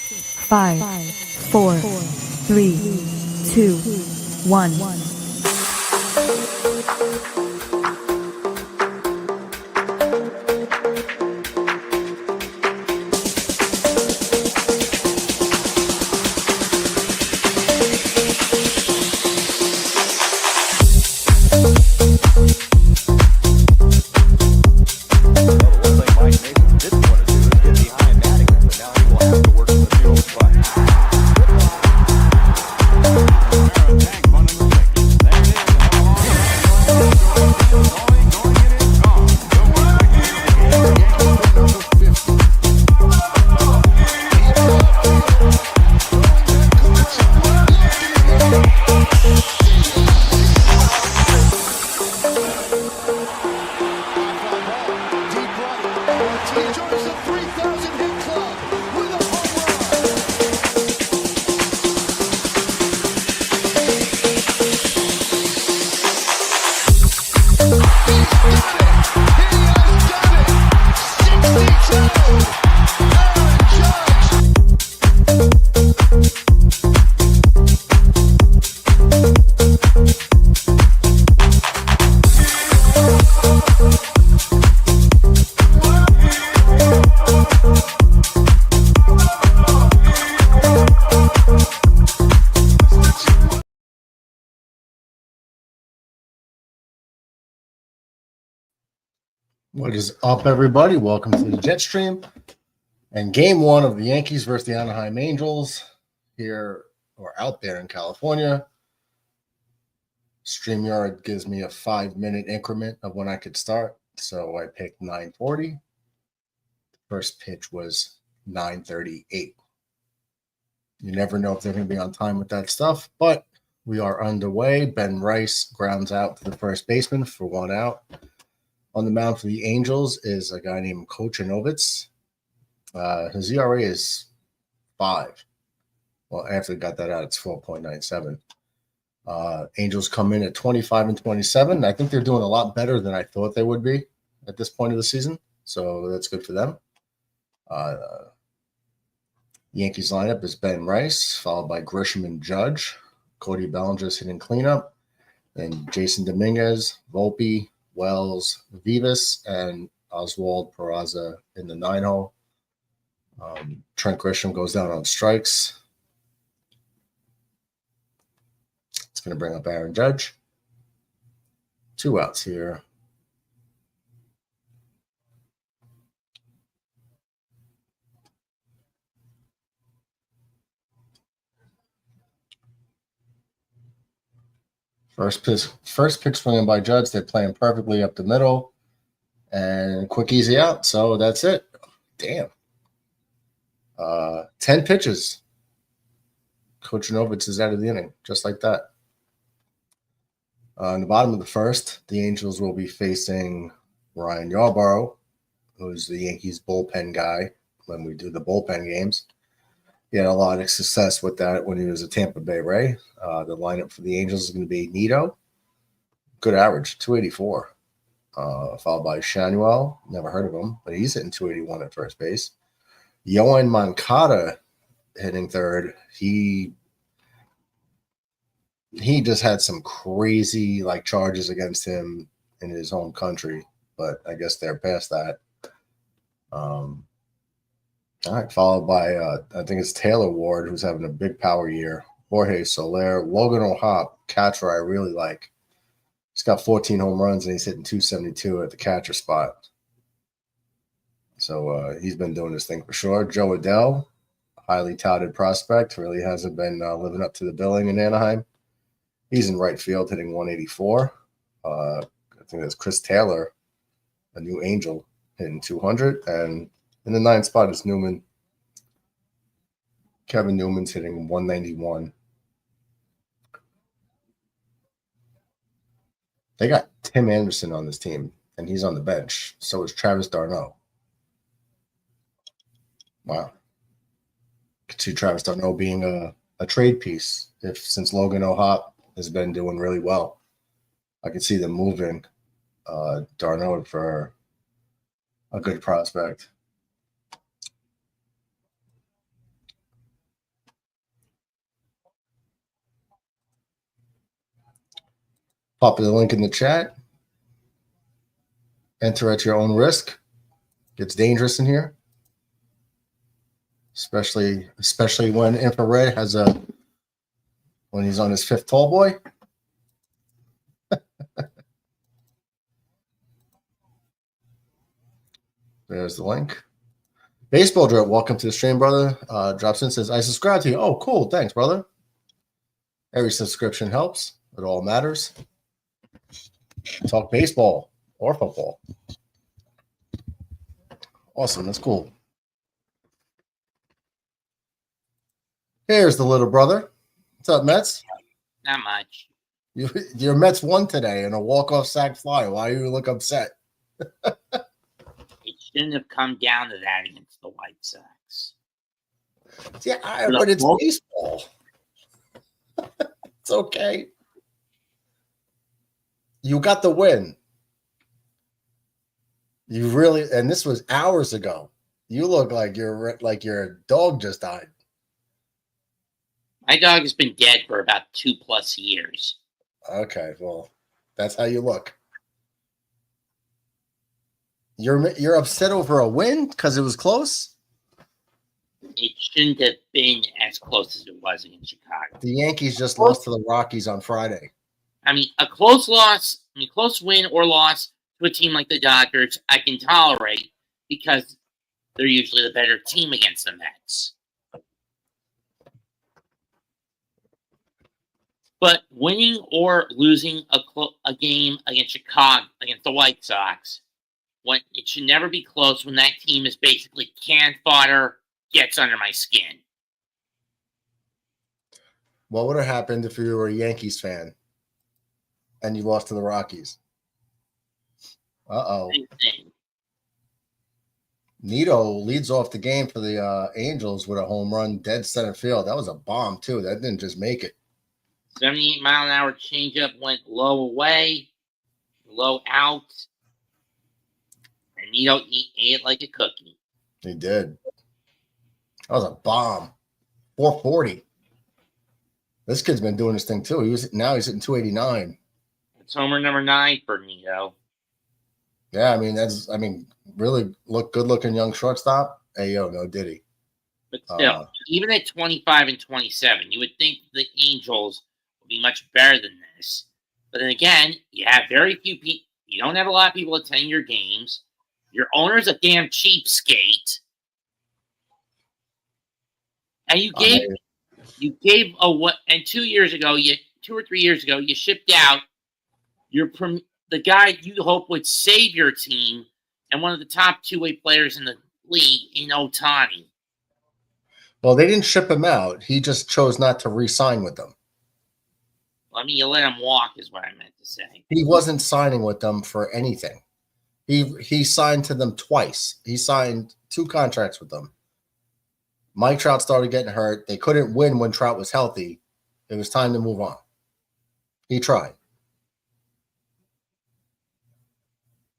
5, 4, 3, 2, 1. What is up, everybody? Welcome to the Jet Stream and game one of the Yankees versus the Anaheim Angels here or out there in California. StreamYard gives me a 5-minute increment of when I could start, so I picked 9:40. The first pitch was 9:38. You never know if they're going to be on time with that stuff, but we are underway. Ben Rice grounds out to the first baseman for 1 out. On the mound for the Angels is a guy named Kochanovitz. His ERA is 5. Well, after they got that out, it's 4.97. Angels come in at 25 and 27. I think they're doing a lot better than I thought they would be at this point of the season, so that's good for them. Yankees lineup is Ben Rice, followed by Grisham and Judge. Cody Bellinger's hitting cleanup. Then Jason Dominguez, Volpe, Wells, Vivas, and Oswald Peraza in the 9-hole. Trent Grisham goes down on strikes. It's going to bring up Aaron Judge. 2 outs here. First pitch swinging by Judge. They're playing perfectly up the middle. And quick, easy out. So that's it. Damn. 10 pitches. Kochanovitz is out of the inning, just like that. In the bottom of the first, the Angels will be facing Ryan Yarbrough, who's the Yankees bullpen guy when we do the bullpen games. He had a lot of success with that when he was at Tampa Bay Ray. The lineup for the Angels is going to be Nito. Good average, 284. Followed by Shanuel. Never heard of him, but he's hitting 281 at first base. Yoan Moncada hitting third. He just had some crazy charges against him in his home country, but I guess they're past that. All right, followed by I think it's Taylor Ward, who's having a big power year. Jorge Soler, Logan O'Hoppe, catcher I really like. He's got 14 home runs and he's hitting 272 at the catcher spot. So he's been doing his thing for sure. Joe Adell, highly touted prospect, really hasn't been living up to the billing in Anaheim. He's in right field hitting 184. I think that's Chris Taylor, a new Angel, hitting 200. And in the 9th spot is Newman. Kevin Newman's hitting 191. They got Tim Anderson on this team, and he's on the bench. So is Travis d'Arnaud. Wow. Could see Travis d'Arnaud being a trade piece since Logan O'Hoppe has been doing really well. I could see them moving d'Arnaud for a good prospect. Pop the link in the chat. Enter at your own risk. It's dangerous in here, especially when infrared has when he's on his 5th tall boy. There's the link. Baseball Drip, welcome to the stream, brother. Drops in, says, I subscribe to you. Oh, cool. Thanks, brother. Every subscription helps. It all matters. Talk baseball or football. Awesome. That's cool. Here's the little brother. What's up, Mets? Not much. Your Mets won today in a walk-off sac fly. Why do you look upset? It shouldn't have come down to that against the White Sox. Yeah, but it's baseball. It's okay. You got the win. You really, and this was hours ago. You look like your dog just died. My dog has been dead for about 2+ years. Okay, well, that's how you look. You're upset over a win because it was close? It shouldn't have been as close as it was against Chicago. The Yankees just lost to the Rockies on Friday. I mean, a close win or loss to a team like the Dodgers, I can tolerate because they're usually the better team against the Mets. But winning or losing a game against Chicago, against the White Sox, it should never be close when that team is basically canned fodder, gets under my skin. What would have happened if you were a Yankees fan and you lost to the Rockies? Uh-oh. Same thing. Nito leads off the game for the Angels with a home run, dead center field. That was a bomb, too. That didn't just make it. 78-mile-an-hour changeup went low away, low out, and Nito ate it like a cookie. He did. That was a bomb. 440. This kid's been doing this thing too. He's hitting 289. It's homer number 9 for Nito. Yeah, really good-looking young shortstop. Hey, yo, no diddy. But still, even at 25 and 27, you would think the Angels would be much better than this. But then again, you have very few people. You don't have a lot of people attending your games. Your owner's a damn cheapskate. And you gave away, and 2 years ago, 2 or 3 years ago, you shipped out the guy you hope would save your team and one of the top two-way players in the league in Ohtani. Well, they didn't ship him out. He just chose not to re-sign with them. I mean, you let him walk is what I meant to say. He wasn't signing with them for anything. He signed to them twice. He signed 2 contracts with them. Mike Trout started getting hurt. They couldn't win when Trout was healthy. It was time to move on. He tried.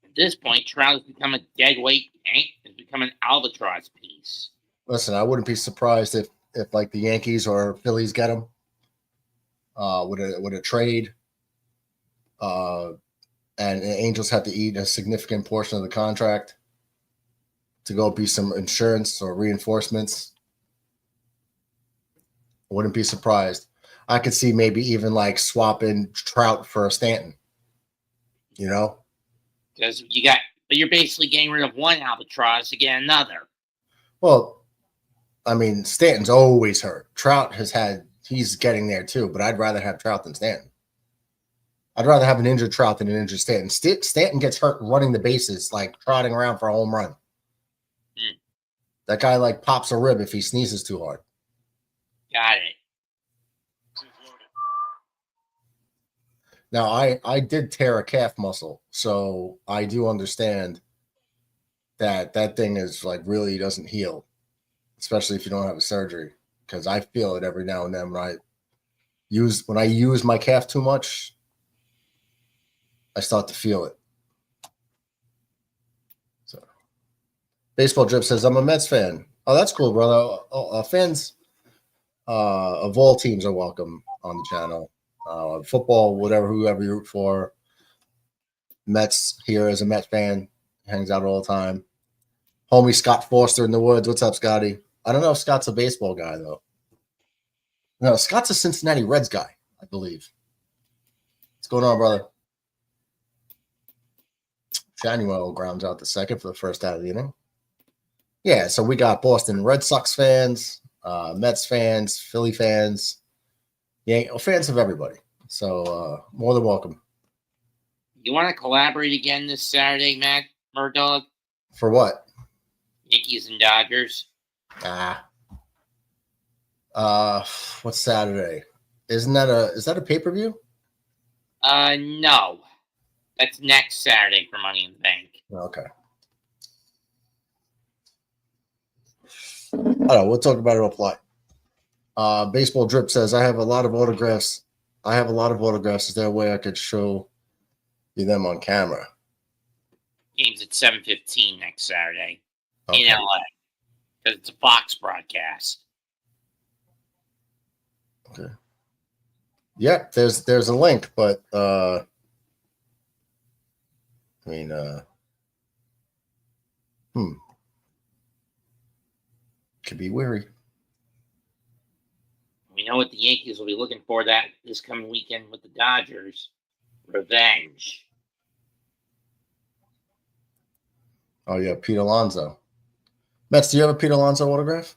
At this point, Trout has become a dead weight. Has become an albatross piece. Listen, I wouldn't be surprised if like the Yankees or Phillies get him with a trade. And the Angels have to eat a significant portion of the contract to go be some insurance or reinforcements. I wouldn't be surprised. I could see maybe even like swapping Trout for a Stanton. You know? Because you're basically getting rid of one albatross to get another. Well, I mean, Stanton's always hurt. Trout he's getting there too, but I'd rather have Trout than Stanton. I'd rather have an injured Trout than an injured Stanton. Stanton gets hurt running the bases, like trotting around for a home run. That guy like pops a rib if he sneezes too hard. Got it. Now, I did tear a calf muscle, so I do understand that thing is like really doesn't heal, especially if you don't have a surgery, because I feel it every now and then when I use my calf too much, I start to feel it. So, Baseball Drip says, I'm a Mets fan. Oh, that's cool, brother. Fans of all teams are welcome on the channel. Football, whoever you root for. Mets here as a Mets fan, hangs out all the time. Homie Scott Foster in the woods. What's up, Scotty? I don't know if Scott's a baseball guy, though. No, Scott's a Cincinnati Reds guy, I believe. What's going on, brother? January grounds out the second for the first out of the inning. Yeah, so we got Boston Red Sox fans, Mets fans, Philly fans, fans of everybody. So more than welcome. You want to collaborate again this Saturday, Matt Murdoch? For what? Yankees and Dodgers. What's Saturday? Is that a pay-per-view? No. That's next Saturday for Money in the Bank. Okay. I don't know. We'll talk about it offline. Baseball Drip says, I have a lot of autographs. Is there a way I could show you them on camera? Game's at 7:15 next Saturday Okay. in LA. Because it's a Fox broadcast. Okay. Yeah, there's a link, but could be weary. We know what the Yankees will be looking for that this coming weekend with the Dodgers. Revenge. Oh yeah, Pete Alonso. Mets, do you have a Pete Alonso autograph?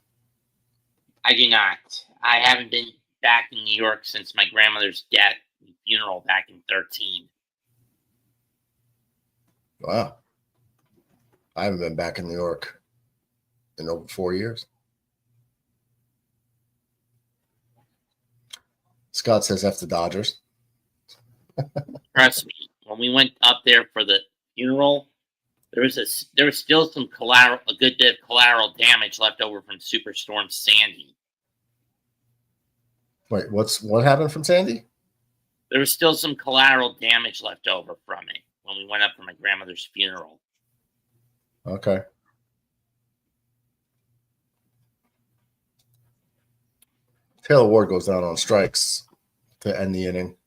I do not. I haven't been back in New York since my grandmother's death and funeral back in 2013. Wow. I haven't been back in New York in over 4 years. Scott says F the Dodgers. Trust me, when we went up there for the funeral, there was still some a good bit of collateral damage left over from Superstorm Sandy. Wait, what happened from Sandy? There was still some collateral damage left over from it when we went up for my grandmother's funeral. Okay. Taylor Ward goes down on strikes to end the inning.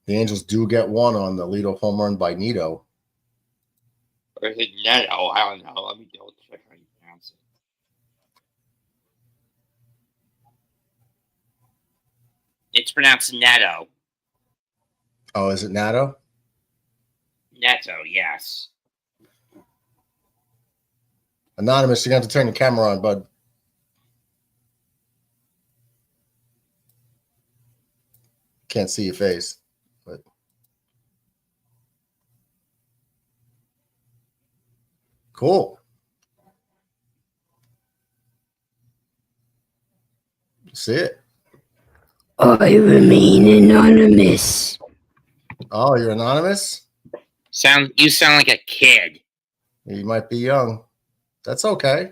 The Angels do get one on the leadoff home run by Neto. Or is it Neto? I don't know. Let me double check how you pronounce it. It's pronounced Neto. Oh, is it Nato? Neto, yes. Anonymous, you're going to have to turn your camera on, bud. Can't see your face, but cool. See it? I remain anonymous. Oh, you're anonymous? You sound like a kid. You might be young. That's okay.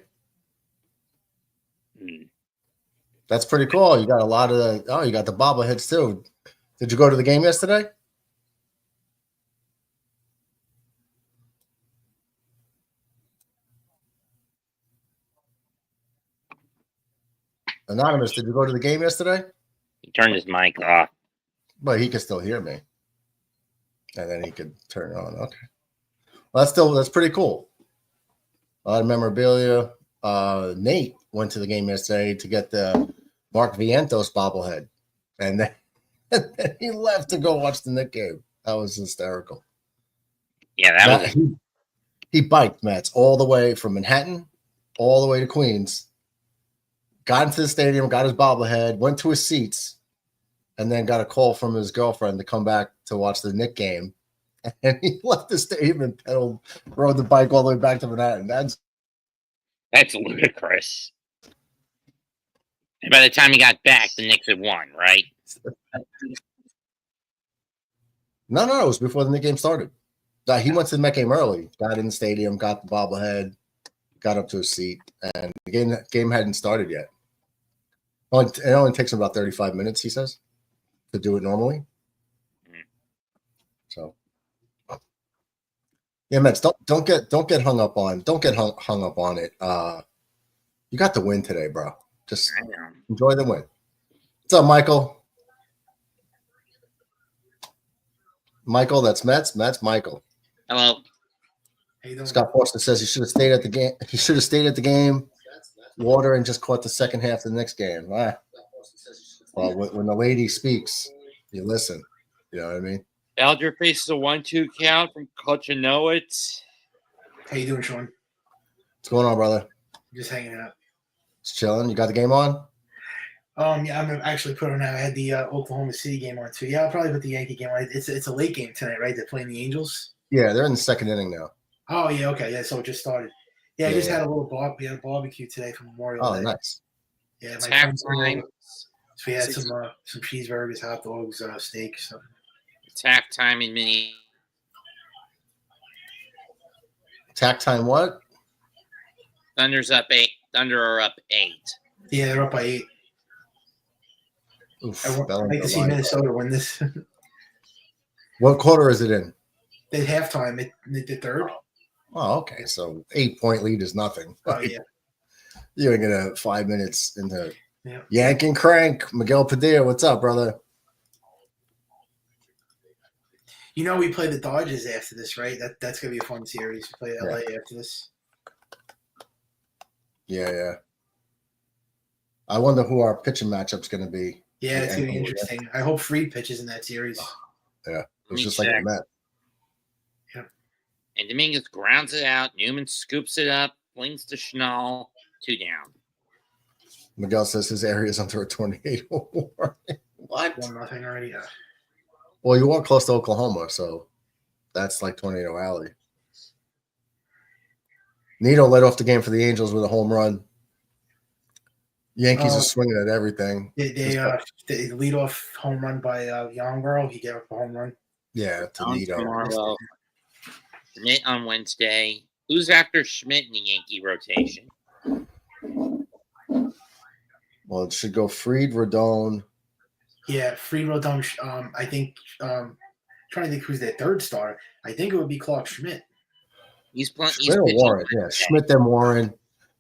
That's pretty cool. You got a lot of you got the bobbleheads too. Did you go to the game yesterday? Anonymous, did you go to the game yesterday? He turned his mic off. But he can still hear me. And then he could turn it on. Okay. Well, that's pretty cool. A lot of memorabilia. Nate went to the game yesterday to get the Mark Vientos bobblehead. And then he left to go watch the Knicks game. That was hysterical. Yeah, he biked Mets all the way from Manhattan all the way to Queens. Got into the stadium, got his bobblehead, went to his seats, and then got a call from his girlfriend to come back to watch the Knicks game. And he left the stadium and rode the bike all the way back to Manhattan. That's ludicrous. And by the time he got back, the Knicks had won, right? No, it was before the Knicks game started. He went to the Met game early, got in the stadium, got the bobblehead, got up to his seat, and the game hadn't started yet. It only takes him about 35 minutes, he says, to do it normally. So, yeah, Mets, don't get hung up on it. You got the win today, bro. Just enjoy the win. What's up, Michael? Michael, that's Mets. Mets, Michael. Hello. How you doing? Scott Foster says he should have stayed at the game. He should have stayed at the game, water, and just caught the second half of the next game. Well, when the lady speaks, you listen. You know what I mean? Belger faces a 1-2 count from Kochanowitz. How you doing, Sean? What's going on, brother? Just hanging out. Just chilling. You got the game on? Yeah, I'm gonna actually put on now. I had the Oklahoma City game on too. Yeah, I'll probably put the Yankee game on. It's a late game tonight, right? They're playing the Angels. Yeah, they're in the second inning now. Oh yeah, okay, yeah. So it just started. Yeah, I just had a little we had a barbecue today for Memorial Day. Oh, nice. Yeah, It's my friends came halftime. over. So we had some cheeseburgers, hot dogs, steak, stuff. It's halftime in Minneapolis. Tack time what? Thunder's up 8. Thunder are up 8. Yeah, they're up by 8. Oof, I'd like to see Minnesota win this. What quarter is it in? At halftime, the third. Oh, okay. So 8-point lead is nothing. Oh yeah. You're gonna get a 5 minutes into Yeah. Yank and Crank. Miguel Padilla, what's up, brother? You know we play the Dodgers after this, right? That's gonna be a fun series. We play LA after this. Yeah. I wonder who our pitching matchup's gonna be. Yeah, it's gonna be interesting. I hope Fried pitches in that series. Yeah. It's just like the Met. And Dominguez grounds it out. Newman scoops it up, flings to Schnall. 2 down. Miguel says his area is under a tornado warning. What? 1-0 already. Well, you are close to Oklahoma, so that's like Tornado Alley. Nito led off the game for the Angels with a home run. Yankees are swinging at everything. They lead off home run by Youngborough. He gave up a home run. Yeah, to Nito. Tomorrow. Schmidt on Wednesday. Who's after Schmidt in the Yankee rotation? Well, it should go Fried, Rodon. Yeah, Fried, Rodon. I think. Trying to think who's their third starter. I think it would be Clark Schmidt. He's playing. Schmidt or Warren. Yeah, Schmidt then Warren.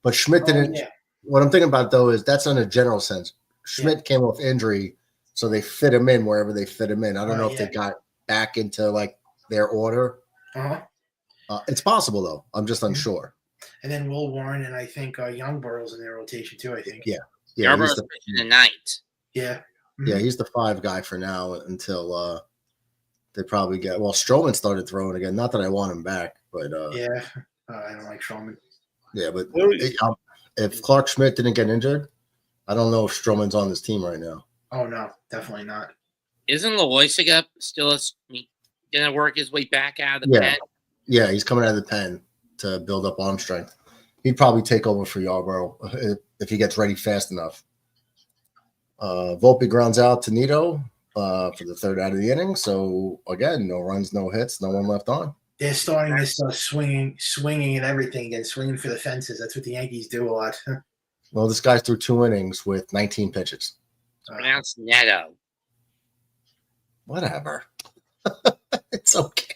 But Schmidt didn't. Yeah. What I'm thinking about, though, is that's in a general sense. Schmidt came off injury, so they fit him in wherever they fit him in. I don't know if they got back into, like, their order. Uh-huh. It's possible, though. I'm just unsure. And then Will Warren and I think Youngborough's in their rotation, too, I think. Yeah. Youngborough's pitching tonight. Yeah. Mm-hmm. Yeah, he's the 5 guy for now until they probably get – well, Stroman started throwing again. Not that I want him back, but I don't like Stroman. Yeah, but if Clark Schmidt didn't get injured, I don't know if Stroman's on this team right now. Oh, no, definitely not. Isn't Loisiga still going to work his way back out of the pen? Yeah, he's coming out of the pen to build up arm strength. He'd probably take over for Yarborough if he gets ready fast enough. Volpe grounds out to Nito for the third out of the inning. So, again, no runs, no hits, no one left on. They're starting this swinging and everything again, swinging for the fences. That's what the Yankees do a lot. Well, this guy threw 2 innings with 19 pitches. Pronounced Neto. Whatever. It's okay.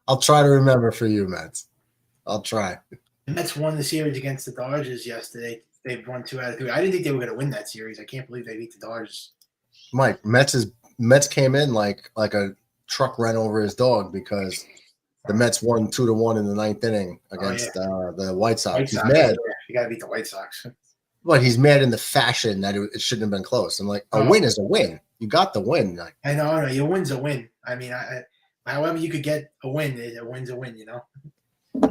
I'll try to remember for you, Mets. I'll try. The Mets won the series against the Dodgers yesterday. They've won 2 out of 3. I didn't think they were going to win that series. I can't believe they beat the Dodgers. Mike, Mets came in like a truck ran over his dog because the Mets won 2-1 in the 9th inning against the White Sox. He's mad. You got to beat the White Sox. But he's mad in the fashion that it shouldn't have been close. I'm like, a win is a win. You got the win. Like, I know. Your win's a win. I mean, however you could get a win, a win's a win, you know?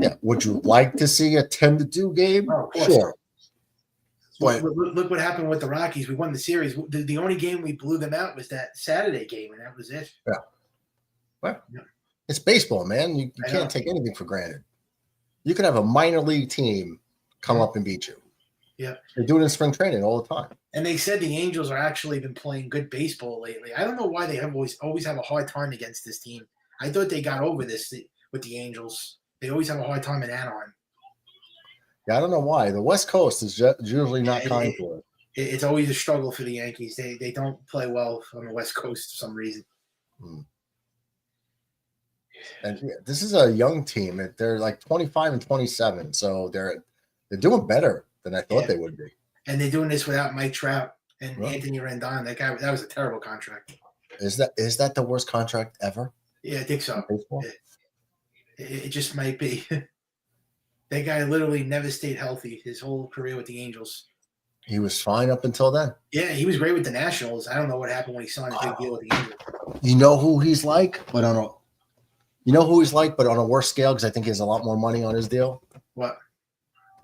Yeah. Would you like to see a 10-2 game? Oh, sure. Look what happened with the Rockies. We won the series. The only game we blew them out was that Saturday game, and that was it. Yeah. Well, it's baseball, man. You can't take anything for granted. You could have a minor league team come up and beat you. Yeah. They do it in spring training all the time. And they said the Angels are actually been playing good baseball lately. I don't know why they have always have a hard time against this team. I thought they got over this with the Angels. They always have a hard time in Anaheim. Yeah, I don't know why. The West Coast is usually not kind for it. It's always a struggle for the Yankees. They don't play well on the West Coast for some reason. And this is a young team. They're like 25 and 27, so they're doing better than I thought they would be. And they're doing this without Mike Trout and Anthony Rendon. That was a terrible contract. Is that the worst contract ever? Yeah, I think so. Baseball? It just might be. That guy literally never stayed healthy his whole career with the Angels. He was fine up until then. Yeah, he was great with the Nationals. I don't know what happened when he signed a big deal with the Angels. You know who he's like, but on a worse scale because I think he has a lot more money on his deal. What?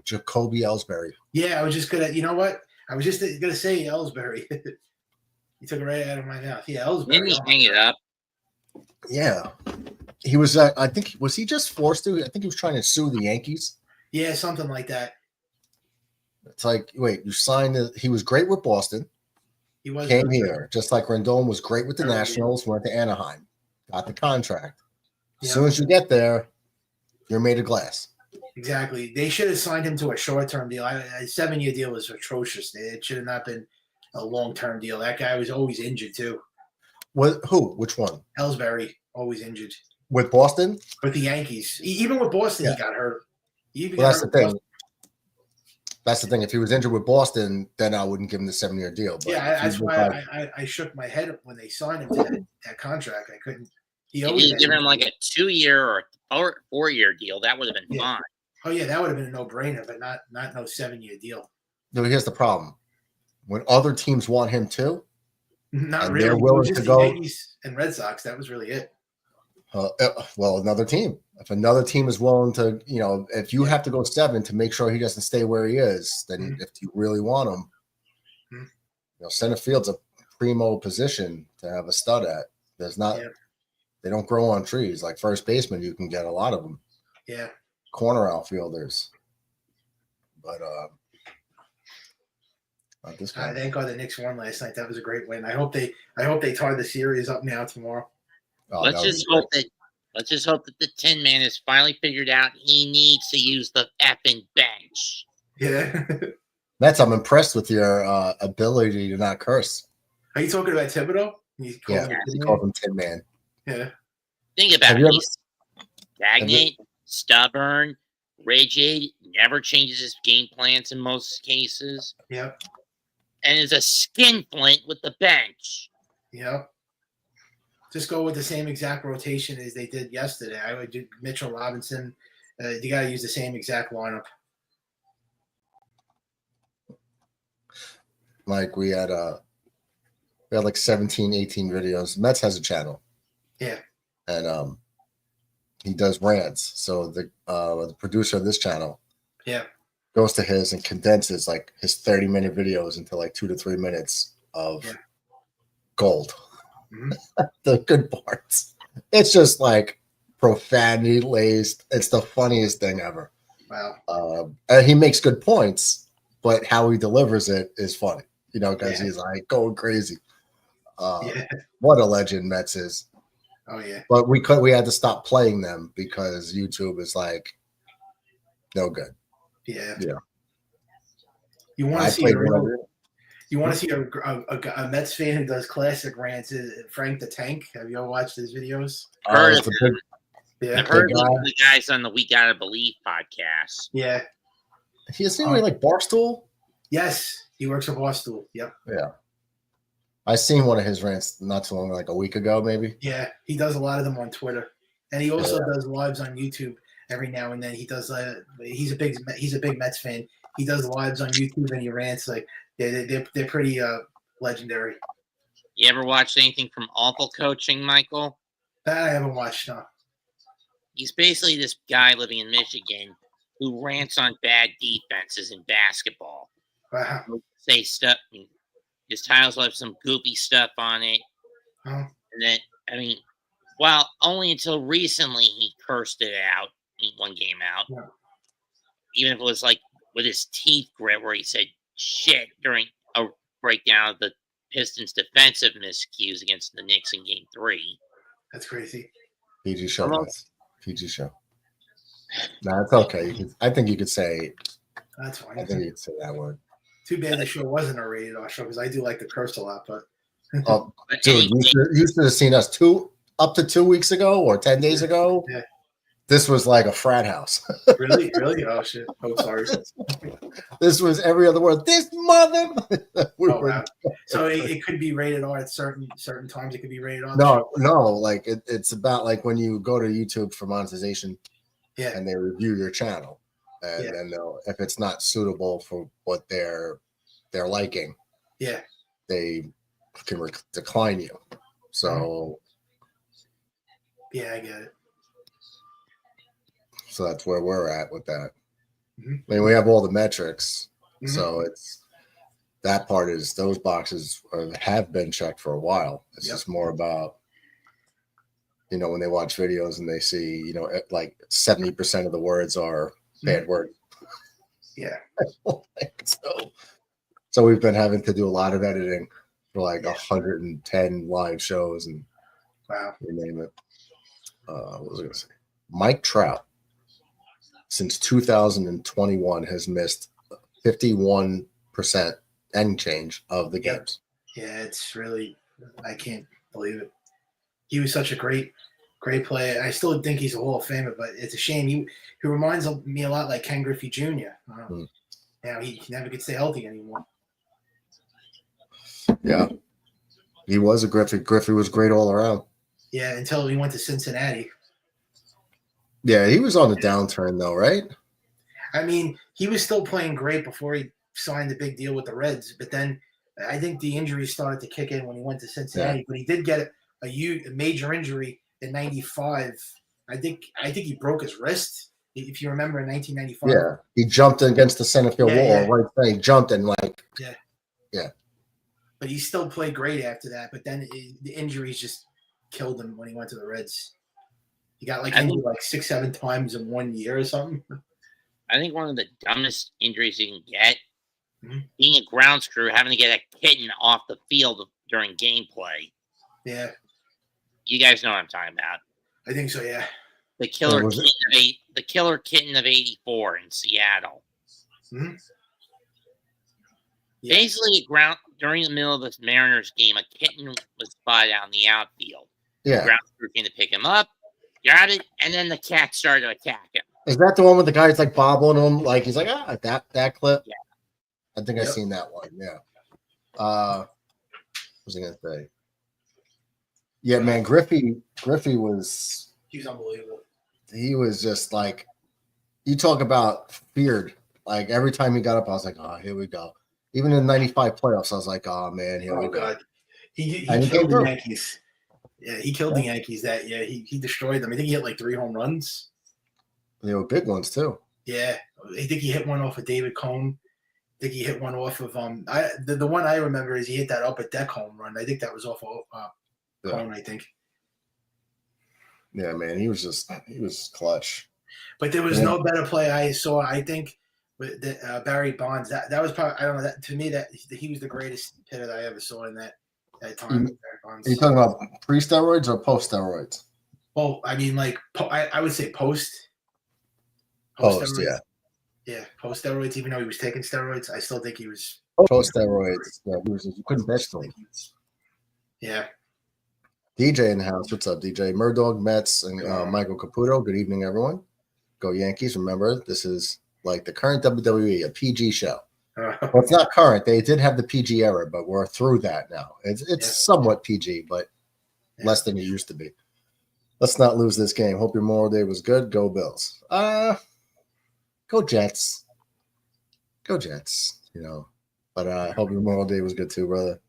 Jacoby Ellsbury. Yeah, I was just gonna. You know what? I was just gonna say Ellsbury. You took it right out of my mouth. Yeah, Ellsbury. Didn't he hang it up? Yeah, he was. I think was he just forced to? I think he was trying to sue the Yankees. Yeah, something like that. It's like, wait, you signed. He was great with Boston. He was Came here, just like Rendon was great with the Nationals. Went to Anaheim, got the contract. As soon as you get there, you're made of glass. Exactly. They should have signed him to a short-term deal. A 7-year deal was atrocious. It should have not been a long-term deal. That guy was always injured too. Who? Which one? Ellsbury, always injured. With Boston? With the Yankees. Even with Boston, he got hurt. That's the thing. That's the thing. If he was injured with Boston, then I wouldn't give him the 7-year deal. But yeah, that's why I shook my head when they signed him to that contract. I couldn't. He always give him like a 2-year or 4-year deal. That would have been fine. Oh yeah, that would have been a no-brainer, but not no 7-year deal. No, here's the problem: when other teams want him too, not and really. they're willing to go. Yankees and Red Sox. That was really it. Well, another team. If another team is willing to, if you have to go 7 to make sure he doesn't stay where he is, then if you really want him, center field's a primo position to have a stud at. There's not. Yeah. They don't grow on trees. Like first baseman, you can get a lot of them. Yeah. Corner outfielders. But this guy. Thank God the Knicks won last night. That was a great win. I hope they tie the series up now tomorrow. Oh, let's just hope that the Tin Man has finally figured out he needs to use the effing bench. Yeah. Mets, I'm impressed with your ability to not curse. Are you talking about Thibodeau? He called him Tin Man. Yeah. Think about it. He's stagnant, stubborn, rigid, never changes his game plans in most cases. Yep. And is a skinflint with the bench. Yep. Just go with the same exact rotation as they did yesterday. I would do Mitchell Robinson. You got to use the same exact lineup. Like we had like 17, 18 videos. Mets has a channel. Yeah. And he does rants. So the producer of this channel goes to his and condenses like his 30-minute videos into like 2 to 3 minutes of gold. Mm-hmm. The good parts. It's just like profanity laced. It's the funniest thing ever. Wow. And he makes good points, but how he delivers it is funny, because he's like going crazy. What a legend Mets is. Oh yeah. But we had to stop playing them because YouTube is like no good. Yeah. Yeah. You want to see a Mets fan who does classic rants? Frank the Tank. Have you ever watched his videos? I've heard of him. I've heard of the guys on the We Gotta Believe podcast. Yeah. Is he like Barstool? Yes, he works at Barstool. Yep. Yeah. I seen one of his rants not too long, like a week ago, maybe. Yeah, he does a lot of them on Twitter, and he also does lives on YouTube every now and then. He does. He's a big Mets fan. He does lives on YouTube and he rants. Like they're pretty legendary. You ever watched anything from Awful Coaching, Michael? That I haven't watched. No. He's basically this guy living in Michigan who rants on bad defenses in basketball. Wow. Say stuff. His titles have some goofy stuff on it. Oh. And then, well, only until recently he cursed it out in one game out. Yeah. Even if it was like with his teeth grit where he said shit during a breakdown of the Pistons' defensive miscues against the Knicks in Game 3. That's crazy. PG show, guys. PG show. No, it's okay. I think you could say. That's fine. I think you could say that word. Too bad the show wasn't a rated R show because I do like to curse a lot. But dude, you should have seen us up to 2 weeks ago or 10 days ago. Yeah. This was like a frat house. Really? Oh shit! Oh, sorry. This was every other word. This mother. Wow. So it could be rated R at certain times. It could be rated R. No, like it's about like when you go to YouTube for monetization, Yeah. and they review your channel, and then if it's not suitable for what they're liking, yeah, they can decline you. So yeah, I get it. So that's where we're at with that. Mm-hmm. I mean, we have all the metrics, Mm-hmm. so it's that part is those boxes have been checked for a while. It's just more about, you know, when they watch videos and they see, you know, like 70% of the words are bad words. Yeah. So we've been having to do a lot of editing for like 110 live shows and you name it. What was I going to say? Mike Trout, since 2021, has missed 51% and change of the games. Yeah, it's really, I can't believe it. He was such a great player. I still think he's a Hall of Famer, but it's a shame. He reminds me a lot like Ken Griffey Jr. Now he never gets stay healthy anymore. Yeah, he was a Griffey. Griffey was great all around. Yeah, until he went to Cincinnati. Yeah, he was on the downturn though, right? I mean, he was still playing great before he signed the big deal with the Reds, but then I think the injuries started to kick in when he went to Cincinnati. But he did get a major injury in '95. I think he broke his wrist. If you remember, in 1995. Yeah, he jumped against the center field wall. Right there, he jumped and yeah. But he still played great after that. But then the injuries just killed him when he went to the Reds. He got injured like 6-7 times in 1 year or something. I think one of the dumbest injuries you can get, being a grounds crew, having to get a kitten off the field during gameplay. Yeah. You guys know what I'm talking about. I think so, yeah. The killer kitten of '84 in Seattle. Mm-hmm. Yeah. Basically, during the middle of this Mariners game, a kitten was spotted out in the outfield. Yeah. The ground crew came to pick him up, got it, and then the cat started to attack him. Is that the one with the guy's like bobbling him? Like he's like, that clip? Yeah. I think I've seen that one. Yeah. What was I gonna say? Yeah, man, Griffey was. He was unbelievable. He was just like, you talk about feared. Like every time he got up, I was like, oh, here we go. Even in the '95 playoffs, I was like, oh man, here we go. He killed the Yankees. Yeah, he killed the Yankees that year. He destroyed them. I think he hit like 3 home runs. They were big ones too. Yeah, I think he hit one off of David Cone. I think he hit one off of the one I remember is he hit that upper deck home run. I think that was off of Cone. I think. Yeah, man, he was clutch. But there was no better play I saw. I think with Barry Bonds. That was probably, I don't know, that to me that he was the greatest hitter that I ever saw in that time. Barry Bonds. Are you talking about pre-steroids or post-steroids? Well, I mean, like I would say post. Post, yeah. Yeah, post steroids. Even though he was taking steroids, I still think he was post steroids. Yeah, you couldn't bench them. Yeah. DJ in the house. What's up, DJ? Murdog, Mets, and Michael Caputo. Good evening, everyone. Go Yankees. Remember, this is like the current WWE, a PG show. Well, it's not current. They did have the PG era, but we're through that now. It's somewhat PG, but less than it used to be. Let's not lose this game. Hope your Memorial Day was good. Go Bills. Go Jets. Go Jets. You know, but I hope your Memorial Day was good too, brother.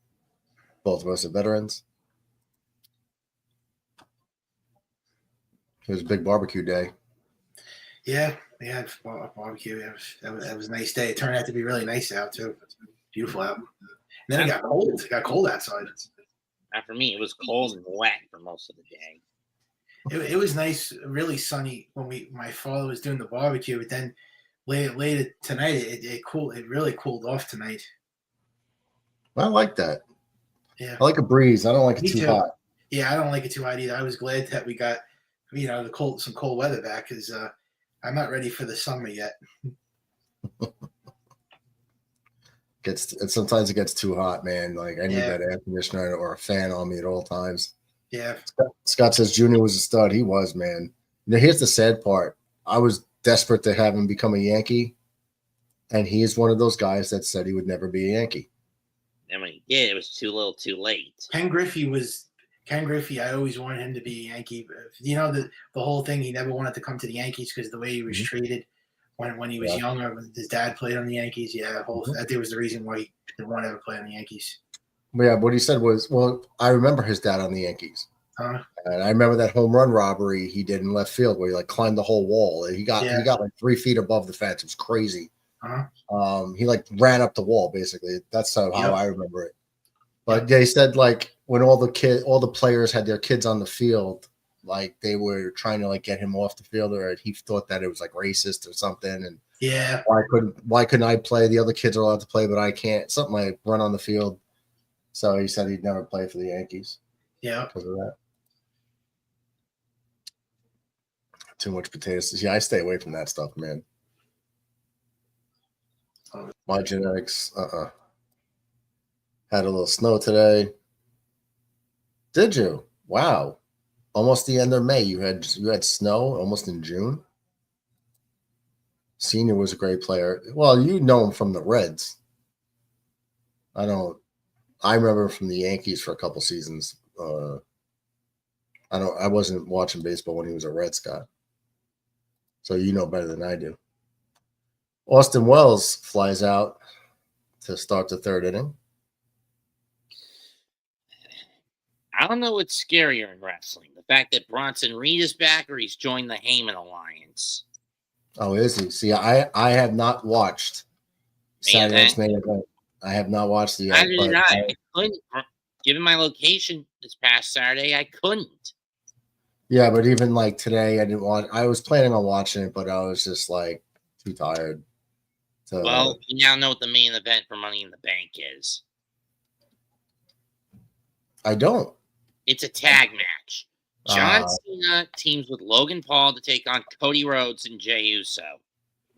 Both of us are veterans. It was a big barbecue day. Yeah, we had a barbecue. That was a nice day. It turned out to be really nice out too. Beautiful out. And then it got cold. It got cold outside. And for me, it was cold and wet for most of the day. It was nice, really sunny when my father was doing the barbecue. But then later tonight, it really cooled off tonight. I like that. Yeah, I like a breeze. I don't like it too hot. Yeah, I don't like it too hot either. I was glad that we got some cold weather back because I'm not ready for the summer yet. Sometimes it gets too hot, man. Like I need that air conditioner or a fan on me at all times. Yeah. Scott says Junior was a stud. He was, man. Now here's the sad part. I was desperate to have him become a Yankee, and he is one of those guys that said he would never be a Yankee. And when he did, it was too little, too late. Ken Griffey. I always wanted him to be a Yankee. You know the whole thing. He never wanted to come to the Yankees because the way he was treated when he was younger. When his dad played on the Yankees. Yeah, that was the reason why he didn't want to ever play on the Yankees. Yeah, what he said was, well, I remember his dad on the Yankees. And I remember that home run robbery he did in left field where he like climbed the whole wall. He got like 3 feet above the fence. It was crazy. He like ran up the wall basically. That's how I remember it. But they said like when all the players had their kids on the field, like they were trying to like get him off the field, or he thought that it was like racist or something. And why couldn't I play? The other kids are allowed to play, but I can't. Something like run on the field. So he said he'd never play for the Yankees. Yeah, because of that. Too much potatoes. Yeah, I stay away from that stuff, man. My genetics, Had a little snow today. Did you? Wow. Almost the end of May. You had snow almost in June. Senior was a great player. Well, you know him from the Reds. I remember him from the Yankees for a couple seasons. I wasn't watching baseball when he was a Red Sox. So you know better than I do. Austin Wells flies out to start the third inning. I don't know what's scarier in wrestling. The fact that Bronson Reed is back or he's joined the Heyman Alliance. Oh, is he? See, I have not watched Saturday's main event. I have not watched the yet. I couldn't. Given my location this past Saturday, I couldn't. Yeah, but even like today, I didn't watch. I was planning on watching it, but I was just like too tired. Well, you now know what the main event for Money in the Bank is. I don't. It's a tag match. John Cena teams with Logan Paul to take on Cody Rhodes and Jey Uso.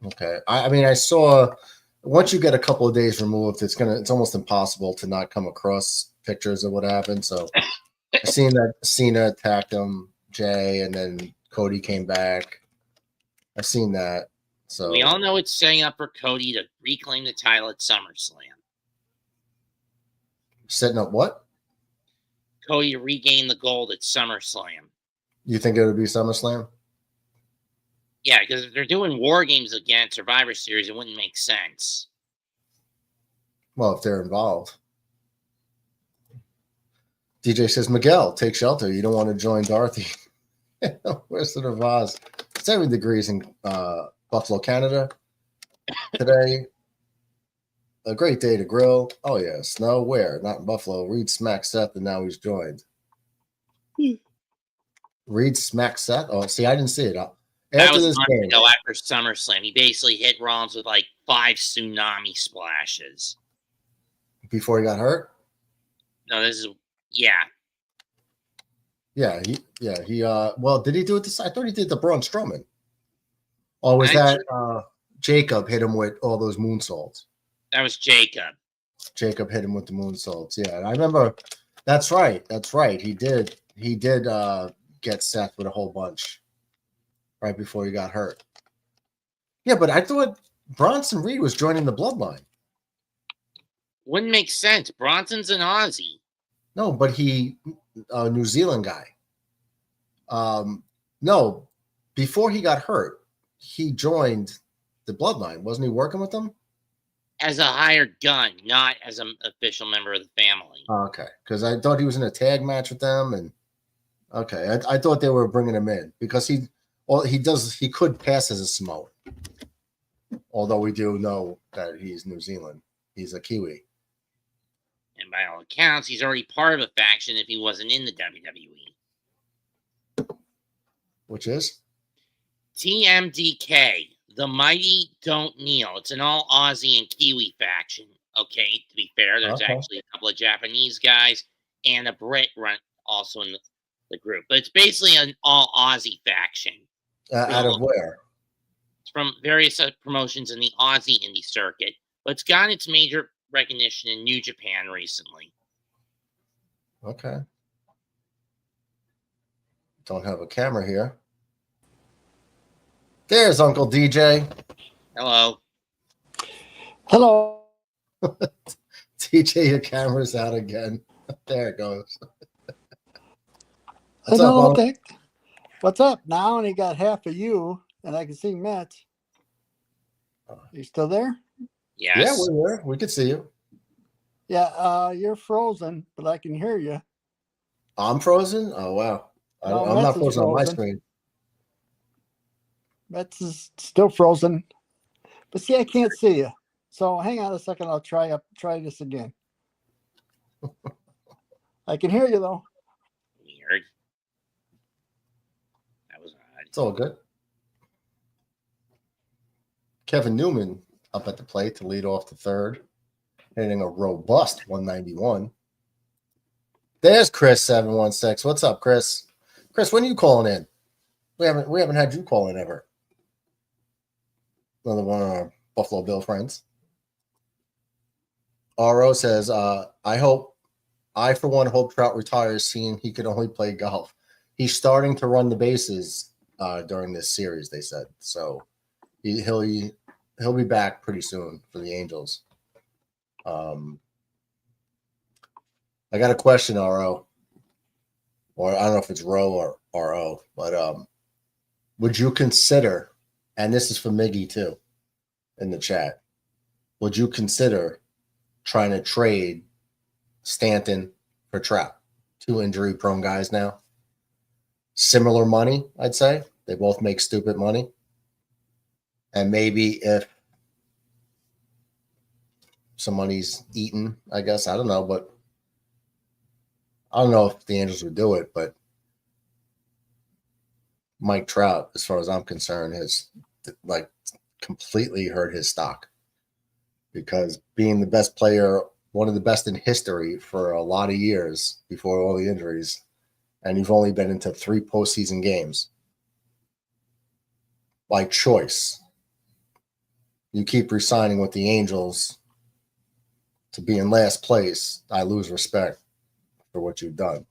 Okay. I mean, I saw once you get a couple of days removed, it's almost impossible to not come across pictures of what happened. So I seen that Cena attacked him, Jay, and then Cody came back. I've seen that. So we all know it's setting up for Cody to reclaim the title at SummerSlam. Setting up what? Cody to regain the gold at SummerSlam. You think it would be SummerSlam? Yeah, because if they're doing War Games again, Survivor Series, it wouldn't make sense. Well, if they're involved. DJ says, Miguel, take shelter. You don't want to join Dorothy. Wizard of Oz. 70 degrees in Buffalo, Canada today. A great day to grill. Oh, yeah. Snow where? Not in Buffalo. Reed smacked Seth, and now he's joined. Reed smacked Seth? Oh, see, I didn't see it. After SummerSlam, he basically hit Rollins with like 5 tsunami splashes. Before he got hurt? No, this is, yeah. Yeah, well, did he do it this? I thought he did the Braun Strowman. Or was that Jacob hit him with all those moonsaults? That was Jacob. Jacob hit him with the moonsaults. Yeah, I remember. That's right. He did get Seth with a whole bunch right before he got hurt. Yeah, but I thought Bronson Reed was joining the Bloodline. Wouldn't make sense. Bronson's an Aussie. No, but he a New Zealand guy. No, before he got hurt, he joined the Bloodline. Wasn't he working with them? As a hired gun, not as an official member of the family. Oh, okay, because I thought he was in a tag match with them, and okay, I thought they were bringing him in because he could pass as a Samoan, although we do know that he's New Zealand. He's a Kiwi, and by all accounts, he's already part of a faction if he wasn't in the WWE. Which is TMDK. The Mighty Don't Kneel. It's an all Aussie and Kiwi faction. Okay, to be fair, there's actually a couple of Japanese guys and a Brit run also in the group. But it's basically an all Aussie faction. Out of where? It's from various promotions in the Aussie indie circuit. But it's gotten its major recognition in New Japan recently. Okay. Don't have a camera here. There's Uncle DJ. Hello. Hello. TJ, your camera's out again. There it goes. I don't think. What's up? Now I only got half of you, and I can see Matt. You still there? Yes. Yeah, we're here. We can see you. Yeah, you're frozen, but I can hear you. I'm frozen? Oh, wow. No, I'm not Matt's is frozen on my frozen. screen. Matt's is still frozen. But see, I can't see you. So hang on a second. I'll try this again. I can hear you though. Weird. That was odd. It's all good. Kevin Newman up at the plate to lead off the third, hitting a robust 191. There's Chris 716. What's up, Chris? Chris, when are you calling in? We haven't had you call in ever. Another one of our Buffalo Bill friends. RO says, I for one hope Trout retires, seeing he could only play golf. He's starting to run the bases during this series, they said. So he'll be back pretty soon for the Angels. I got a question, RO. Or I don't know if it's Ro or RO, but would you consider, and this is for Miggy too in the chat, would you consider trying to trade Stanton for Trout? Two injury-prone guys now. Similar money, I'd say. They both make stupid money. And maybe if some money's eaten, I guess. I don't know, but I don't know if the Angels would do it, but Mike Trout, as far as I'm concerned, has completely hurt his stock, because being the best player, one of the best in history for a lot of years before all the injuries, and you've only been into 3 postseason games by choice. You keep re-signing with the Angels to be in last place. I lose respect for what you've done.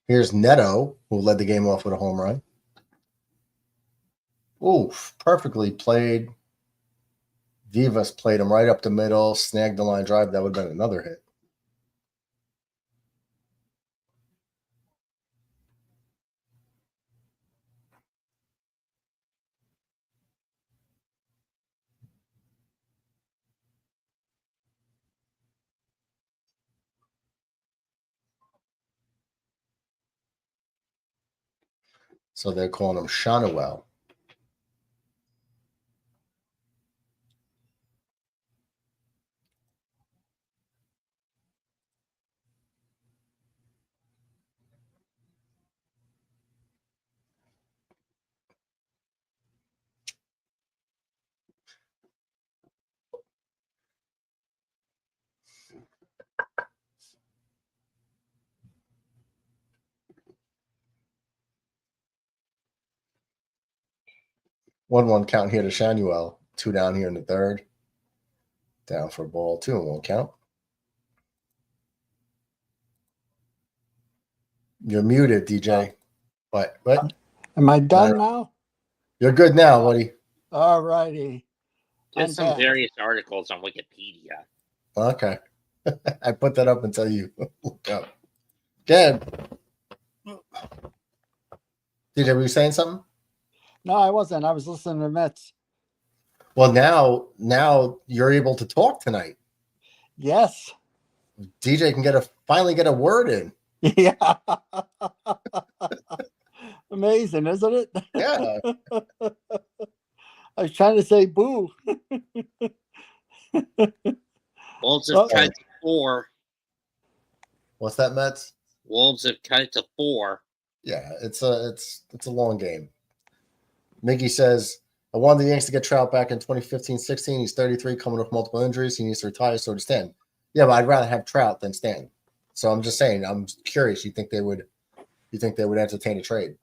Here's Neto, who led the game off with a home run. Oof, perfectly played. Vivas played him right up the middle, snagged the line drive. That would have been another hit. So they're calling him Shonowell. One count here to Shanuel. 2 down here in the third. Down for a ball, 2 and 1 count. You're muted, DJ. What? Am I done now? You're good now, Woody. All righty. Just some various articles on Wikipedia. Okay. I put that up until you look up. Good. DJ, were you saying something? No, I wasn't. I was listening to Mets. Well, now you're able to talk tonight. Yes. DJ can finally get a word in. Yeah. Amazing, isn't it? Yeah. I was trying to say boo. Wolves have cut it to 4. What's that, Mets? Wolves have cut it to 4. Yeah, it's a long game. Miggy says, I wanted the Yankees to get Trout back in 2015-16. He's 33, coming off multiple injuries. He needs to retire, so does Stan. Yeah, but I'd rather have Trout than Stan. So I'm just saying, I'm curious. You think they would entertain a trade,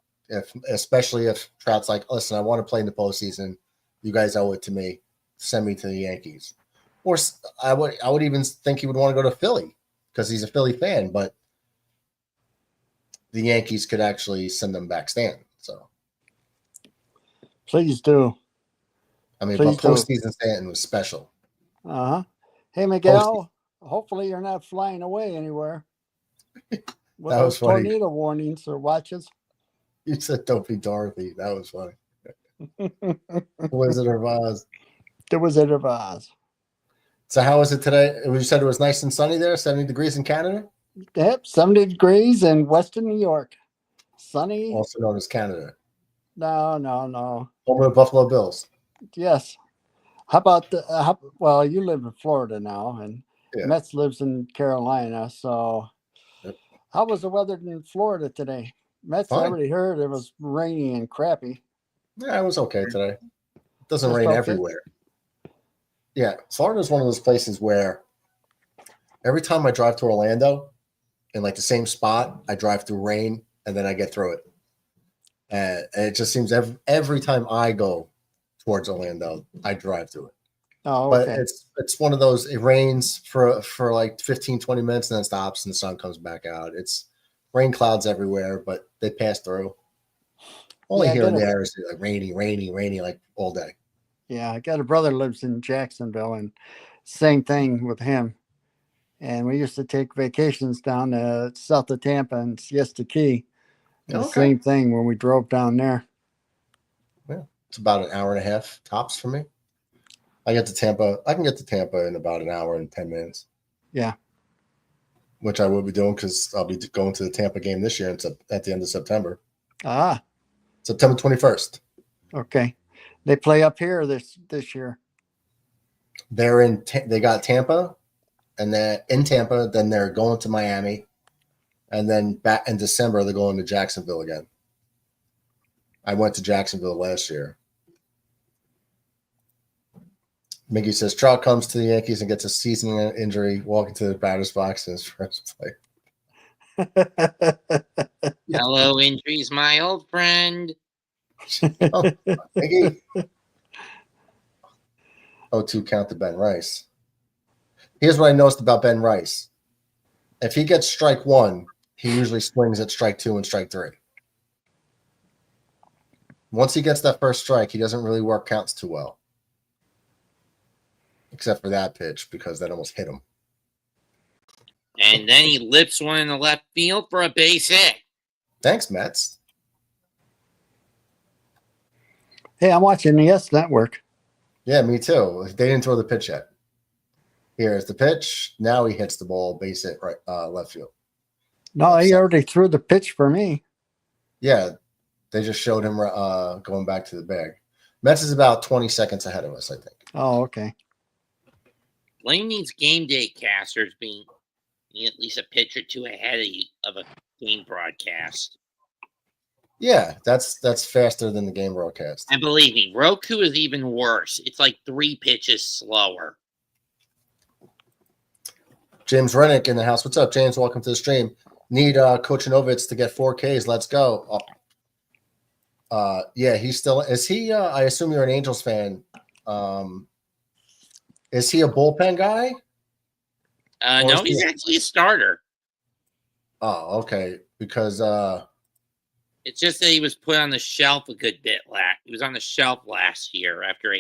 especially if Trout's like, listen, I want to play in the postseason. You guys owe it to me. send me to the Yankees. Or I would even think he would want to go to Philly because he's a Philly fan, but the Yankees could actually send him back Stanton. So Please do. I mean, Please but postseason Stanton was special. Uh-huh. Hey, Miguel, hopefully you're not flying away anywhere with That those was funny. tornado warnings or watches. You said don't be Dorothy. That was funny. Wizard of Oz. The Wizard of Oz. So how was it today? You said it was nice and sunny there, 70 degrees in Canada? Yep, 70 degrees in Western New York. Sunny. Also known as Canada. No. Home of the Buffalo Bills. Yes. How about well, you live in Florida now, and Yeah. Mets lives in Carolina. So, Yep. how was the weather in Florida today? Mets, I Fine. already heard it was rainy and crappy. Yeah, it was okay today. It doesn't Just rain okay? everywhere. Yeah, Florida is one of those places where every time I drive to Orlando, in like the same spot, I drive through rain and then I get through it. And it just seems every time I go towards Orlando, I drive through it. Oh, But okay. it's one of those, it rains for like 15, 20 minutes and then stops and the sun comes back out. It's rain clouds everywhere, but they pass through. Only Yeah, I here and get it. there is like rainy, like all day. Yeah, I got a brother lives in Jacksonville, and same thing with him. And we used to take vacations down to south of Tampa and Siesta Key. And the Okay. same thing when we drove down there. Yeah, it's about an hour and a half tops for me. I can get to Tampa in about an hour and 10 minutes. Yeah. Which I will be doing because I'll be going to the Tampa game this year. It's at the end of September. Ah, September 21st. okay. They play up here this year. They got Tampa, and then in Tampa, then they're going to Miami, and then back in December they're going to Jacksonville again. I went to Jacksonville last year. Mickey says Trout comes to the Yankees and gets a season injury walking to the batter's box in his first play. Hello, injuries, my old friend. Oh, Mickey. 0-2 count to Ben Rice. Here's what I noticed about Ben Rice. If he gets strike one, he usually swings at strike two and strike three. Once he gets that first strike, he doesn't really work counts too well. Except for that pitch, because that almost hit him. And then he lips one in the left field for a base hit. Thanks, Mets. Hey, I'm watching the Yes Network. Yeah, me too. They didn't throw the pitch yet. Here's the pitch. Now he hits the ball, base hit right left field. No, he already threw the pitch for me. Yeah, they just showed him going back to the bag. Mets is about 20 seconds ahead of us, I think. Oh, okay. Blame these game day casters being at least a pitch or two ahead of a game broadcast. Yeah, that's faster than the game broadcast. And believe me, Roku is even worse. It's like 3 pitches slower. James Rennick in the house. What's up, James? Welcome to the stream. Need Coach Novitz to get 4Ks. Let's go. Yeah, he's still. Is he? I assume you're an Angels fan. Is he a bullpen guy? No, he's actually a starter. Oh, okay. Because it's just that he was put on the shelf a good bit. He was on the shelf last year after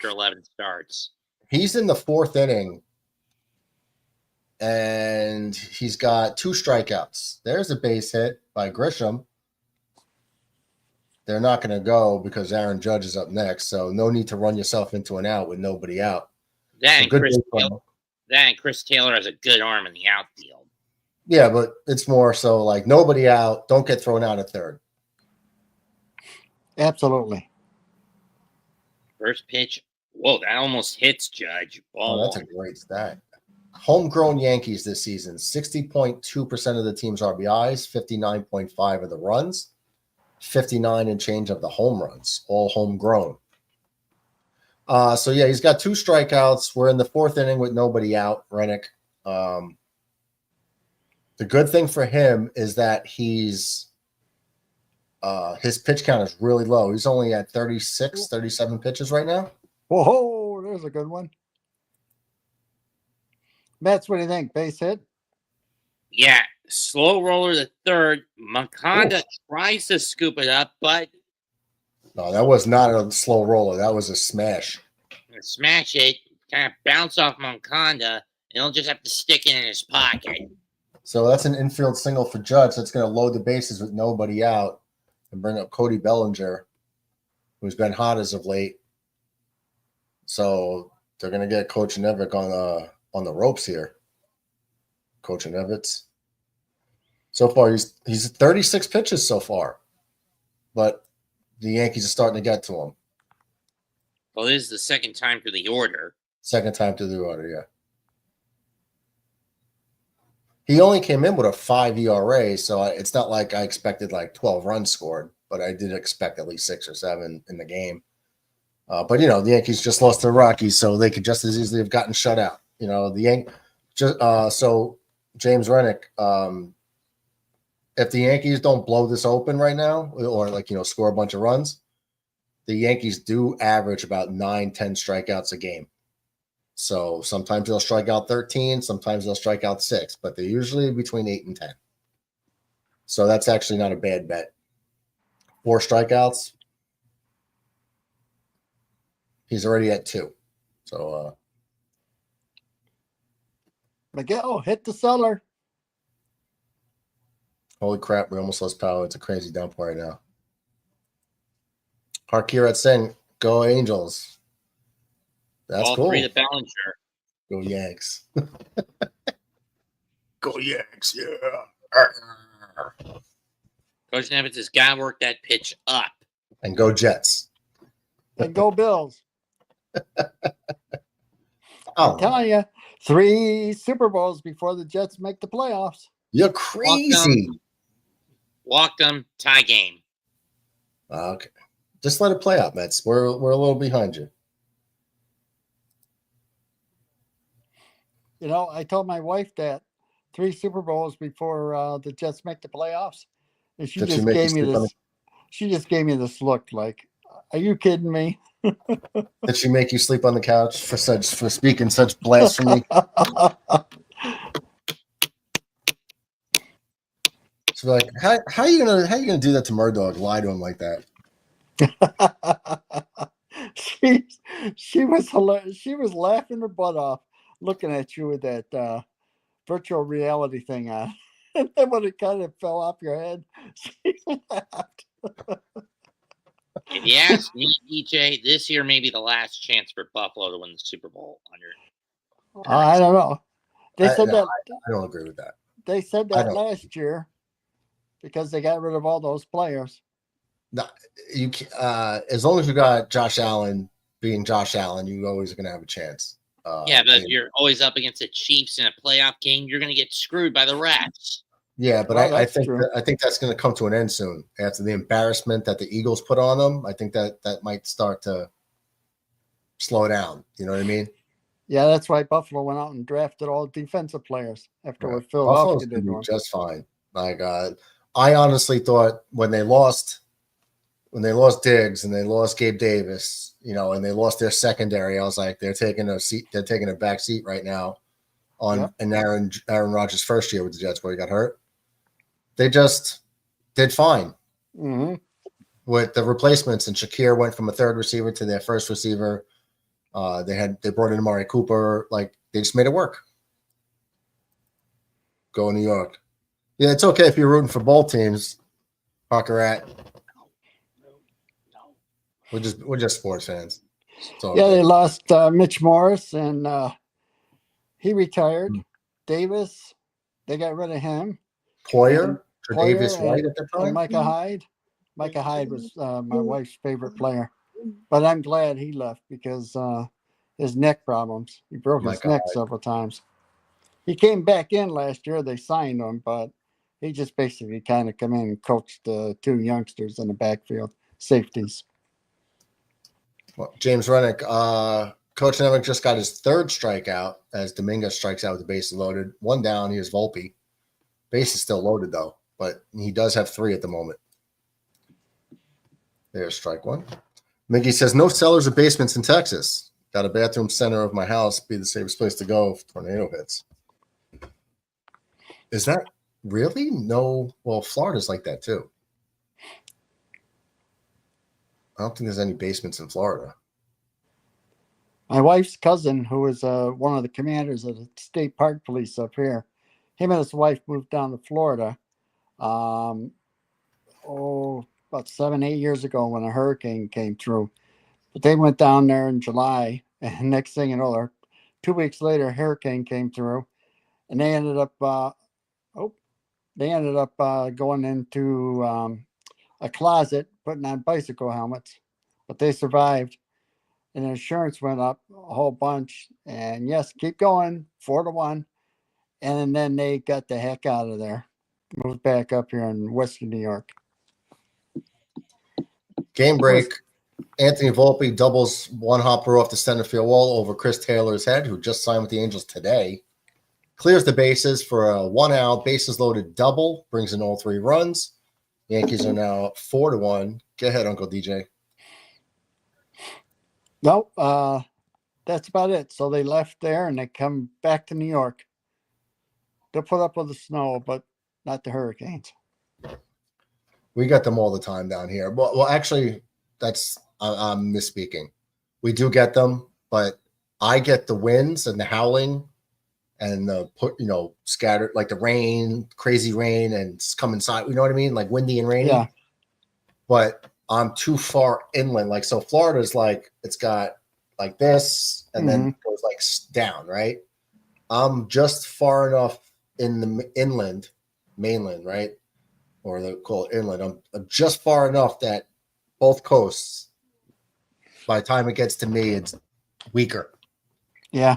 11 starts. He's in the 4th inning, and he's got 2 strikeouts. There's a base hit by Grisham. They're not going to go because Aaron Judge is up next, so no need to run yourself into an out with nobody out. Then Chris Taylor has a good arm in the outfield. Yeah, but it's more so like nobody out. Don't get thrown out at third. Absolutely. First pitch. Whoa, that almost hits Judge. Oh, that's a great stat. Homegrown Yankees this season, 60.2% of the team's RBIs, 59.5 of the runs, 59 and change of the home runs, all homegrown. So, yeah, he's got 2 strikeouts. We're in the 4th inning with nobody out, Rennick. The good thing for him is that his pitch count is really low. He's only at 37 pitches right now. Whoa, was a good one. Mets, what do you think? Base hit? Yeah, slow roller to third. Moncada tries to scoop it up, but No, that was not a slow roller. That was a smash. smash it, kind of bounce off Moncada, and he'll just have to stick it in his pocket. So that's an infield single for Judge. That's going to load the bases with nobody out and bring up Cody Bellinger, who's been hot as of late. So they're going to get Coach Nevick on the ropes here. Coach Nevitz. So far, he's 36 pitches so far, but the Yankees are starting to get to him. Well, this is the second time through the order. Second time through the order, yeah. He only came in with a 5 ERA, so it's not like I expected like 12 runs scored, but I did expect at least 6 or 7 in the game. But the Yankees just lost to the Rockies, so they could just as easily have gotten shut out. So James Rennick, if the Yankees don't blow this open right now, or score a bunch of runs, the Yankees do average about 9-10 strikeouts a game. So sometimes they'll strike out 13, sometimes they'll strike out 6, but they're usually between 8 and 10. So that's actually not a bad bet. 4 strikeouts. He's already at 2. So Miguel hit the cellar. holy crap, we almost lost power. It's a crazy dump right now. Harkirat Singh, go Angels. That's All cool. 3 to Bellinger. Go Yanks. Go Yanks, yeah. Coach Nevitz has got to work that pitch up. And go Jets. And go Bills. Oh, I'm telling you, 3 Super Bowls before the Jets make the playoffs. you're crazy. Walk them, tie game. Okay. Just let it play out, Mets. We're a little behind you. I told my wife that 3 Super Bowls before the Jets make the playoffs, and she Did she just make you gave me sleep on this. She just gave me this look, like, "Are you kidding me?" Did she make you sleep on the couch for speaking such blasphemy? She's like, how are you gonna do that to Murdoch? Lie to him like that? she was hilarious. She was laughing her butt off, looking at you with that virtual reality thing on. And then when it kind of fell off your head, she laughed. If you ask me, DJ, this year may be the last chance for Buffalo to win the Super Bowl under. I don't know. They said that. I don't agree with that. They said that last year because they got rid of all those players. No, you as long as you got Josh Allen being Josh Allen, you're always going to have a chance. Yeah, but you're always up against the Chiefs in a playoff game. You're going to get screwed by the Rats. Yeah, but I think that's going to come to an end soon after the embarrassment that the Eagles put on them. I think that might start to slow down. You know what I mean? Yeah, that's why Buffalo went out and drafted all defensive players after what Buffalo's Philadelphia did to them. just fine. Like I honestly thought when they lost Diggs and they lost Gabe Davis, and they lost their secondary, I was like, they're taking a back seat right now on Aaron Rodgers' first year with the Jets where he got hurt. They just did fine with the replacements, and Shakir went from a third receiver to their first receiver. They brought in Amari Cooper. Like, they just made it work. Go New York. Yeah, it's okay if you're rooting for both teams, Parker. We're just sports fans. They lost Mitch Morris, and he retired. Davis, they got rid of him. Poyer Davis White at the time. And Micah Hyde. Micah Hyde was my wife's favorite player, but I'm glad he left because his neck problems. He broke his neck several times. He came back in last year. They signed him, but he just basically kind of come in and coached the 2 youngsters in the backfield, safeties. Well, James Rennick, Coach Nemec just got his 3rd strikeout as Dominguez strikes out with the bases loaded. 1 down. He has Volpe. Base is still loaded, though, but he does have 3 at the moment. There's strike 1. Mickey says, no cellars or basements in Texas. Got a bathroom center of my house be the safest place to go if tornado hits. Is that really? No. Well, Florida's like that too. I don't think there's any basements in Florida. My wife's cousin, who is one of the commanders of the state park police up here, him and his wife moved down to Florida. About 7-8 years ago when a hurricane came through. But they went down there in July, and next thing you know, 2 weeks later, a hurricane came through, and they ended up going into a closet, putting on bicycle helmets, but they survived. And the insurance went up a whole bunch. And yes, keep going, 4-1. And then they got the heck out of there, moved back up here in Western New York. Game break. Anthony Volpe doubles one hopper off the center field wall over Chris Taylor's head, who just signed with the Angels today. Clears the bases for a 1-out, bases loaded double, brings in all 3 runs. Yankees are now 4-1. Go ahead, Uncle DJ. Nope, that's about it. So they left there and they come back to New York. They'll put up with the snow, but not the hurricanes. We get them all the time down here. Well, actually, I'm misspeaking. We do get them, but I get the winds and the howling and the scattered, like the rain, crazy rain, and it's coming inside. You know what I mean? Like windy and rainy. Yeah. But I'm too far inland. Like, so Florida's like, it's got like this and then it goes like down, right? I'm just far enough in the inland, mainland, right? Or they call it inland. I'm just far enough that both coasts, by the time it gets to me, it's weaker. Yeah.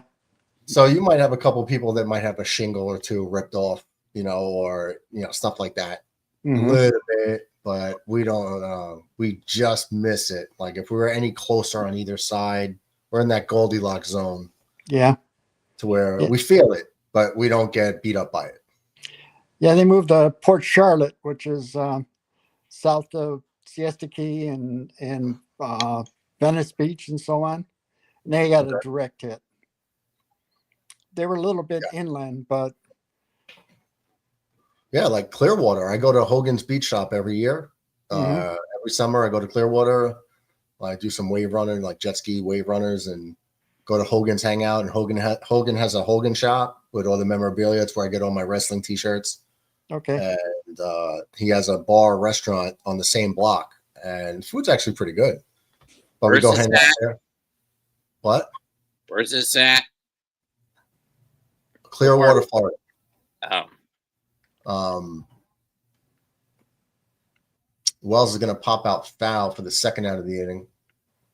So you might have a couple people that might have a shingle or two ripped off, or stuff like that. A little bit, but we don't. We just miss it. Like if we were any closer on either side, we're in that Goldilocks zone. Yeah. To where we feel it, but we don't get beat up by it. Yeah, they moved to Port Charlotte, which is south of Siesta Key and Venice Beach and so on. And they got a direct hit. They were a little bit inland, but yeah, like Clearwater. I go to Hogan's Beach Shop every year. Every summer, I go to Clearwater. I do some wave running, like jet ski wave runners, and go to Hogan's Hangout. And Hogan has a Hogan shop with all the memorabilia. It's where I get all my wrestling T-shirts. Okay. And he has a bar restaurant on the same block, and food's actually pretty good. But we go hang out there. What? Where's this at? Clearwater, Florida. Oh. Wells is going to pop out foul for the second out of the inning.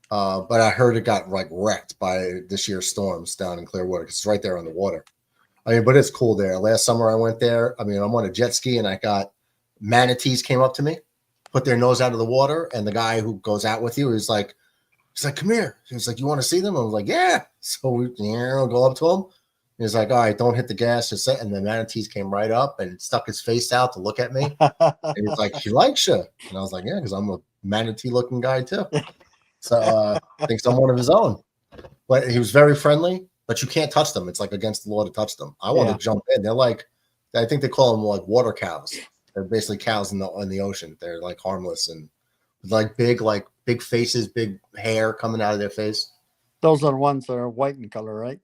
But I heard it got like wrecked by this year's storms down in Clearwater because it's right there on the water. But it's cool there. Last summer I went there. I'm on a jet ski and I got manatees came up to me, put their nose out of the water. And the guy who goes out with you he's like, come here. He's like, you want to see them? I was like, yeah. So we go up to him. He's like, all right, don't hit the gas. And the manatees came right up and stuck his face out to look at me. And he's like, he likes you. And I was like, yeah, because I'm a manatee-looking guy too. So thinks I'm one of his own. But he was very friendly, but you can't touch them. It's like against the law to touch them. I want to jump in. They're like, I think they call them like water cows. They're basically cows in the ocean. They're like harmless and like big faces, big hair coming out of their face. Those are the ones that are white in color, right?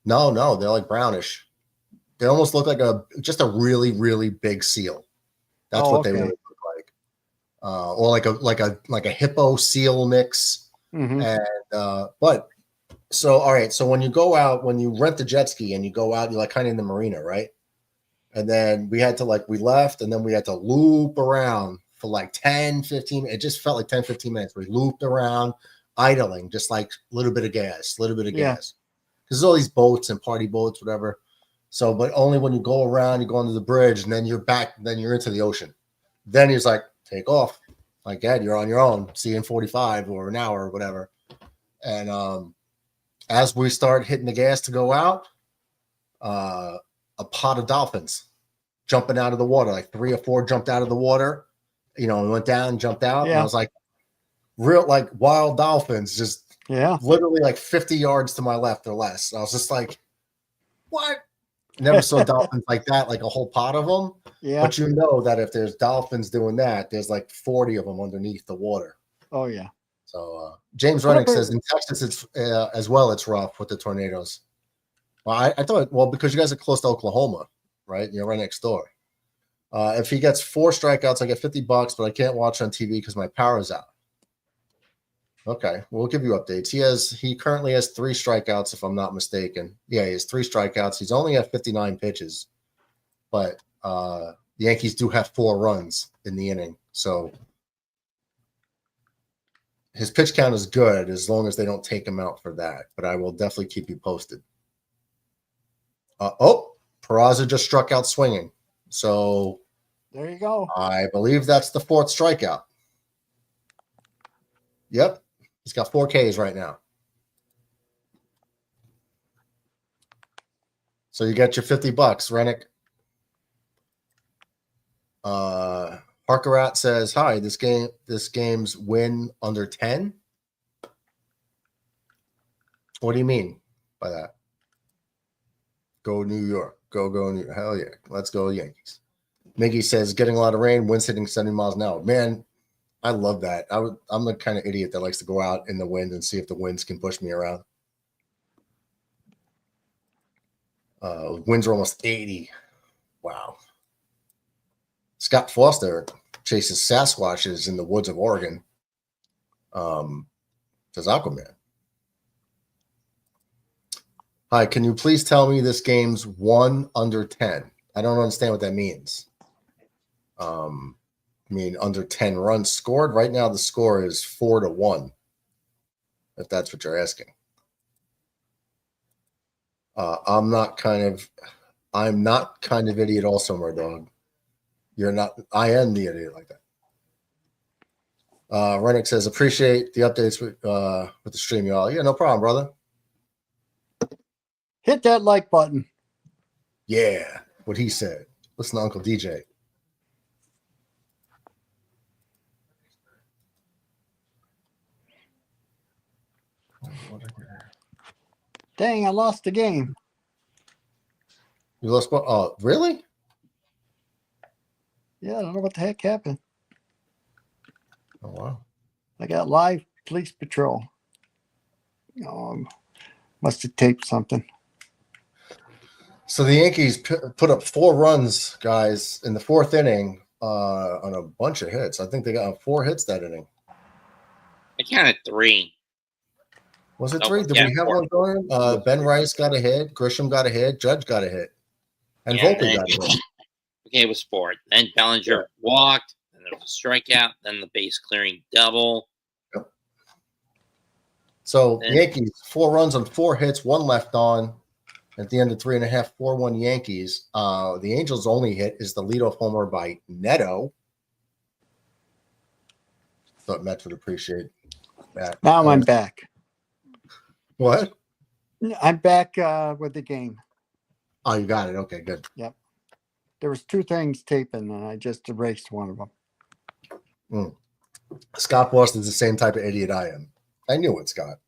No, they're like brownish. They almost look like just a really, really big seal. That's what they really look like. Or like a hippo seal mix. And but so all right, so when you go out, when you rent the jet ski and you go out, you're like kind of in the marina, right? And then we left and then we had to loop around for like 10, 15. It just felt like 10, 15 minutes. We looped around, idling, just like a little bit of gas. Because there's all these boats and party boats, whatever. So, but only when you go around, you go under the bridge, and then you're back, then you're into the ocean. Then he's like, take off. Like, Dad, you're on your own. See you in 45 or an hour or whatever. And as we start hitting the gas to go out, a pod of dolphins jumping out of the water, like 3 or 4 jumped out of the water, and went down and jumped out. And I was like, real, like wild dolphins just Yeah. literally like 50 yards to my left or less. I was just like, what? Never saw dolphins like that, like a whole pot of them. Yeah. But you know that if there's dolphins doing that, there's like 40 of them underneath the water. Oh, yeah. So James Rennick says in Texas, it's as well, it's rough with the tornadoes. Well, I thought, well, because you guys are close to Oklahoma, right? You're right next door. If he gets 4 strikeouts, I get $50, but I can't watch on TV because my power's out. Okay, we'll give you updates. He currently has 3 strikeouts, if I'm not mistaken. Yeah, he has 3 strikeouts. He's only at 59 pitches, but the Yankees do have 4 runs in the inning, so his pitch count is good as long as they don't take him out for that. But I will definitely keep you posted. Peraza just struck out swinging. So there you go. I believe that's the 4th strikeout. Yep. He's got 4 Ks right now. So you get your $50, Rennick. Harkerat says, hi, this game's win under 10. What do you mean by that? Go New York. Go New York. Hell yeah. Let's go Yankees. Miggy says, getting a lot of rain, winds hitting 70 miles an hour. Man, I love that. I'm the kind of idiot that likes to go out in the wind and see if the winds can push me around. Winds are almost 80. Wow. Scott Foster chases Sasquatches in the woods of Oregon. Says Aquaman. Hi, can you please tell me this game's 1 under 10? I don't understand what that means. I mean, under 10 runs scored. Right now, the score is 4-1, if that's what you're asking. I'm not kind of idiot also, my dog. You're not. I am the idiot like that. Rennick says, appreciate the updates with the stream, y'all. Yeah, no problem, brother. Hit that like button. Yeah, what he said. Listen to Uncle DJ. Dang, I lost the game. You lost what? Oh, really? Yeah, I don't know what the heck happened. Oh, wow. I got live police patrol. Must have taped something. So the Yankees put up 4 runs, guys, in the 4th inning on a bunch of hits. I think they got 4 hits that inning. I counted 3. Was it 3? Did we have 1 going? Ben Rice got a hit. Grisham got a hit. Judge got a hit. And Volpe got a hit. Okay, it was 4. Then Bellinger walked. Then there was a strikeout. Then the base clearing double. Yep. So Yankees, 4 runs on 4 hits, 1 left on. At the end of 3.5, 4-1 Yankees. The Angels' only hit is the leadoff homer by Neto. Thought Mets would appreciate that. Now I'm back. What? I'm back with the game. Oh, you got it. Okay, good. Yep. There was 2 things taping, and I just erased one of them. Scott Boston's the same type of idiot I am. I knew it, Scott.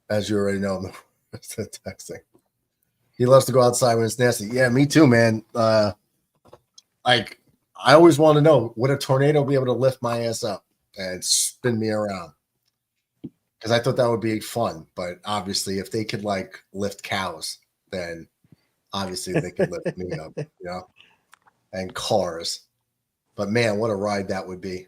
As you already know, texting. He loves to go outside when it's nasty. Yeah, me too, man. Like, I always want to know, would a tornado be able to lift my ass up and spin me around? Because I thought that would be fun. But obviously, if they could, like, lift cows, then obviously they could lift me up, you know, and cars. But, man, what a ride that would be.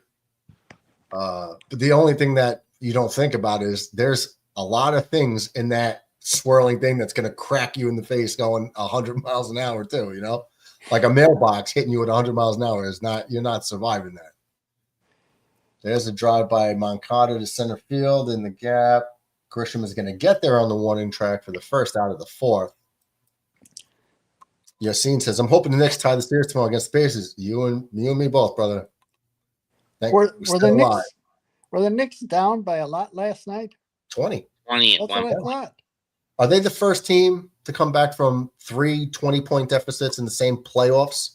But the only thing that you don't think about is there's a lot of things in that swirling thing that's going to crack you in the face going 100 miles an hour too, you know, like a mailbox hitting you at 100 miles an hour is not, you're not surviving that. There's a drive by Moncada to center field in the gap. Grisham is going to get there on the 1-in track for the first out of the 4th. Yassine says, I'm hoping the next tie the series tomorrow against the Bases. You and me both, brother. Were the Knicks down by a lot last night? 20. 20 at That's one what I point. thought. Are they the first team to come back from 3 20-point deficits in the same playoffs?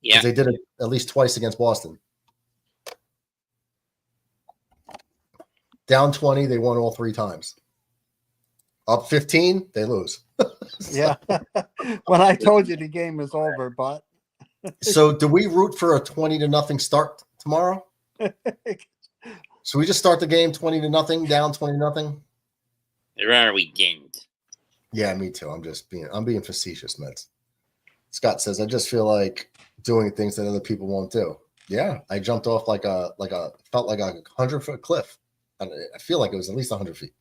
Yeah. Because they did it at least twice against Boston. Down 20, they won all 3 times. Up 15, they lose. Yeah. When I told you the game was over, but So do we root for a 20-0 start tomorrow? So we just start the game 20-0, down 20-0? There are weekend. Yeah, me too. I'm being facetious, Mets. Scott says, I just feel like doing things that other people won't do. Yeah, I jumped off felt like a 100-foot cliff. And I feel like it was at least 100 feet.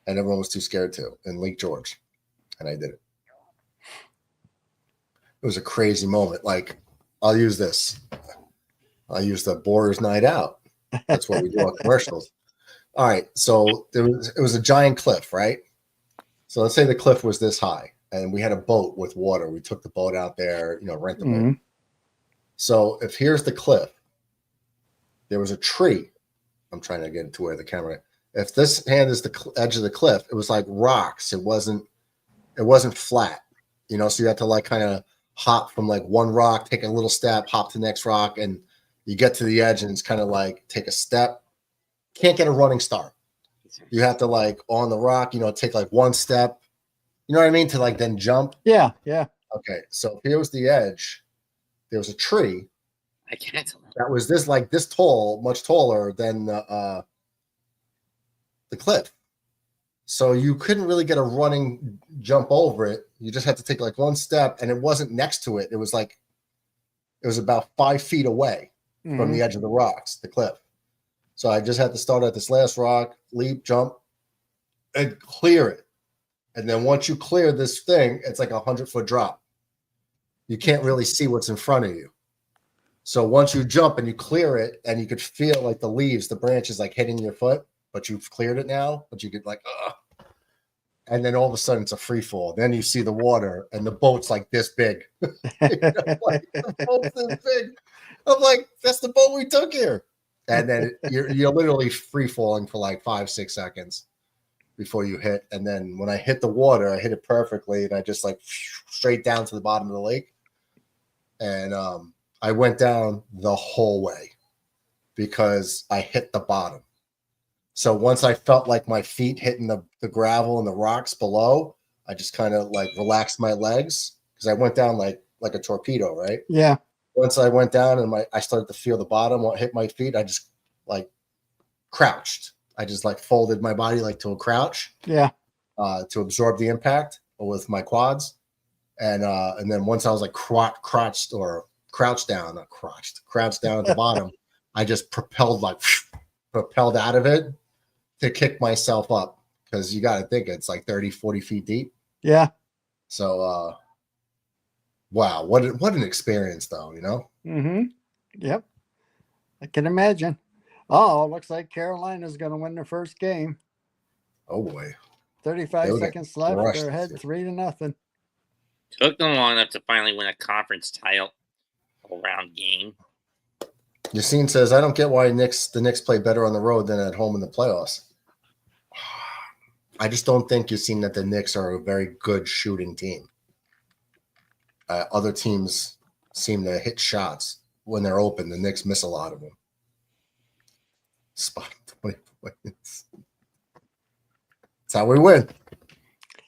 And everyone was too scared to in Lake George. And I did it. It was a crazy moment. Like, I'll use this. I'll use the Boarers Night Out. That's what we do on commercials. All right. So it was a giant cliff, right? So let's say the cliff was this high and we had a boat with water. We took the boat out there, rent the boat. So if here's the cliff, there was a tree. I'm trying to get to where the camera. If this hand is the edge of the cliff, it was like rocks. It wasn't flat, so you had to like kind of hop from like one rock, take a little step, hop to the next rock, and you get to the edge and it's kind of like take a step. Can't get a running start. You have to like on the rock, take like one step. You know what I mean? To like then jump. Yeah. Okay. So here was the edge. There was a tree. I can't. That was this tall, much taller than the cliff. So you couldn't really get a running jump over it. You just had to take like one step, and it wasn't next to it. It was about 5 feet away from the edge of the rocks, the cliff. So I just had to start at this last rock, leap, jump, and clear it. And then once you clear this thing, it's like a 100-foot drop. You can't really see what's in front of you. So once you jump and you clear it, and you could feel like the leaves, the branches like hitting your foot, but you've cleared it now, but you could like, ugh. And then all of a sudden it's a free fall. Then you see the water and the boat's like this big. The boat's this big. I'm like, that's the boat we took here. And then you're literally free falling for like 5-6 seconds before you hit. And then when I hit the water, I hit it perfectly, and I just like straight down to the bottom of the lake. And I went down the whole way because I hit the bottom. So once I felt like my feet hitting the gravel and the rocks below, I just kind of like relaxed my legs because I went down like a torpedo, right? Yeah. Once I went down and I started to feel the bottom hit my feet, I just like crouched. I just like folded my body like to a crouch. Yeah. To absorb the impact with my quads. And then once I was like crouched down at the bottom, I just propelled out of it to kick myself up because you got to think it's like 30, 40 feet deep. Yeah. So, wow, what an experience, though, Yep. I can imagine. Oh, looks like Carolina's going to win their first game. Oh boy. 35 seconds left. Rushed. They're ahead 3-0. Took them long enough to finally win a conference title all-round game. Yassine says, I don't get why the Knicks play better on the road than at home in the playoffs. I just don't think you've seen that the Knicks are a very good shooting team. Other teams seem to hit shots when they're open. The Knicks miss a lot of them. Spot 20 points. That's how we win.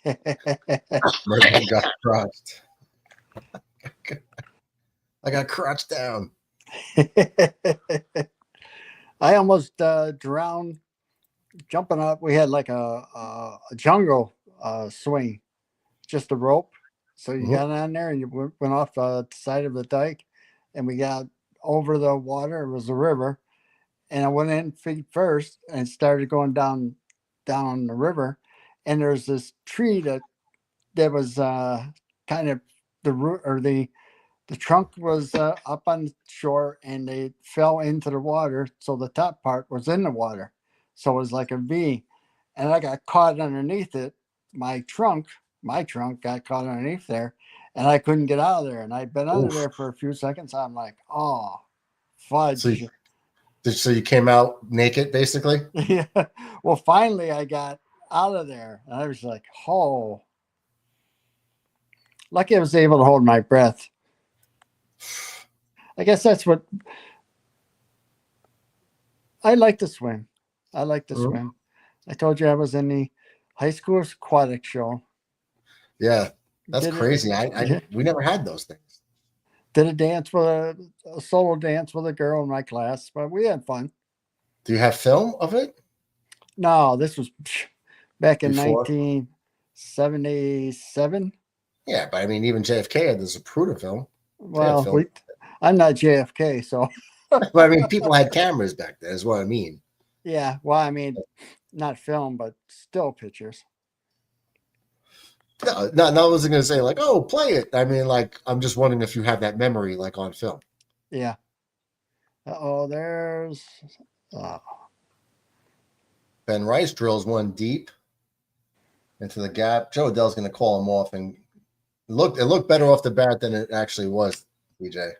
Mervin got crushed. I got crouched down. I almost drowned jumping up. We had like a jungle swing, just a rope. So you got on there and you went off the side of the dike, and we got over the water. It was a river, and I went in feet first and started going down the river. And there's this tree that was kind of the root, or the trunk was up on the shore, and they fell into the water. So the top part was in the water. So it was like a V, and I got caught underneath it. My trunk got caught underneath there, and I couldn't get out of there. And I'd been under there for a few seconds. I'm like, oh, fudge. So you came out naked, basically? Yeah. Well, finally I got out of there, and I was like, oh. Lucky I was able to hold my breath. I guess that's what I like to swim. I like to Mhm. swim. I told you I was in the high school aquatic show. Yeah, that's Did it- crazy. yeah. We never had those things. Did a dance with a solo dance with a girl in my class, but we had fun. Do you have film of it? No, this was back in Before? 1977. Yeah, but I mean, even JFK had the Zapruder film. They had Well, film. I'm not JFK, so But I mean, people had cameras back then, is what I mean. yeah. Well, I mean, not film, but still pictures. No, I wasn't going to say like, oh, play it. I mean, like, I'm just wondering if you have that memory, like on film. Yeah. Oh, there's. Ben Rice drills one deep into the gap. Joe Adell's going to call him off, and it looked better off the bat than it actually was, DJ.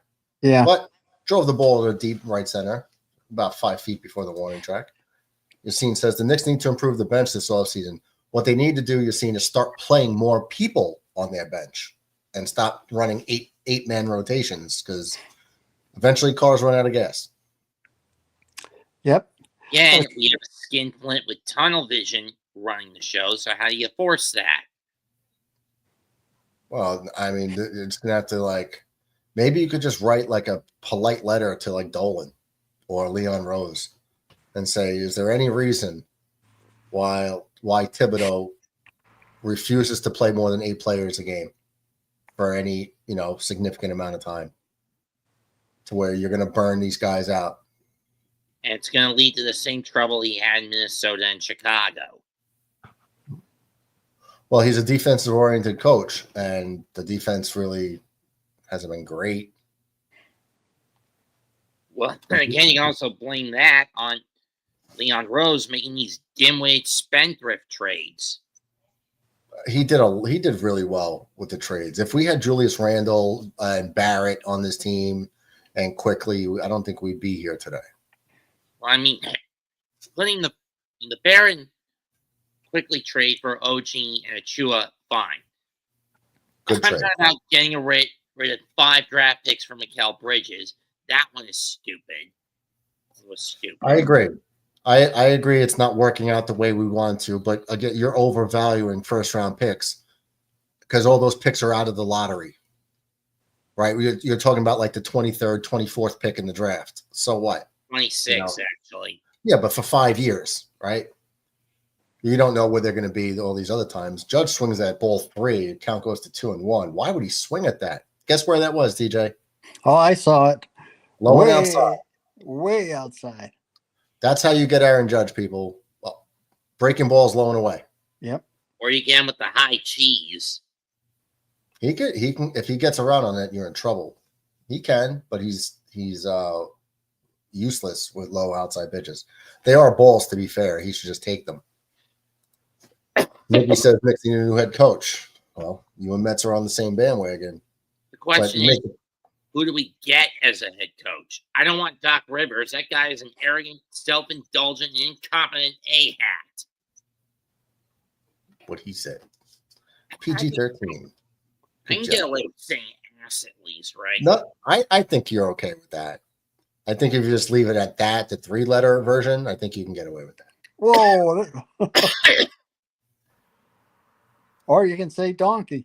Yeah. But drove the ball to deep right center, about 5 feet before the warning track. Yassine says the Knicks need to improve the bench this offseason. What they need to do, Yassine, is start playing more people on their bench and stop running eight-man rotations because eventually cars run out of gas. Yep. Yeah, and we have a skinflint with tunnel vision running the show, so how do you force that? Well, I mean, it's going to have to, like, maybe you could just write, like, a polite letter to, like, Dolan or Leon Rose and say, is there any reason why Thibodeau refuses to play more than 8 players a game for any, significant amount of time to where you're going to burn these guys out? And it's going to lead to the same trouble he had in Minnesota and Chicago. Well, he's a defensive-oriented coach, and the defense really hasn't been great. Well, again, you can also blame that on Leon Rose making these dimwit spendthrift trades. He did really well with the trades. If we had Julius Randle and Barrett on this team and Quickly, I don't think we'd be here today. Well, I mean, putting the Barrett Quickly trade for OG and Achua, fine. Good I'm trade. talking about getting rid of 5 draft picks for Mikal Bridges. That one is stupid. It was stupid. I agree. I agree it's not working out the way we want to, but again, you're overvaluing first-round picks because all those picks are out of the lottery, right? You're talking about like the 23rd, 24th pick in the draft. So what? 26, actually. Yeah, but for 5 years, right? You don't know where they're going to be all these other times. Judge swings that ball 3. Count goes to 2-1. Why would he swing at that? Guess where that was, DJ? Oh, I saw it. Low and outside. Way outside. That's how you get Aaron Judge, people. Well, breaking balls low and away. Yep. Or you get him with the high cheese. He can if he gets around on it, you're in trouble. He can, but he's useless with low outside pitches. They are balls, to be fair. He should just take them. Mickey says Nick's the new head coach. Well, you and Mets are on the same bandwagon. The question is, who do we get as a head coach? I don't want Doc Rivers. That guy is an arrogant, self-indulgent, and incompetent a-hat. What he said. PG-13. I can get away with saying ass at least, right? No, I think you're okay with that. I think if you just leave it at that, the 3-letter version, I think you can get away with that. Whoa. Or you can say donkey.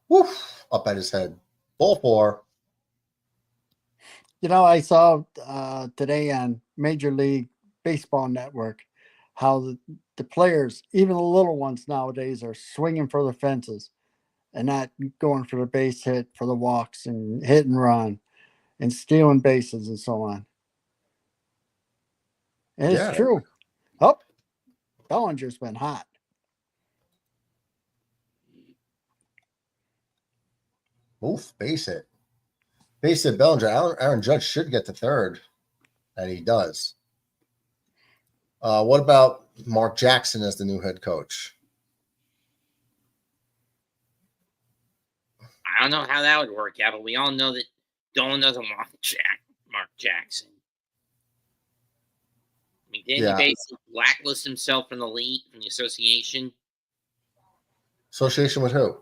Woof, up at his head. Ball 4. I saw today on Major League Baseball Network how the players, even the little ones nowadays, are swinging for the fences and not going for the base hit, for the walks and hit and run and stealing bases and so on. And it's true. Oh, Bellinger's been hot. Oof, base hit. Base hit Bellinger. Aaron Judge should get to 3rd, and he does. What about Mark Jackson as the new head coach? I don't know how that would work out, but we all know that Dolan doesn't want Mark Jackson. I mean, didn't he basically blacklist himself from the league, from the association? Association with who?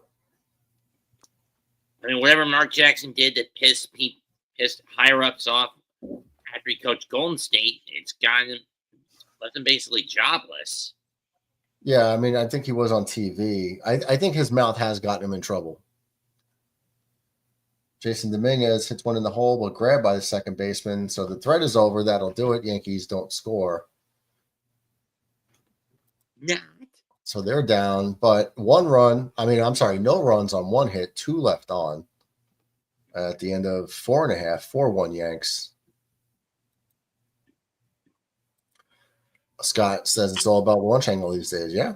I mean, whatever Mark Jackson did that pissed higher ups off after he coached Golden State, it's gotten him left him basically jobless. Yeah, I mean, I think he was on TV. I think his mouth has gotten him in trouble. Jason Dominguez hits one in the hole, but grabbed by the second baseman. So the threat is over. That'll do it. Yankees don't score. Not. So they're down, but one run. I mean, I'm sorry, no runs on one hit, 2 left on. At the end of 4.5, 4-1 Yanks. Scott says it's all about launch angle these days. Yeah.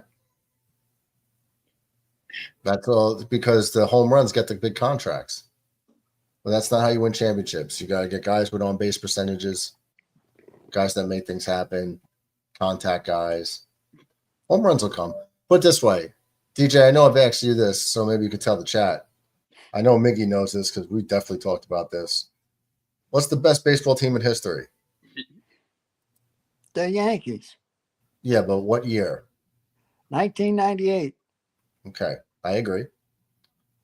That's all because the home runs get the big contracts. But that's not how you win championships. You got to get guys with on-base percentages, guys that make things happen, contact guys. Home runs will come. Put it this way, DJ, I know I've asked you this, so maybe you could tell the chat. I know Miggy knows this because we definitely talked about this. What's the best baseball team in history? The Yankees, Yeah, but what year? 1998. Okay, I agree.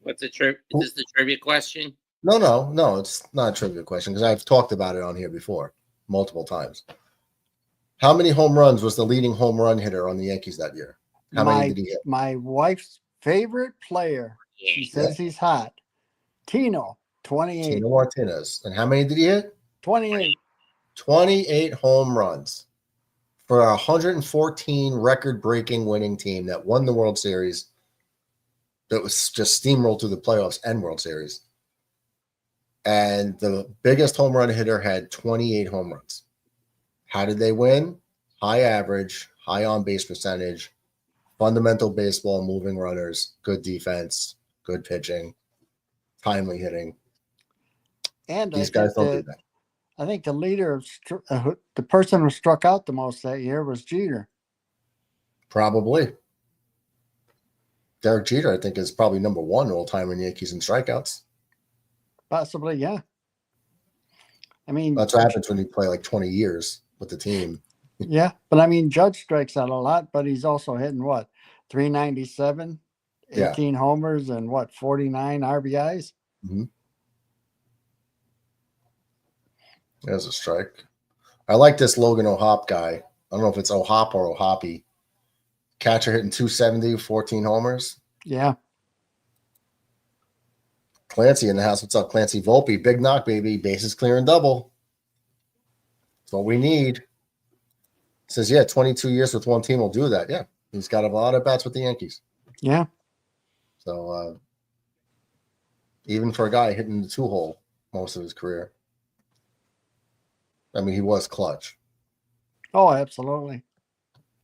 What's the trip? Is this the trivia question? No, it's not a trivia question because I've talked about it on here before multiple times. How many home runs was the leading home run hitter on the Yankees that year? How many did he hit? My wife's favorite player. She says he's hot. Tino, 28. Tino Martinez. And how many did he hit? 28. 28 home runs for a 114 record-breaking winning team that won the World Series. That was just steamrolled through the playoffs and World Series. And the biggest home run hitter had 28 home runs. How did they win? High average, high on-base percentage, fundamental baseball, moving runners, good defense, good pitching, timely hitting. And these guys don't do that. I think the leader of the person who struck out the most that year was Jeter. Probably. Derek Jeter, I think, is probably number 1 all time in Yankees in strikeouts. Possibly, yeah. I mean, that's what happens when you play like 20 years with the team. Yeah, but I mean, Judge strikes out a lot, but he's also hitting what, 397, 18 homers, and what, 49 RBIs? Mm-hmm. There's a strike. I like this Logan O'Hop guy. I don't know if it's O'Hop or O'Hoppy. Catcher hitting 270, 14 homers. Yeah. Clancy in the house. What's up, Clancy? Volpe, big knock, baby. Bases clear and double. That's what we need. Says, 22 years with one team will do that. Yeah, he's got a lot of bats with the Yankees. Yeah. So even for a guy hitting the 2-hole most of his career, I mean, he was clutch. Oh, absolutely.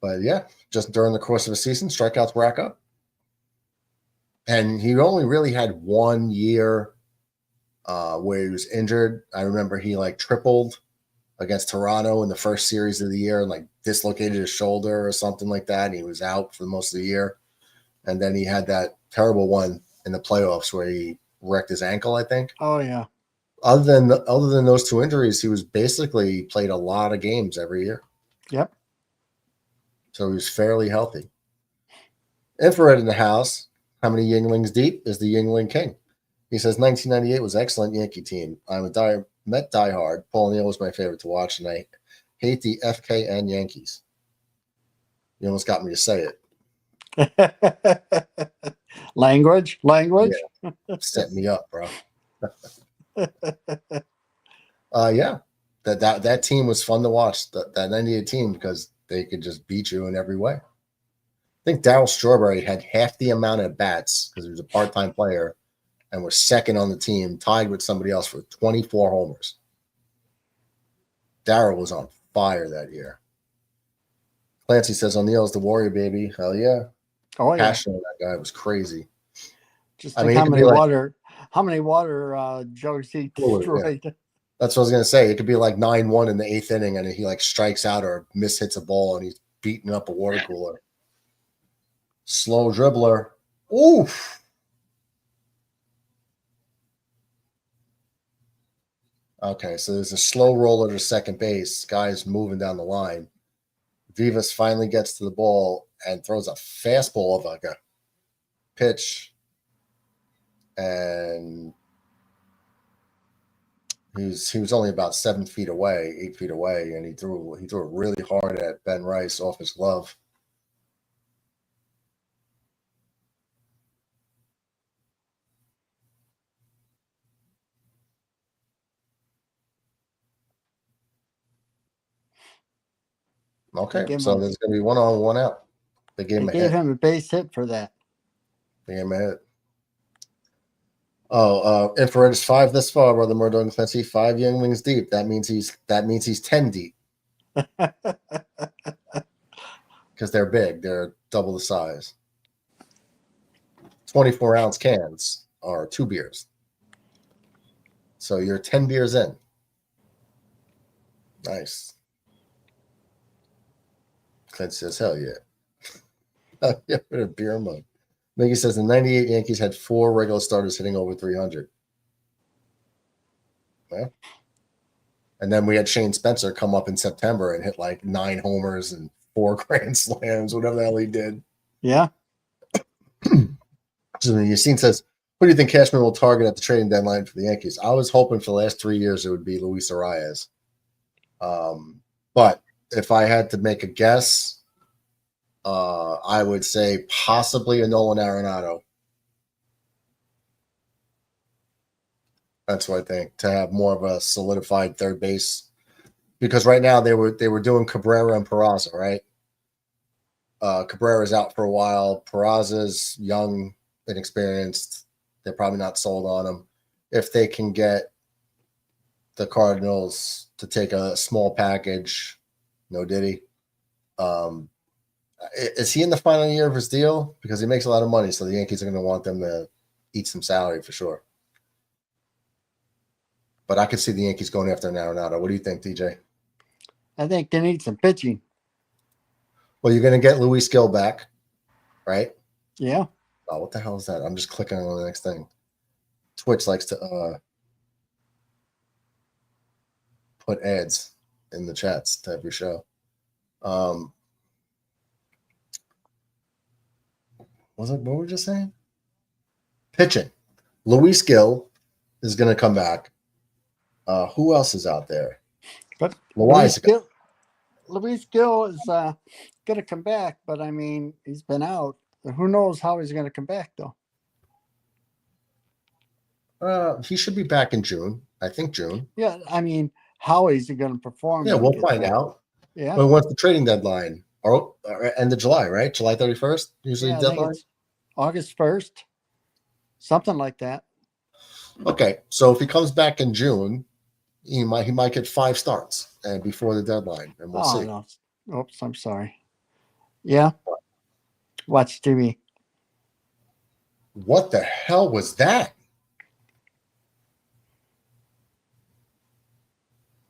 But yeah, just during the course of a season, strikeouts rack up. And he only really had 1 year where he was injured. I remember he tripled against Toronto in the first series of the year and dislocated his shoulder or something like that. And he was out for most of the year. And then he had that terrible one in the playoffs where he wrecked his ankle, I think. Oh, yeah. Other than those 2 injuries, he was basically played a lot of games every year. Yep. So he was fairly healthy. Infrared in the house. How many Yinglings deep is the Yingling King? He says 1998 was an excellent Yankee team. I'm a Met diehard. Paul Neal was my favorite to watch, and I hate the FKN Yankees. You almost got me to say it. Language. Yeah. Set me up, bro. Yeah. That team was fun to watch. That 98 team because they could just beat you in every way. I think Darryl Strawberry had half the amount of bats because he was a part-time player and was second on the team, tied with somebody else for 24 homers. Darryl was on fire that year. Clancy says O'Neal's the Warrior, baby. Hell yeah. Oh, yeah. Passion of that guy was crazy. Just think how many water jugs he destroyed. Yeah. That's what I was going to say. It could be 9-1 in the 8th inning and he strikes out or mishits a ball and he's beating up a water cooler. Slow dribbler. Oof. Okay, so there's a slow roller to second base. Guy's moving down the line. Vivas finally gets to the ball and throws a fastball of a pitch. And He was only about 7 feet away, 8 feet away, and he threw it really hard at Ben Rice off his glove. Okay, so there's going to be 1 on, 1 out. They gave him a base hit for that. They gave him a hit. Oh, infrared is 5 this far, brother Murdo and Clancy. 5 younglings deep. That means he's 10 deep. Because they're big. They're double the size. 24-ounce cans are 2 beers. So you're 10 beers in. Nice. Clint says, hell yeah. Yeah, a beer mug. Mickey says the 98 Yankees had 4 regular starters hitting over 300. Well, and then we had Shane Spencer come up in September and hit like 9 homers and 4 grand slams, whatever the hell he did. Yeah. So Yassine says, who do you think Cashman will target at the trading deadline for the Yankees? I was hoping for the last 3 years it would be Luis Arias. But if I had to make a guess, I would say possibly a Nolan Arenado. That's what I think, to have more of a solidified third base. Because right now they were doing Cabrera and Peraza, right? Cabrera's out for a while. Peraza's young, inexperienced. They're probably not sold on him. If they can get the Cardinals to take a small package, no Diddy. Is he in the final year of his deal? Because he makes a lot of money, so the Yankees are going to want them to eat some salary for sure. But I could see the Yankees going after an Arenado. What do you think, DJ? I think they need some pitching. Well, you're going to get Luis Gil back, right? Yeah. Oh, what the hell is that? I'm just clicking on the next thing. Twitch likes to put ads in the chats to every show. What were we just saying? Pitching. Luis Gil is going to come back. Who else is out there? But Luis Gil is going to come back, but I mean, he's been out. Who knows how he's going to come back, though? He should be back in June. I think June. Yeah, I mean, how is he going to perform? Yeah, we'll find out. Yeah. But what's the trading deadline? Or end of July, right? July 31st, usually deadline? August 1st, something like that. Okay, so if he comes back in June, he might get 5 starts and before the deadline, and we'll see. No. Oops, I'm sorry. Yeah. Watch TV. What the hell was that?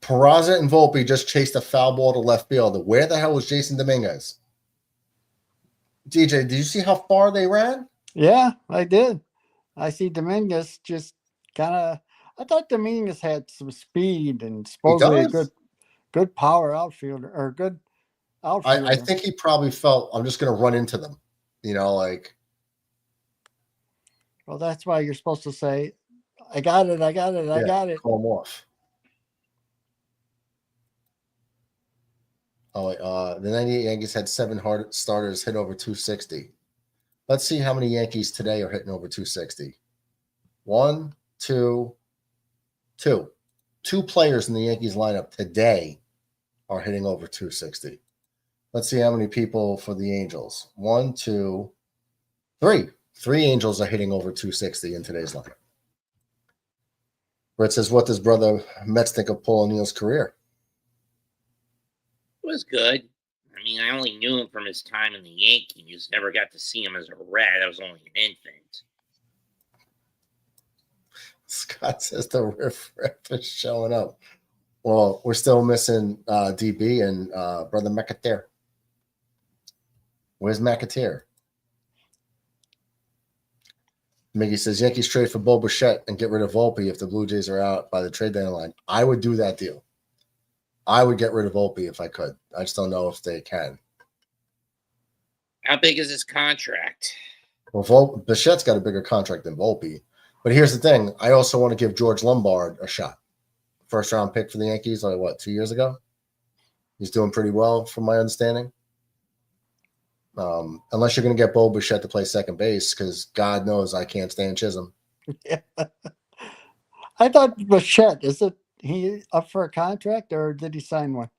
Peraza and Volpe just chased a foul ball to left field. Where the hell was Jason Dominguez? DJ, did you see how far they ran? Yeah, I did. I see Dominguez just kind of. I thought Dominguez had some speed and supposedly a good power outfielder or good outfielder. I think he probably felt, I'm just going to run into them. You know, like. Well, that's why you're supposed to say, I got it. I got it. Call him off. Oh, the 98 Yankees had 7 hard starters hit over 260. Let's see how many Yankees today are hitting over 260. 1, 2, 2. 2 players in the Yankees lineup today are hitting over 260. Let's see how many people for the Angels. 1, 2, 3. 3 Angels are hitting over 260 in today's lineup. Brett says, what does brother Metz think of Paul O'Neill's career? It was good. I mean, I only knew him from his time in the Yankees. Never got to see him as a Red. I was only an infant. Scott says the riff is showing up. Well, we're still missing DB and brother McAteer. Where's McAteer? Miggy says Yankees trade for Bo Bichette and get rid of Volpe if the Blue Jays are out by the trade deadline. I would do that deal. I would get rid of Volpe if I could. I just don't know if they can. How big is his contract? Well, Bichette's got a bigger contract than Volpe. But here's the thing. I also want to give George Lombard a shot. first round pick for the Yankees, like what, 2 years ago? He's doing pretty well, from my understanding. Unless you're going to get Bo Bichette to play second base, because God knows I can't stand Chisholm. Yeah. I thought Bichette, is it he up for a contract or did he sign one?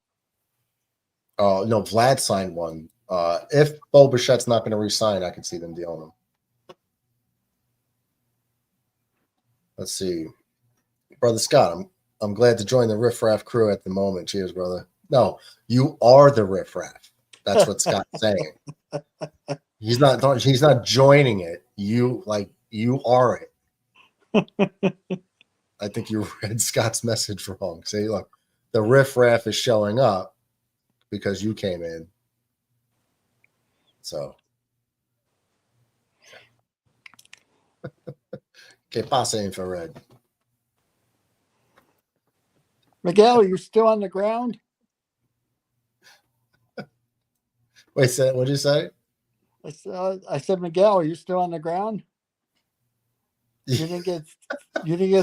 Oh, no, Vlad signed one. If Bo Bichette's not going to re-sign, I could see them dealing him. Let's see. Brother Scott, I'm glad to join the Riff Raff crew at the moment. Cheers, brother. No, you are the Riff Raff. That's what Scott's saying. He's not joining it. You are it. I think you read Scott's message wrong. Say, look, the Riff Raff is showing up because you came in. So, que pasa, infrared? Miguel, you still on the ground? Wait, what did you say? I said, Miguel, are you still on the ground? You didn't get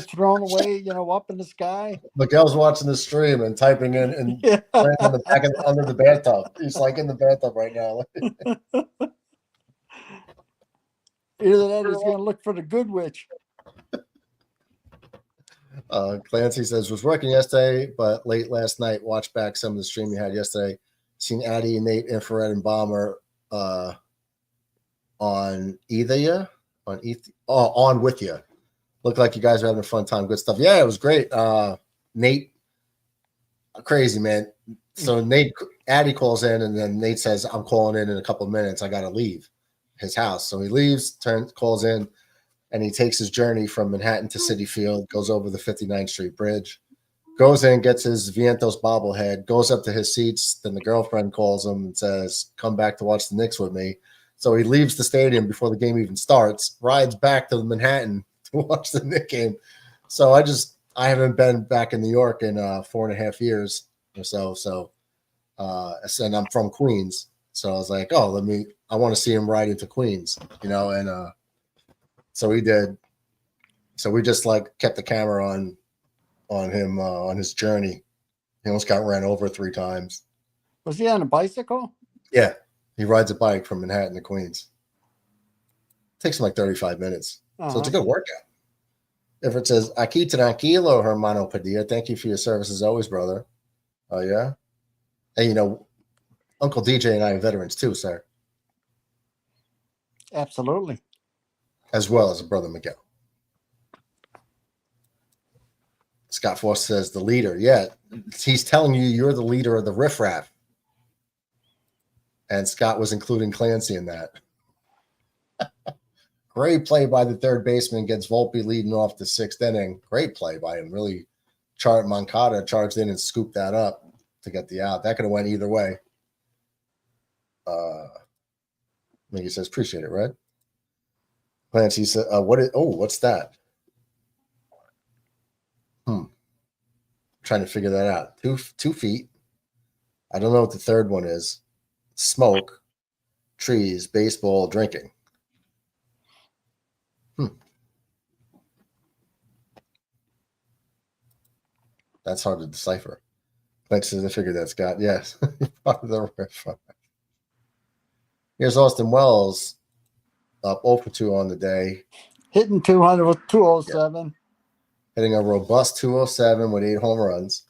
thrown away, up in the sky. Miguel's watching the stream and typing in and playing on the back under the bathtub. He's like in the bathtub right now. Either that, he's going to look for the good witch. Clancy says, was working yesterday, but late last night. Watched back some of the stream you had yesterday. Seen Addy, Nate, Infrared, and Bomber on either you? On with you. Looked like you guys were having a fun time. Good stuff. Yeah, it was great. Nate, crazy, man. So Addy calls in, and then Nate says, I'm calling in a couple of minutes. I got to leave his house. So he leaves, calls in, and he takes his journey from Manhattan to Citi Field, goes over the 59th Street Bridge, goes in, gets his Vientos bobblehead, goes up to his seats. Then the girlfriend calls him and says, come back to watch the Knicks with me. So he leaves the stadium before the game even starts, rides back to Manhattan to watch the Knicks game. So I haven't been back in New York in 4.5 years or so. So, and I'm from Queens. So I was like, I want to see him ride into Queens, and so he did. So we just kept the camera on him on his journey. He almost got ran over 3 times. Was he on a bicycle? Yeah. He rides a bike from Manhattan to Queens. Takes him 35 minutes. So it's a good workout. If it says, aquí tranquilo, hermano Padilla, thank you for your service as always, brother. Oh, yeah? And, Uncle DJ and I are veterans too, sir. Absolutely. As well as a brother Miguel. Scott Foster says, the leader. Yeah, he's telling you you're the leader of the Riff Raff. And Scott was including Clancy in that. Great play by the third baseman, gets Volpe leading off the 6th inning. Great play by him. Really, Moncada charged in and scooped that up to get the out. That could have went either way. Mickey says, appreciate it, Red. Clancy said, what's that? Trying to figure that out. 2 feet. I don't know what the third one is. Smoke, trees, baseball, drinking. That's hard to decipher. Thanks to the figure that Scott. Yes. Here's Austin Wells up 0 for 2 on the day. Hitting 200 with 207. Yeah. Hitting a robust 207 with 8 home runs.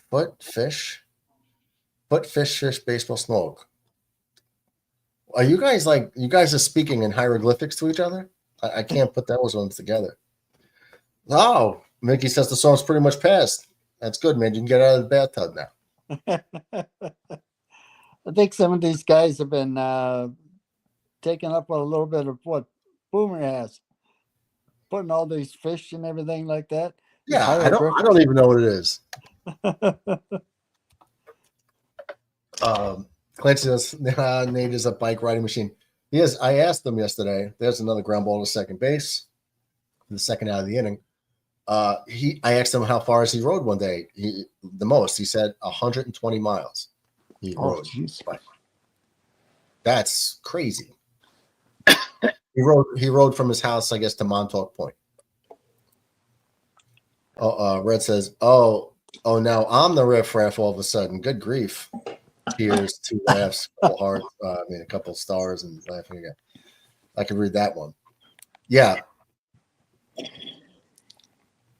What? Fish, baseball, smoke. Are you guys are speaking in hieroglyphics to each other? I can't put those ones together. Oh, Mickey says the song's pretty much passed. That's good, man. You can get out of the bathtub now. I think some of these guys have been taking up a little bit of what Boomer has. Putting all these fish and everything like that. Yeah, I don't even know what it is. Clancy says, Nate is a bike riding machine. Yes, I asked them yesterday. There's another ground ball to second base. The second out of the inning. I asked him how far has he rode one day. The most. He said 120 miles. He rode. Bike. That's crazy. He rode from his house, I guess, to Montauk Point. Red says, "Oh, now I'm the riffraff all of a sudden. Good grief!" Tears, 2 laughs, a couple hearts. A couple stars, and laughing again. I could read that one. Yeah.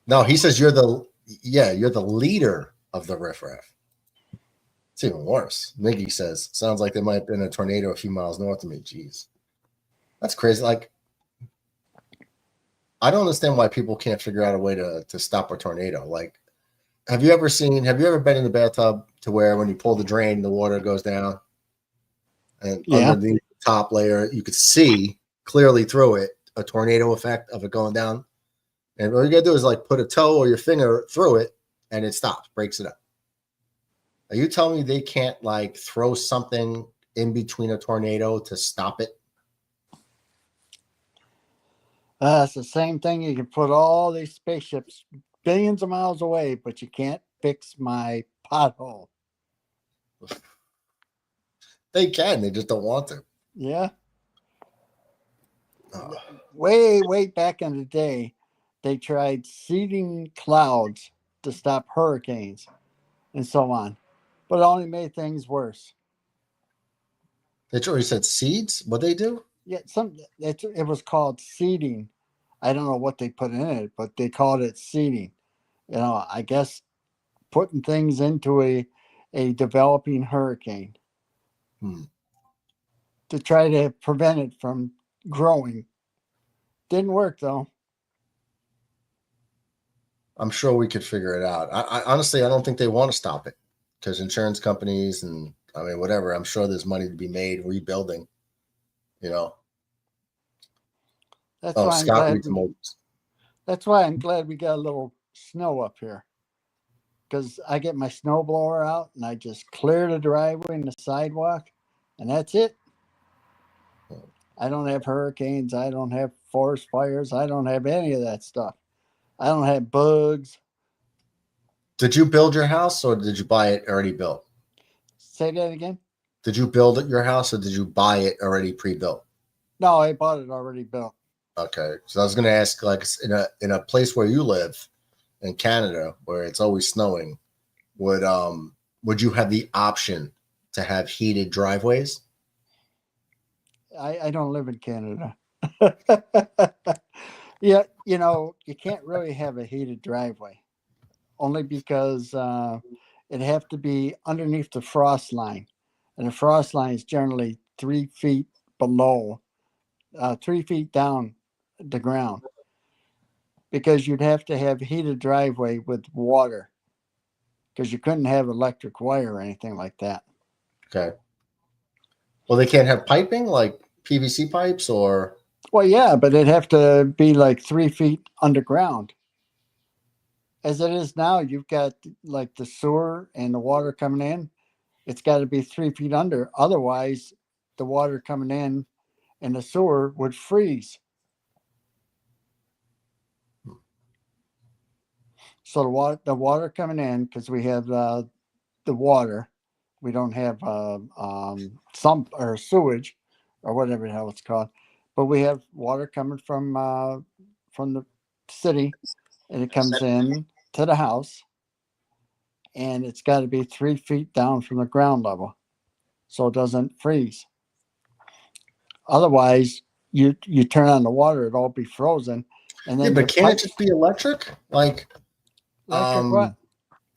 No, he says you're the leader of the riffraff. It's even worse. Miggy says, "Sounds like there might have been a tornado a few miles north of me." Jeez, that's crazy. Like, I don't understand why people can't figure out a way to stop a tornado. Like, have you ever been in the bathtub to where when you pull the drain, the water goes down, and underneath the top layer, you could see clearly through it a tornado effect of it going down? And all you gotta do is like put a toe or your finger through it, and it stops, breaks it up. Are you telling me they can't like throw something in between a tornado to stop it? It's the same thing. You can put all these spaceships billions of miles away, but you can't fix my pothole. They can. They just don't want to. Yeah. Way back in the day, they tried seeding clouds to stop hurricanes and so on, but it only made things worse. They already said seeds. What they do? Yeah, it was called seeding. I don't know what they put in it, but they called it seeding. I guess putting things into a developing hurricane to try to prevent it from growing. Didn't work though. I'm sure we could figure it out. I honestly, I don't think they want to stop it because insurance companies and whatever. I'm sure there's money to be made rebuilding. That's why Scott that's why I'm glad we got a little snow up here. Because I get my snow blower out and I just clear the driveway and the sidewalk, and that's it. I don't have hurricanes. I don't have forest fires. I don't have any of that stuff. I don't have bugs. Did you build your house or did you buy it already built? Say that again? Did you build your house or did you buy it already pre-built? No, I bought it already built. Okay. So I was going to ask, like, in a place where you live in Canada where it's always snowing, would you have the option to have heated driveways? I don't live in Canada. Yeah, you can't really have a heated driveway, only because it'd have to be underneath the frost line, and the frost line is generally 3 feet below, 3 feet down the ground, because you'd have to have heated driveway with water, because you couldn't have electric wire or anything like that. Okay. Well, they can't have piping like PVC pipes or. Well, yeah, but it'd have to be like 3 feet underground. As it is now, you've got like the sewer and the water coming in. It's got to be 3 feet under. Otherwise, the water coming in and the sewer would freeze. So the water coming in, because we have the water, we don't have some or sewage or whatever the hell it's called, but we have water coming from the city, and it comes in to the house, and it's got to be 3 feet down from the ground level, so it doesn't freeze. Otherwise, you turn on the water, it'll all be frozen, and then but can't it just be electric? Like what?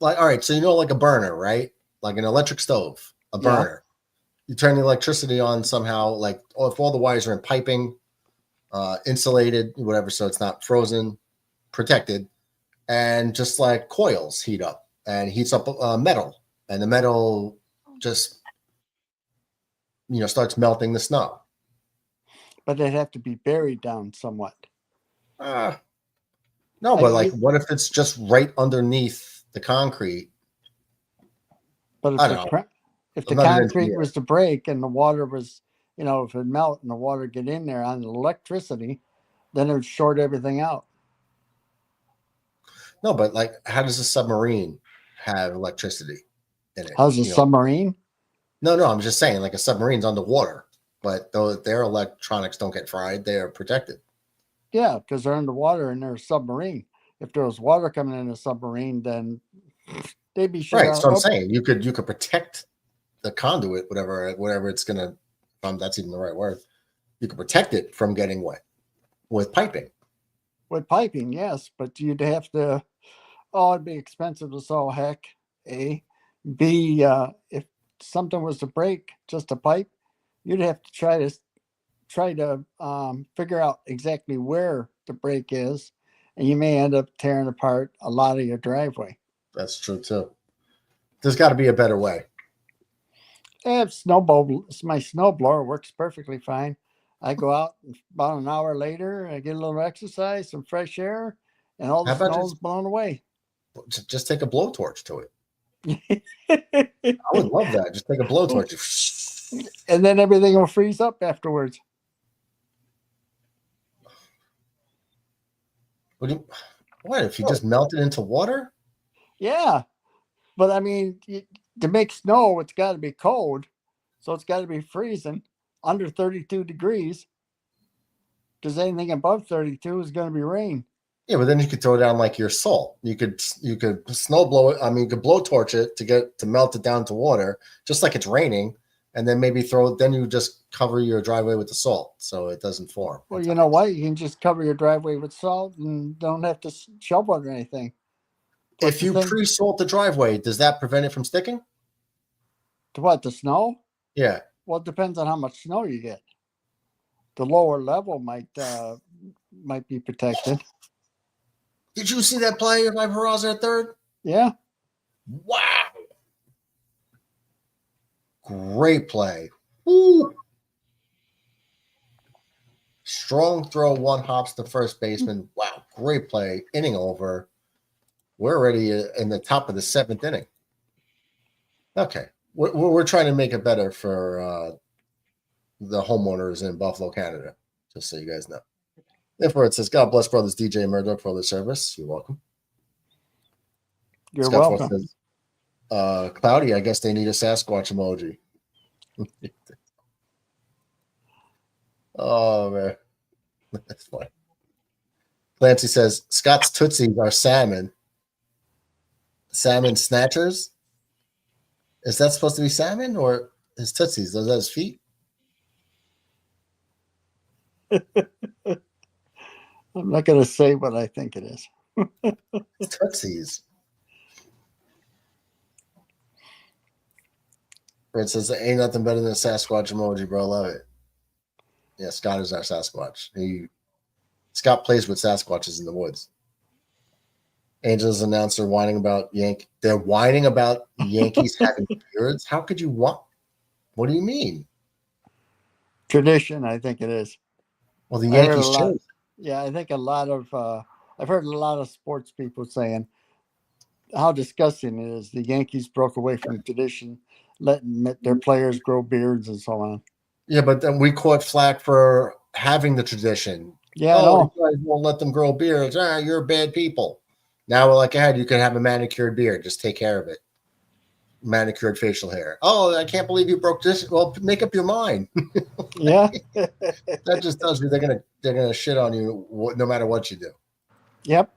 Like, all right, so like a burner, right? Like an electric stove, a burner. Yeah. You turn the electricity on somehow, like if all the wires are in piping, insulated, whatever, so it's not frozen, protected, and just like coils heat up and heats up metal, and the metal just starts melting the snow. But they'd have to be buried down somewhat. No, but like, what if it's just right underneath the concrete? But if the concrete was to break and the water was, if it melt and the water get in there on the electricity, then it would short everything out. No, but like, how does a submarine have electricity in it? How's a submarine? No, I'm just saying, like, a submarine's underwater, but though their electronics don't get fried, they are protected. Yeah, because they're underwater and they're a submarine. if there was water coming in a submarine, then they'd be shut Right. out. So I'm saying you could protect the conduit, whatever it's gonna. That's even the right word. You could protect it from getting wet with piping. With piping, yes, but you'd have to. Oh, it'd be expensive as all heck. A, B. If something was to break, just a pipe, you'd have to try to figure out exactly where the break is, and you may end up tearing apart a lot of your driveway. That's true too. There's got to be a better way. My snowblower works perfectly fine. I go out about an hour later, I get a little exercise, some fresh air, and all the How about snow's blown away. Just take a blowtorch to it. I would love that. Just take a blowtorch. And then everything will freeze up afterwards. What if you just melt it into water? Yeah. But I mean, to make snow, it's got to be cold. So it's got to be freezing under 32 degrees. Because anything above 32 is going to be rain. Yeah, but then you could throw down like your salt. You could snow blow it. I mean, you could blowtorch it to melt it down to water, just like it's raining, and then maybe then you just cover your driveway with the salt so it doesn't form. Well, you know what? You can just cover your driveway with salt and don't have to shovel it or anything. If you pre-salt the driveway, does that prevent it from sticking? To what? The snow? Yeah. Well, it depends on how much snow you get. The lower level might be protected. Did you see that play by Peraza at third? Yeah. Wow. Great play. Woo. Strong throw, one hops to first baseman. Wow. Great play. Inning over. We're already in the top of the 7th inning. Okay. We're trying to make it better for the homeowners in Buffalo, Canada, just so you guys know. Therefore, it says, God bless brothers DJ Murdoch for their service. You're welcome. You're Scott welcome. Says, Cloudy, I guess they need a Sasquatch emoji. Oh, man. That's funny. Clancy says, Scott's Tootsies are salmon. Salmon snatchers? Is that supposed to be salmon or his Tootsies? Those are his feet? I'm not going to say what I think it is. Tootsies. It says, ain't nothing better than a Sasquatch emoji, bro. Love it. Yeah, Scott is our Sasquatch. Scott plays with Sasquatches in the woods. Angels announcer whining about They're whining about Yankees having beards. How could you want? What do you mean? Tradition, I think it is. Well, the Yankees should. Yeah, I think a lot of I've heard a lot of sports people saying how disgusting it is. The Yankees broke away from tradition, letting their players grow beards and so on. Yeah, but then we caught flack for having the tradition. Yeah, you guys won't let them grow beards. You're bad people. Now we're like, ahead, you can have a manicured beard. Just take care of it. Manicured facial hair. Oh, I can't believe you broke this. Well, make up your mind. Yeah. That just tells you they're gonna shit on you no matter what you do. Yep.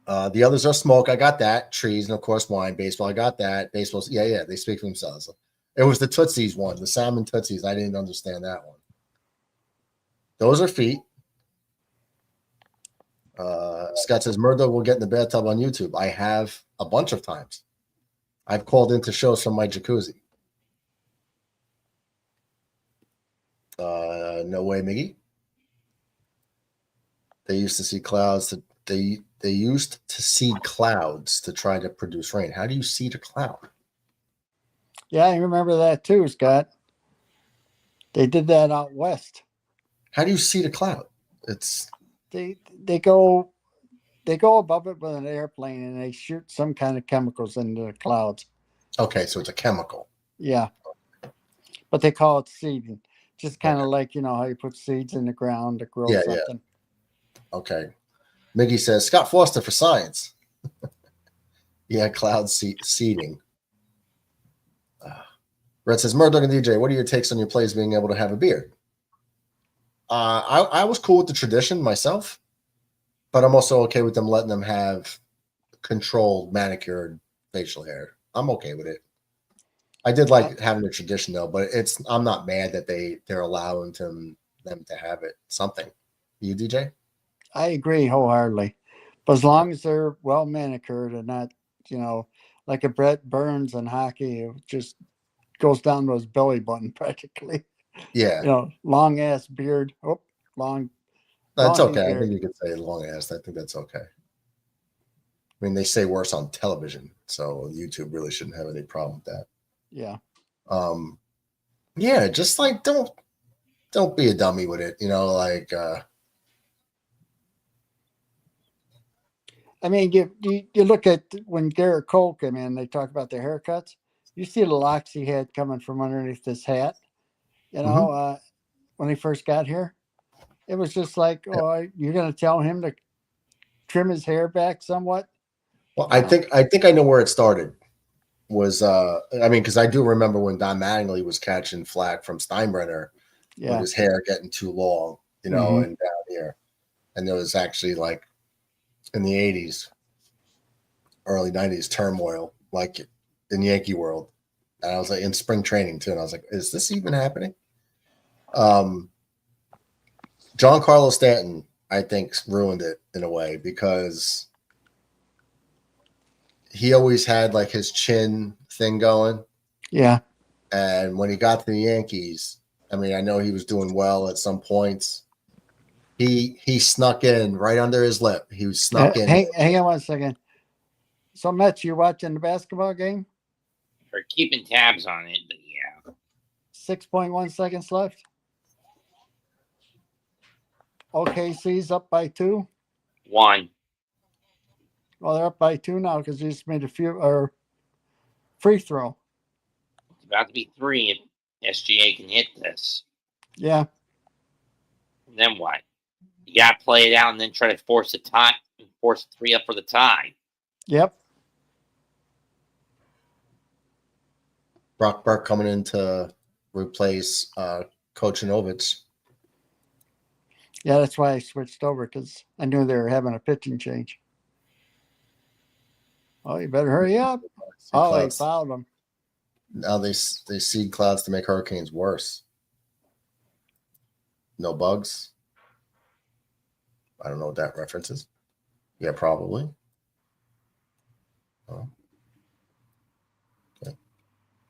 The others are smoke. I got that. Trees and of course wine. Baseball. I got that. Baseball's yeah. They speak for themselves. It was the Tootsies one, the salmon Tootsies. I didn't understand that one. Those are feet. Scott says Murdo will get in the bathtub on YouTube. I have a bunch of times. I've called into shows from my jacuzzi. No way, Miggy. They used to see clouds. They used to seed clouds to try to produce rain. How do you seed a cloud? Yeah, I remember that too, Scott. They did that out west. How do you seed a cloud? They go above it with an airplane and they shoot some kind of chemicals into the clouds. Okay, so it's a chemical. Yeah. But they call it seeding. Just kind of like, how you put seeds in the ground to grow something. Yeah. Okay. Miggy says, Scott Foster for science. Yeah, cloud seeding. Red says, Murdoch and DJ, what are your takes on your plays being able to have a beard? I was cool with the tradition myself. But I'm also okay with them letting them have controlled manicured facial hair. I'm okay with it. I did like having the tradition though, but I'm not mad that they're allowing them to have it. Something. You, DJ? I agree wholeheartedly. But as long as they're well manicured and not, like a Brett Burns in hockey, it just goes down to his belly button practically. Yeah. Long ass beard. Oh, long. That's long okay. beard. I think you could say long ass. I think that's okay. I mean, they say worse on television, so YouTube really shouldn't have any problem with that. Yeah. Yeah, just like don't be a dummy with it, I mean, you look at when Garrett Cole came in, they talk about their haircuts. You see the locks he had coming from underneath this hat, when he first got here. It was just like, oh, you're going to tell him to trim his hair back somewhat? Well, I think I know where it started. Was because I do remember when Don Mattingly was catching flack from Steinbrenner with his hair getting too long, and down here. And there was actually like in the 80s, early 90s turmoil, like in Yankee world. And I was like in spring training too. And I was like, is this even happening? John Carlos Stanton, I think, ruined it in a way because he always had like his chin thing going. Yeah. And when he got to the Yankees, I mean, I know he was doing well at some points. He snuck in right under his lip. He was snuck in. Hang on 1 second. So, Mitch, you watching the basketball game? We're keeping tabs on it, but yeah. 6.1 seconds left. OKC's up by 2. 1. Well, they're up by 2 now because they just made a free throw. It's about to be 3 if SGA can hit this. Yeah. And then what? You got to play it out and then try to force a tie, force 3 up for the tie. Yep. Brock Burke coming in to replace Coach Novitz. Yeah, that's why I switched over because I knew they were having a pitching change. Oh, you better hurry up. He fouled him. Now they seed clouds to make hurricanes worse. No bugs. I don't know what that reference is. Yeah, probably. Oh. Okay.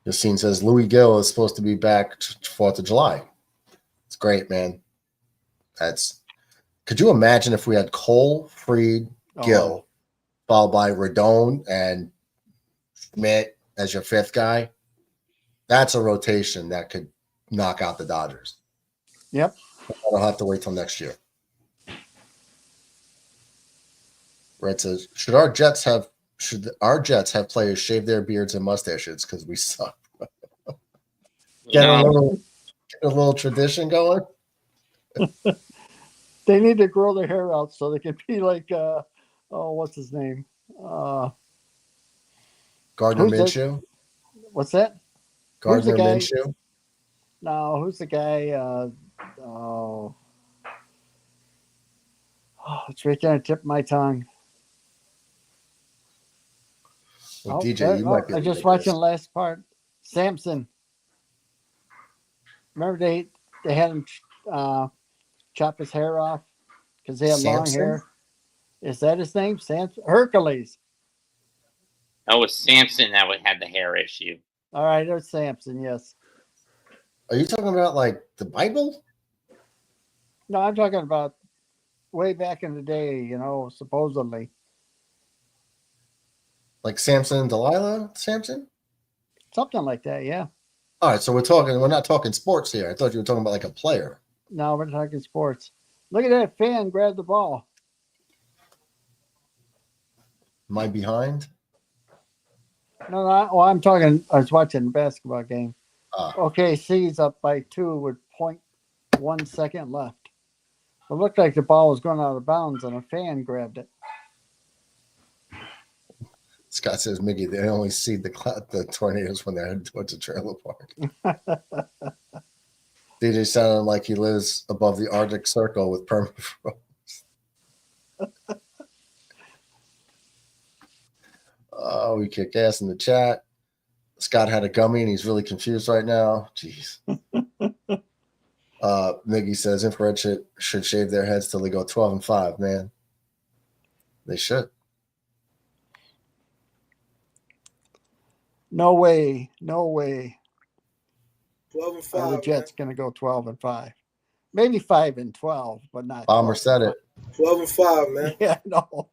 Justine says Louis Gill is supposed to be back 4th of July. It's great, man. Could you imagine if we had Cole, Fried, Gill, followed by Rodon and Schmidt as your 5th guy? That's a rotation that could knock out the Dodgers. Yep. I'll have to wait till next year. Red says, should our Jets have players shave their beards and mustaches because we suck? Get a little tradition going. They need to grow their hair out so they can be like what's his name? Gardner Minshew. What's that? Gardner Minshew. No, who's the guy? It's right there on the tip of my tongue. Well, DJ, you might be. I just watching the last part. Samson. Remember they had him chop his hair off because they had long hair. Is that his name? Samson? Hercules. That was Samson that had the hair issue. All right, there's Samson, yes. Are you talking about like the Bible? No, I'm talking about way back in the day, supposedly. Like Samson and Delilah? Samson? Something like that, yeah. All right, so we're not talking sports here. I thought you were talking about like a player. No, we're talking sports. Look at that fan grab the ball. Am I behind? No, I was watching the basketball game. OKC's up by 2 with 0.1 second left. It looked like the ball was going out of bounds and a fan grabbed it. Scott says, Mickey, they only see the tornadoes when they're heading towards a trailer park. DJ sounded like he lives above the Arctic Circle with permafrost. Oh, we kick ass in the chat. Scott had a gummy and he's really confused right now. Jeez. Miggy says infrared should shave their heads till they go 12-5, man. They should. No way. No way. 12-5. The Jets going to go 12-5. Maybe 5-12, but not. Bomber said it. 12-5, man. Yeah, no.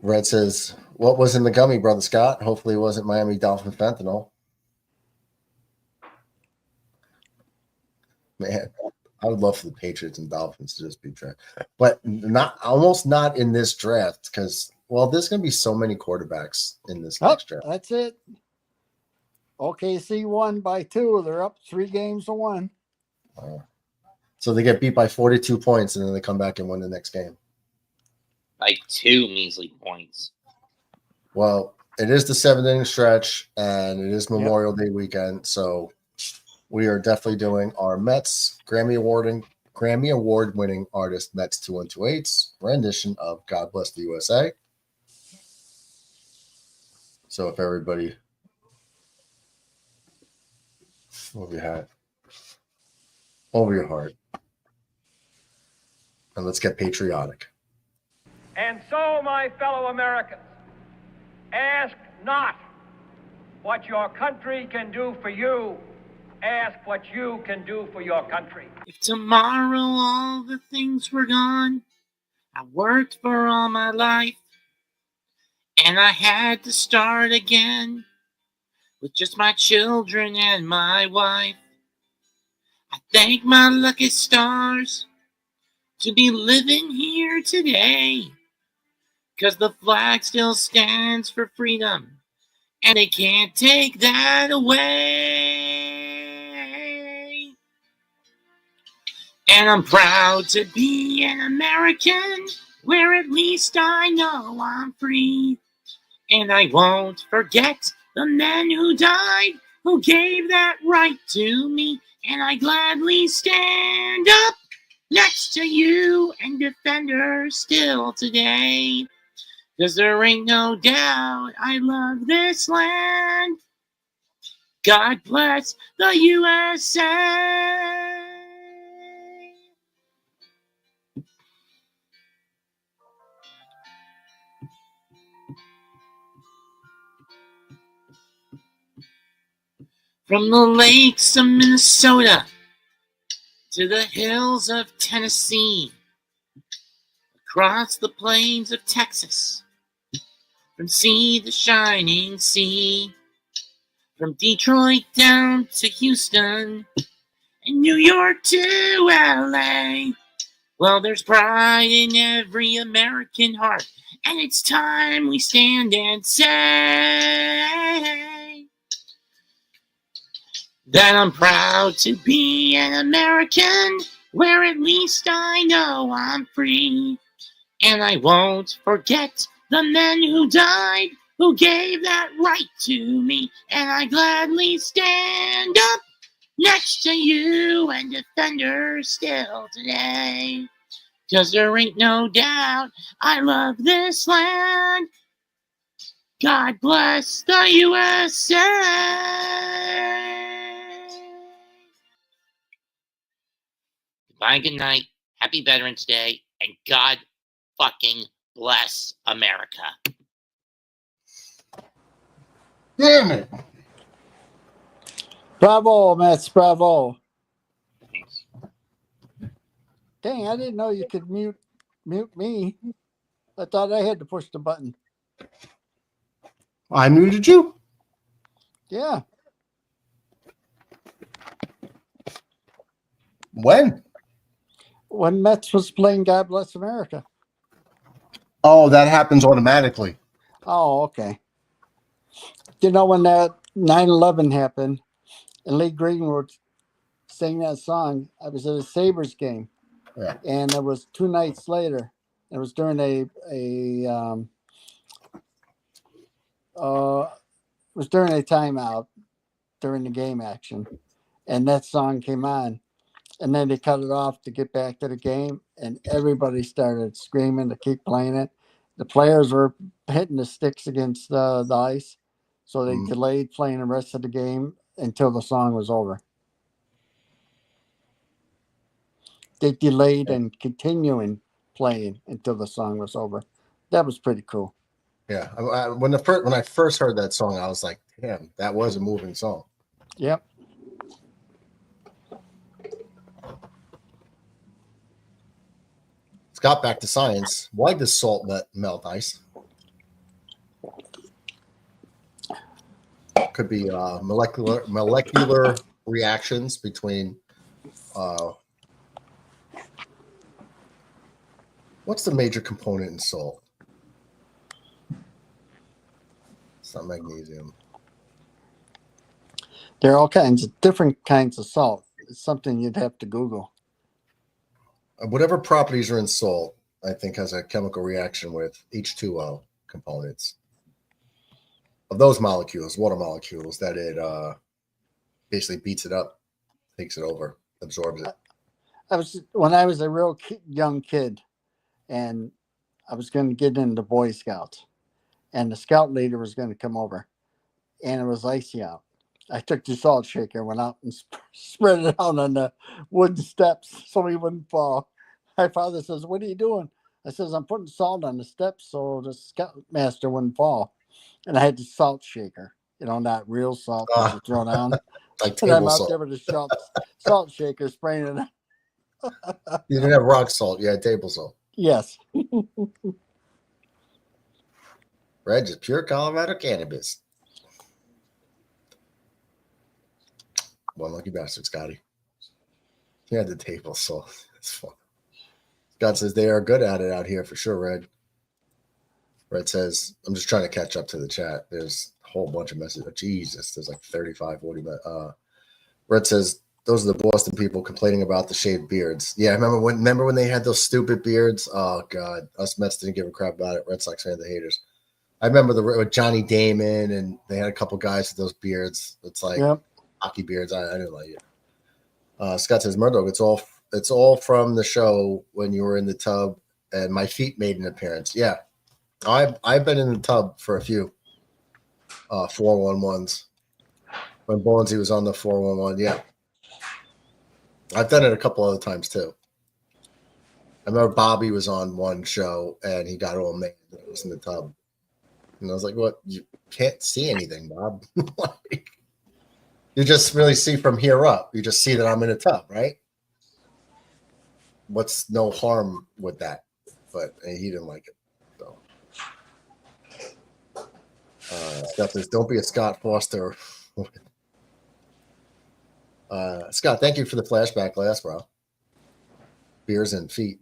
Red says, what was in the gummy, Brother Scott? Hopefully it wasn't Miami Dolphin fentanyl. Man, I would love for the Patriots and Dolphins to just be drafted. But almost not in this draft because, well, there's going to be so many quarterbacks in this next draft. That's it. OKC won by 2. They're up 3 games to 1. So they get beat by 42 points, and then they come back and win the next game. Like 2 measly points. Well, it is the 7-inning stretch, and it is Memorial Day weekend, so we are definitely doing our Mets Grammy Award-winning artist Mets 2 and 2/8 rendition of "God Bless the USA." So if everybody, over your hat, over your heart, and let's get patriotic. And so, my fellow Americans, ask not what your country can do for you. Ask what you can do for your country. If tomorrow all the things were gone, I worked for all my life, and I had to start again with just my children and my wife. I thank my lucky stars to be living here today, 'cause the flag still stands for freedom, and they can't take that away. And I'm proud to be an American, where at least I know I'm free. And I won't forget the men who died, who gave that right to me. And I gladly stand up next to you and defend her still today. 'Cause there ain't no doubt I love this land. God bless the USA. From the lakes of Minnesota to the hills of Tennessee, across the plains of Texas, from sea to shining sea, from Detroit down to Houston, and New York to LA. Well, there's pride in every American heart, and it's time we stand and say that I'm proud to be an American, where at least I know I'm free. And I won't forget the men who died, who gave that right to me. And I gladly stand up next to you and defend her still today. 'Cause there ain't no doubt I love this land. God bless the USA. Goodbye and good night. Happy Veterans Day, and God fucking bless America. Damn it. Bravo, Mets. Bravo. Thanks. Dang, I didn't know you could mute me. I thought I had to push the button. I muted you? Yeah. When? When Mets was playing God Bless America. Oh, that happens automatically. Oh, okay. You know, when that 9/11 happened and Lee Greenwood sang that song, I was at a Sabres game. Yeah. And it was 2 nights later. It was during a timeout during the game action. And that song came on. And then they cut it off to get back to the game. And everybody started screaming to keep playing it. The players were hitting the sticks against the ice, so they delayed playing the rest of the game until the song was over. They delayed and continuing playing until the song was over. That was pretty cool. Yeah, when I first heard that song, I was like, "Damn, that was a moving song." Yep. Scott, back to science. Why does salt melt ice? Could be molecular reactions between. What's the major component in salt? It's not magnesium. There are all kinds of different kinds of salt. It's something you'd have to Google. Whatever properties are in salt, I think, has a chemical reaction with H2O components of those molecules, water molecules, that it basically beats it up, takes it over, absorbs it. When I was a real young kid, and I was going to get into Boy Scouts, and the scout leader was going to come over, and it was icy out. I took the salt shaker, went out and spread it out on the wooden steps so he wouldn't fall. My father says, "What are you doing?" I says, "I'm putting salt on the steps so the scoutmaster wouldn't fall." And I had the salt shaker, not real salt that you throw down. Like and I'm out salt. there with a salt shaker spraying it. You didn't have rock salt, you had table salt. Yes. Red is pure Colorado cannabis. One lucky bastard, Scotty. He had the table salt. It's fun. Scott says they are good at it out here for sure, Red. Red says, I'm just trying to catch up to the chat. There's a whole bunch of messages. Oh, Jesus, there's like 35, 40 minutes. Red says, those are the Boston people complaining about the shaved beards. Yeah, remember when they had those stupid beards? Oh, God. Us Mets didn't give a crap about it. Red Sox fans, the haters. I remember with Johnny Damon, and they had a couple guys with those beards. It's like hockey beards. I didn't like it. Scott says, Murdoch, it's all from the show when you were in the tub and my feet made an appearance. Yeah. I've been in the tub for a few 411s. When Bonesy was on the 411, yeah. I've done it a couple other times too. I remember Bobby was on one show and he got all mad that I was in the tub. And I was like, what? You can't see anything, Bob. Like, you just really see from here up. You just see that I'm in a tub, right? What's no harm with that? But he didn't like it. So Scott says, don't be a Scott Foster. Scott, thank you for the flashback last, bro. Beers and feet.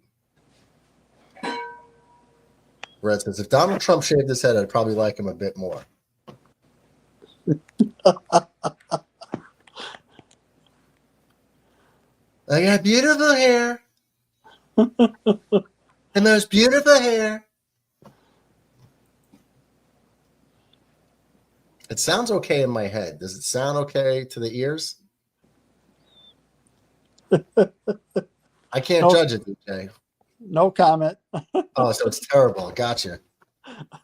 Red says, if Donald Trump shaved his head, I'd probably like him a bit more. I got beautiful hair. The most beautiful hair. It sounds okay in my head. Does it sound okay to the ears? I can't judge it, DJ. No comment. Oh, so it's terrible. Gotcha.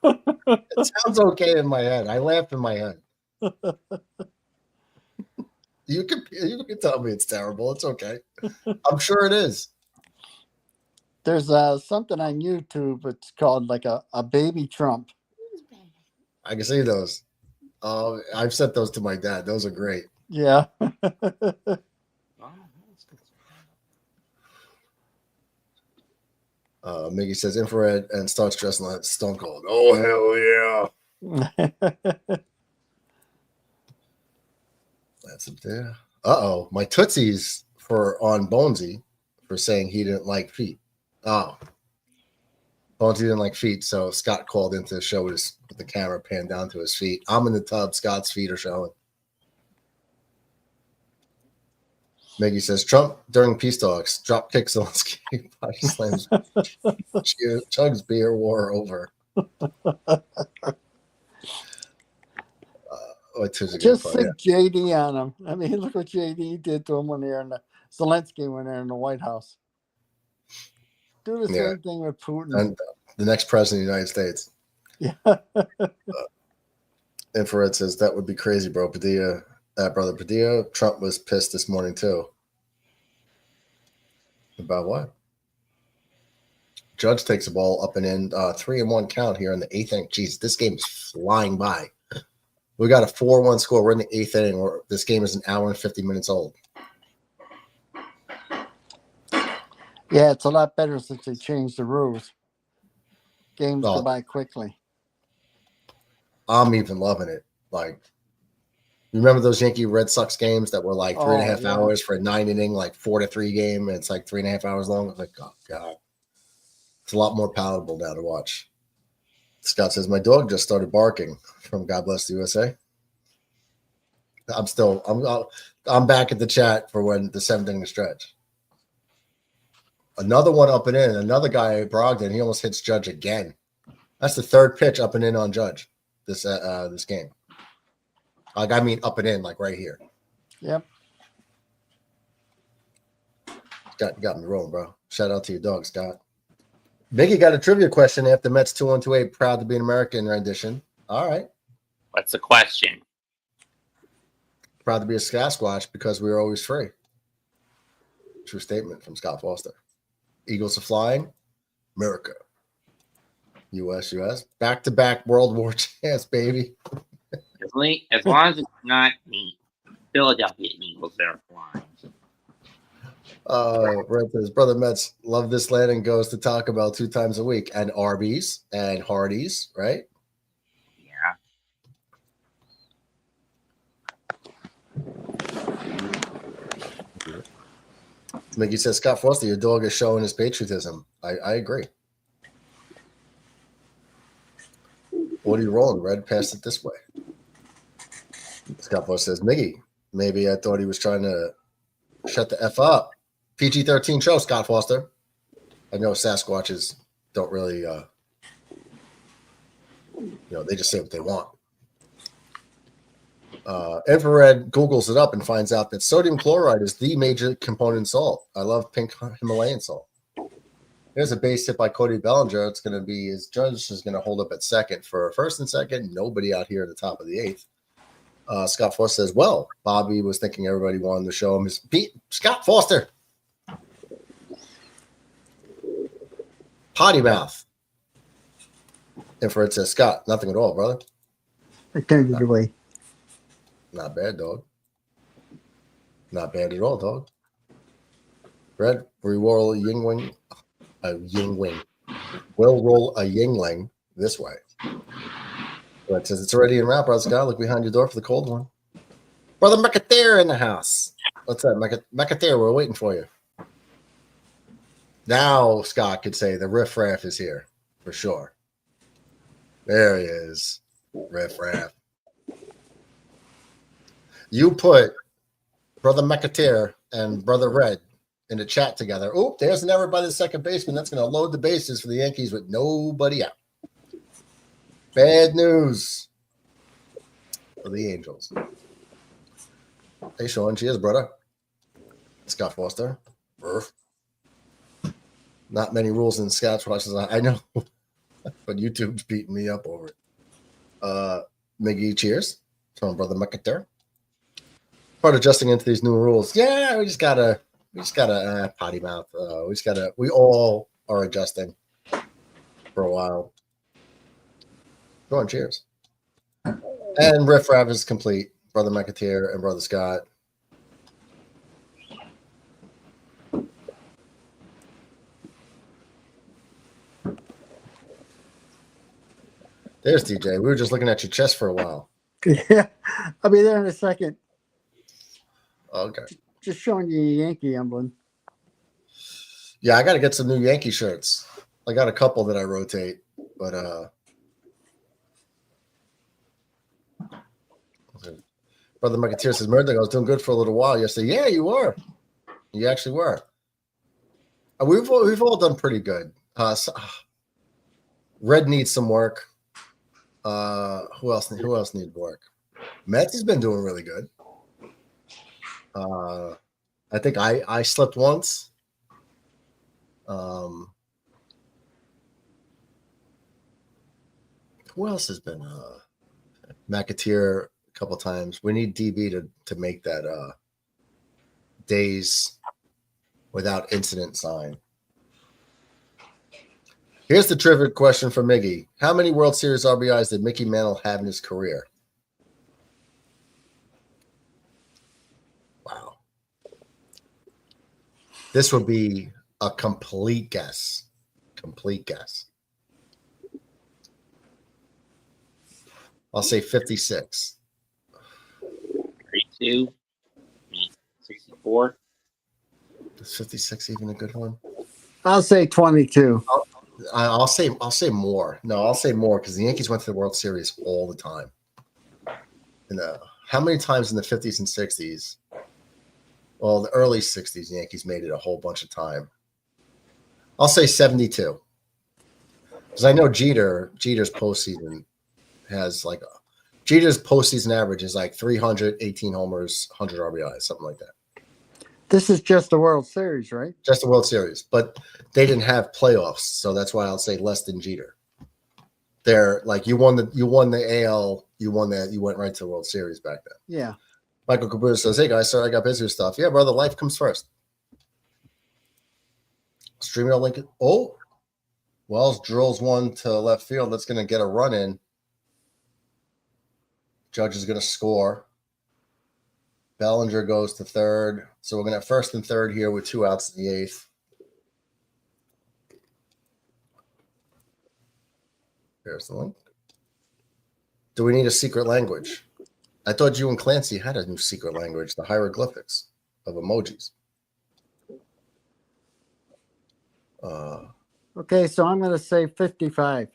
It sounds okay in my head. I laugh in my head. You can tell me it's terrible. It's okay. I'm sure it is. There's something on YouTube. It's called like a baby Trump. I can see those. I've sent those to my dad. Those are great. Yeah. Miggy says infrared and starts dressing like Stone Cold. Oh, hell yeah. That's up there. Uh-oh. My Tootsies on Bonesy for saying he didn't like feet. Oh. Bonesy didn't like feet, so Scott called into the show with the camera panned down to his feet. I'm in the tub. Scott's feet are showing. Maggie says, Trump during peace talks, drop kick Zelensky, body slams, chugs beer, war over. Just stick JD on him. I mean, look what JD did to him when they were in Zelensky when they're in the White House. Do the same thing with Putin. And The next president of the United States. Yeah. Infrared says that would be crazy, bro. Padilla, brother Padilla. Trump was pissed this morning too. About what? Judge takes the ball up and in, 3-1 count here in the 8th inning. Jeez, this game is flying by. We got a 4-1 score. We're in the 8th inning. This game is an hour and 50 minutes old. Yeah, it's a lot better since they changed the rules. Games go by quickly. I'm even loving it. Like, you remember those Yankee Red Sox games that were like 3.5 hours for a 9-inning, like 4-3 game, and it's like 3.5 hours long? Like, oh god, it's a lot more palatable now to watch. Scott says my dog just started barking from God Bless the USA. I'm back at the chat for when the 7th inning stretch. Another one up and in. Another guy, Brogdon, he almost hits Judge again. That's the 3rd pitch up and in on Judge this game. Like, I mean, up and in, like right here. Yep. Got me rolling, bro. Shout out to your dog, Scott. Biggie got a trivia question after Mets 2-1-2-8. Proud to be an American rendition. All right. What's the question? Proud to be a Sasquatch because we were always free. True statement from Scott Foster. Eagles are flying. America. U.S. Back-to-back World War champs, baby. As long as it's not me. Philadelphia Eagles, they're flying. Brent says, Brother Mets, love this land and goes to Taco Bell 2 times a week. And Arby's and Hardee's, right? Yeah. Mickey says, Scott Foster, your dog is showing his patriotism. I agree. What are you rolling? Red, pass it this way. Scott Foster says, Mickey, maybe I thought he was trying to shut the F up. PG-13 show, Scott Foster. I know Sasquatches don't really, they just say what they want. Infrared Googles it up and finds out that sodium chloride is the major component in salt. I love pink Himalayan salt. There's a base hit by Cody Bellinger. It's going to be his Judge is going to hold up at second for first and second. Nobody out here at the top of the 8th. Scott Foster says, well, Bobby was thinking everybody wanted to show him his beat. Scott Foster. Potty mouth. Infrared says, Scott, nothing at all, brother. I turned it away. Not bad, dog. Not bad at all, dog. Red, we roll a Yingling. We'll roll a Yingling this way. Red says it's already en route, brother Scott. Look behind your door for the cold one. Brother McAteer in the house. What's that? McAteer, we're waiting for you. Now Scott could say the riffraff is here for sure. There he is. Riffraff. You put Brother McAteer and Brother Red in the chat together. Oh, there's an error by the second baseman. That's going to load the bases for the Yankees with nobody out. Bad news for the Angels. Hey, Sean. Cheers, brother. Scott Foster. Burf. Not many rules in Sasquatch. I know, but YouTube's beating me up over it. Miggy, cheers from Brother McAteer. Part of adjusting into these new rules. Yeah, we just gotta potty mouth. We all are adjusting for a while. Go on, cheers. And Riff Raff is complete. Brother McAteer and Brother Scott. There's DJ. We were just looking at your chest for a while. Yeah, I'll be there in a second. Okay. Just showing you a Yankee emblem. Yeah, I got to get some new Yankee shirts. I got a couple that I rotate, but Brother McAteer says, Murdoch, I was doing good for a little while yesterday. Yeah, you were. You actually were. We've all done pretty good. Red needs some work. Who else needs work? Mets has been doing really good. I think I slipped once. Who else has been McAteer a couple times? We need DB to make that days without incident sign. Here's the trivia question for Miggy. How many World Series RBIs did Mickey Mantle have in his career? Wow. This would be a complete guess. Complete guess. I'll say 56. 32. 64. Is 56 even a good one? I'll say 22. I'll say more. No, I'll say more because the Yankees went to the World Series all the time. And how many times in the 50s and 60s? Well, the early 60s, the Yankees made it a whole bunch of time. I'll say 72. Because I know Jeter's postseason has like Jeter's postseason average is like 300, 18 homers, 100 RBIs, something like that. This is just the World Series, right? Just the World Series, but they didn't have playoffs, so that's why I'll say less than Jeter. They're like you won the AL, you won that, you went right to the World Series back then. Yeah. Michael Cabrera says, "Hey guys, sorry I got busy with stuff. Yeah, brother, life comes first." Streaming on Lincoln. Oh, Wells drills one to left field. That's going to get a run in. Judge is going to score. Bellinger goes to third. So we're going to have first and third here with 2 outs in the 8th. There's the link. Do we need a secret language? I thought you and Clancy had a new secret language, the hieroglyphics of emojis. Okay, so I'm going to say 55.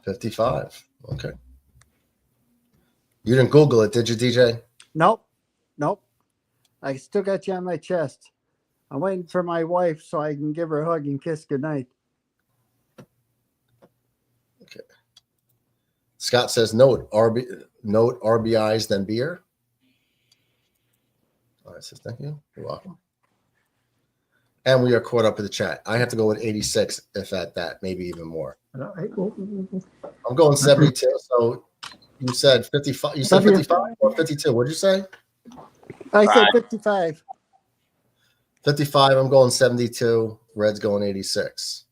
55. Okay. You didn't Google it, did you, DJ? Nope. I still got you on my chest. I'm waiting for my wife so I can give her a hug and kiss goodnight. Okay. Scott says, note RBIs than beer. All right, says thank you. You're welcome. And we are caught up with the chat. I have to go with 86, if at that, maybe even more. I'm going 72. So you said 55. You said 55 or 52. What'd you say? I said 55. 55. I'm going 72. Red's going 86.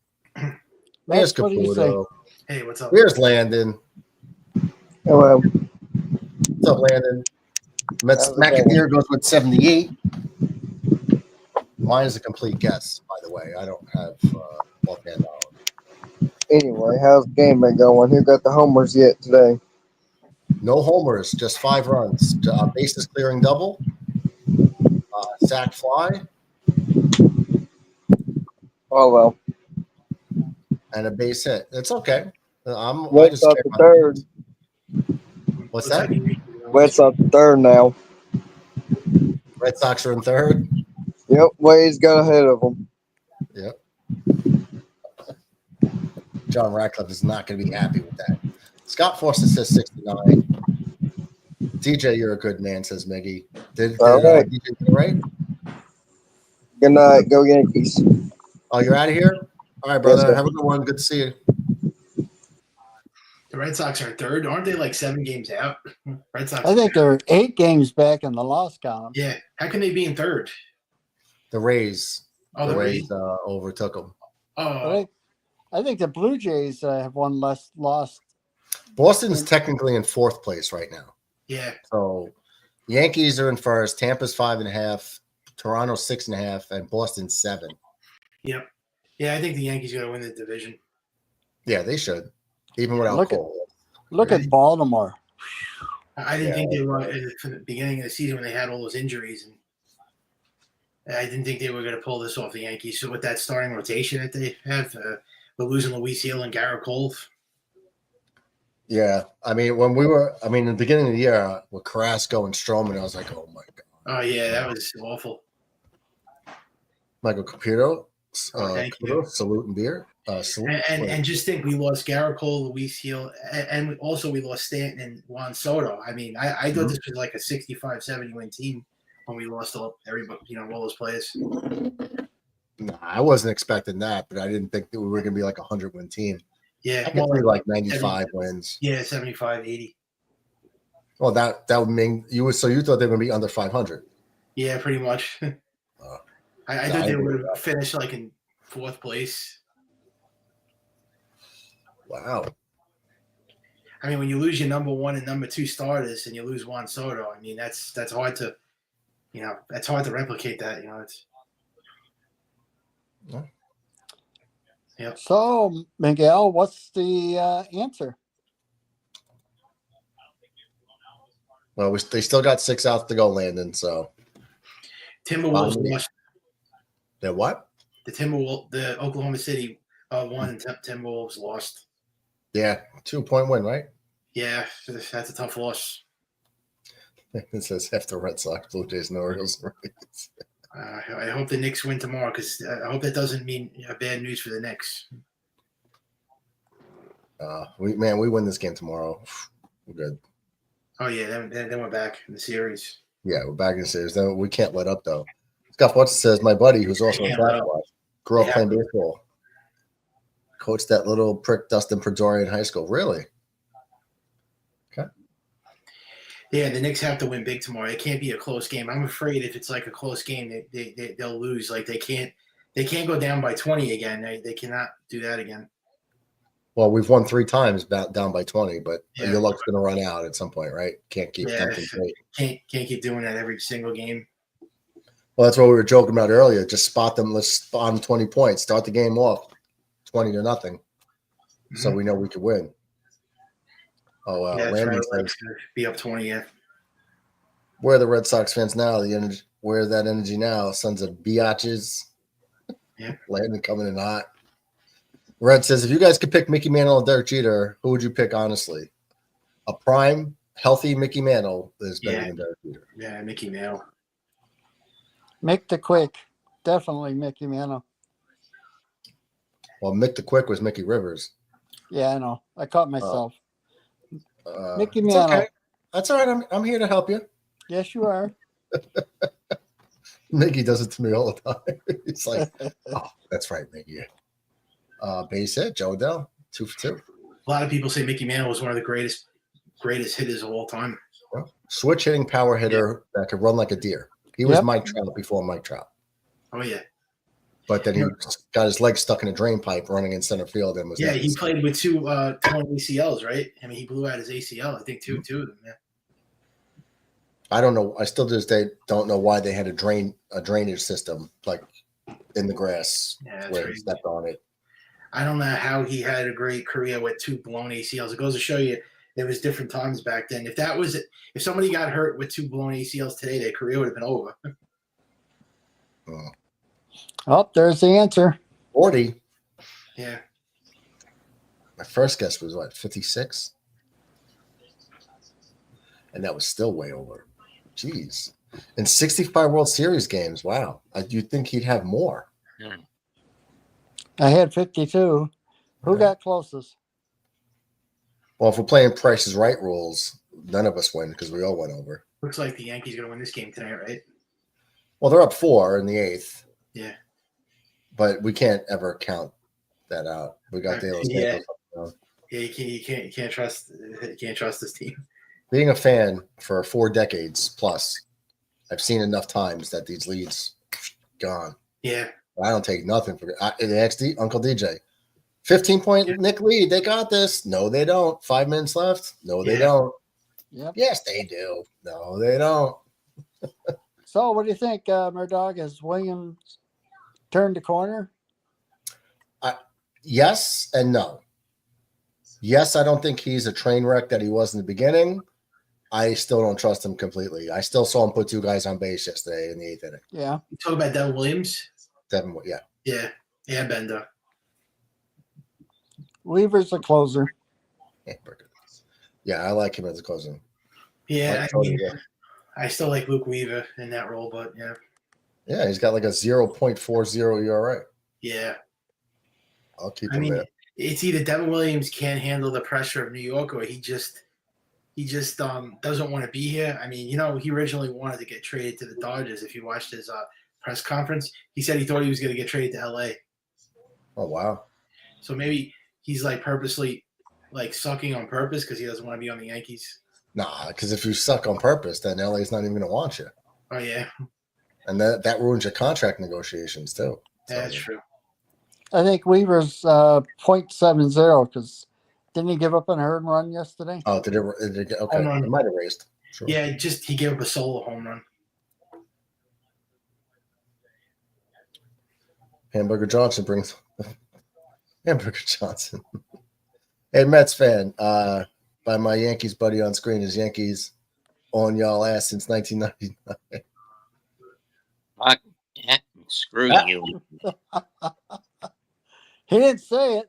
There's What do you say? Caputo. Hey, what's up? Here's Landon. Hello. What's up, Landon? McAteer goes with 78. Mine is a complete guess, by the way. I don't have offhand knowledge. Anyway, how's the game been going? Who got the homers yet today? No homers, just 5 runs. Bases clearing double. Sack fly. Oh, well. And a base hit. It's okay. I Wet's just up care the about third. What's that? Wet's up the third now. Red Sox are in third. Yep, Wade's got ahead of them. Yep. John Radcliffe is not going to be happy with that. Scott Foster says 69. DJ, you're a good man, says Miggy. Did All right. DJ get it right? Good night. Go Yankees. Oh, you're out of here? All right, brother. Yes, have a good one. Good to see you. The Red Sox are third. Aren't they like 7 games out? Red Sox. I think they're 8 games back in the loss column. Yeah. How can they be in third? The Rays. Oh, the the Rays Rays. overtook them. Oh, I think the Blue Jays have one less loss. Boston's technically in 4th place right now. yeah. So Yankees are in first. Tampa's 5.5. Toronto 6.5, and Boston 7. Yep. Yeah, I think the Yankees got to win the division. Yeah, they should, even without Cole. Look at Baltimore. I didn't think they were from the beginning of the season when they had all those injuries, and I didn't think they were going to pull this off the Yankees. So with that starting rotation that they have, we're losing Luis Hill and Garrett Cole. Yeah, I mean, in the beginning of the year with Carrasco and Stroman, I was like, oh my god. Oh yeah, that was awful. Michael Caputo, Thank you. salute and beer. And just think, we lost Garrett Cole, Luis Hill, and also we lost Stanton and Juan Soto. I mean, I thought this was like a 65-70 win team when we lost all those players. Nah, I wasn't expecting that, but I didn't think that we were going to be like a 100-win team. Yeah, I could more see like 95 70, wins. Yeah, 75, 80. Well, that would mean you thought they were going to be under 500. Yeah, pretty much. I thought they would finish like in 4th place. Wow. I mean, when you lose your number 1 and number 2 starters and you lose Juan Soto, I mean that's hard to, that's hard to replicate that. It's. Yeah. Yep. So, Miguel, what's the answer? Well, they still got 6 outs to go, Landon. So Timberwolves lost. The what? The Oklahoma City won and Timberwolves lost. Yeah, 2-point win, right? Yeah, that's a tough loss. It says after Red Sox, Blue Jays, and Orioles. I hope the Knicks win tomorrow because I hope that doesn't mean bad news for the Knicks. We win this game tomorrow. We're good. Oh yeah, then we're back in the series. Yeah, we're back in the series. Then we can't let up though. Scott Watson says my buddy, who's also a track watch, grew up playing baseball. Coached that little prick Dustin Pedroia in high school. Really? Okay. Yeah, the Knicks have to win big tomorrow. It can't be a close game. I'm afraid if it's like a close game, they'll lose. Like they can't go down by 20 again. They cannot do that again. Well, we've won 3 times down by 20, but your luck's going to run out at some point, right? Can't keep tempting fate. Can't keep doing that every single game. Well, that's what we were joking about earlier. Just spot them. Let's spot them 20 points. Start the game off 20-0. Mm-hmm. So we know we could win. Oh, wow. Randy says be up 20 yet. Where are the Red Sox fans now? Where's that energy now? Sons of biatches. Yeah. Landon coming in hot. Red says, if you guys could pick Mickey Mantle and Derek Jeter, who would you pick, honestly? A prime, healthy Mickey Mantle is better than Derek Jeter. Yeah, Mickey Mantle. Mick the Quick. Definitely Mickey Mantle. Well, Mick the Quick was Mickey Rivers. Yeah, I know. I caught myself. Mickey Mantle. Okay. That's all right. I'm here to help you. Yes, you are. Mickey does it to me all the time. He's like, oh, that's right, Mickey. Base hit, Joe Adele, 2 for 2. A lot of people say Mickey Mantle was one of the greatest hitters of all time. Well, switch hitting power hitter that could run like a deer. He was Mike Trout before Mike Trout. Oh yeah. But then he got his leg stuck in a drain pipe running in center field and was he played with 2 torn ACLs, right? I mean, he blew out his ACL. I think two of them. Yeah. I don't know. I still to this day don't know why they had a drainage system like in the grass where he stepped on it. I don't know how he had a great career with 2 blown ACLs. It goes to show you there was different times back then. If somebody got hurt with 2 blown ACLs today, their career would have been over. Oh, there's the answer. 40. Yeah. My first guess was 56? And that was still way over. Jeez. In 65 World Series games, wow. You'd think he'd have more. Yeah. I had 52. Who got closest? Well, if we're playing Price is Right rules, none of us win because we all went over. Looks like the Yankees are going to win this game tonight, right? Well, they're up 4 in the 8th. Yeah. But we can't ever count that out. We got De Los Santos. Yeah, you can't trust this team. Being a fan for 4 decades plus, I've seen enough times that these leads gone. Yeah. I don't take nothing for the XD, Uncle DJ. 15-point Nick lead. They got this. No, they don't. 5 minutes left. No, they don't. Yep. Yes, they do. No, they don't. So, what do you think, Murdoch? Has Williams turned the corner? Yes and no. Yes, I don't think he's a train wreck that he was in the beginning. I still don't trust him completely. I still saw him put 2 guys on base yesterday in the 8th inning. Yeah. You talk about Devin Williams? Yeah. Yeah. And Bender. Weaver's a closer. Yeah, I like him as a closer. Yeah, I still like Luke Weaver in that role, but yeah. Yeah, he's got like a 0.40 ERA. Yeah. I'll keep him there. It's either Devin Williams can't handle the pressure of New York or he just doesn't want to be here. I mean, he originally wanted to get traded to the Dodgers. If you watched his press conference, he said he thought he was going to get traded to LA. Oh, wow. So maybe he's like purposely like sucking on purpose because he doesn't want to be on the Yankees? Nah, because if you suck on purpose, then LA's not even going to want you. Oh yeah, And that ruins your contract negotiations too. So, that's true. I think Weaver's .70 because didn't he give up an earned run yesterday? Oh, did it? Okay, it might have raised. Sure. Yeah, he gave up a solo home run. Hamburger Johnson brings Hamburger Johnson. Hey, Mets fan. By my Yankees buddy on screen is Yankees on y'all ass since 1999. Fuck, screw you. He didn't say it.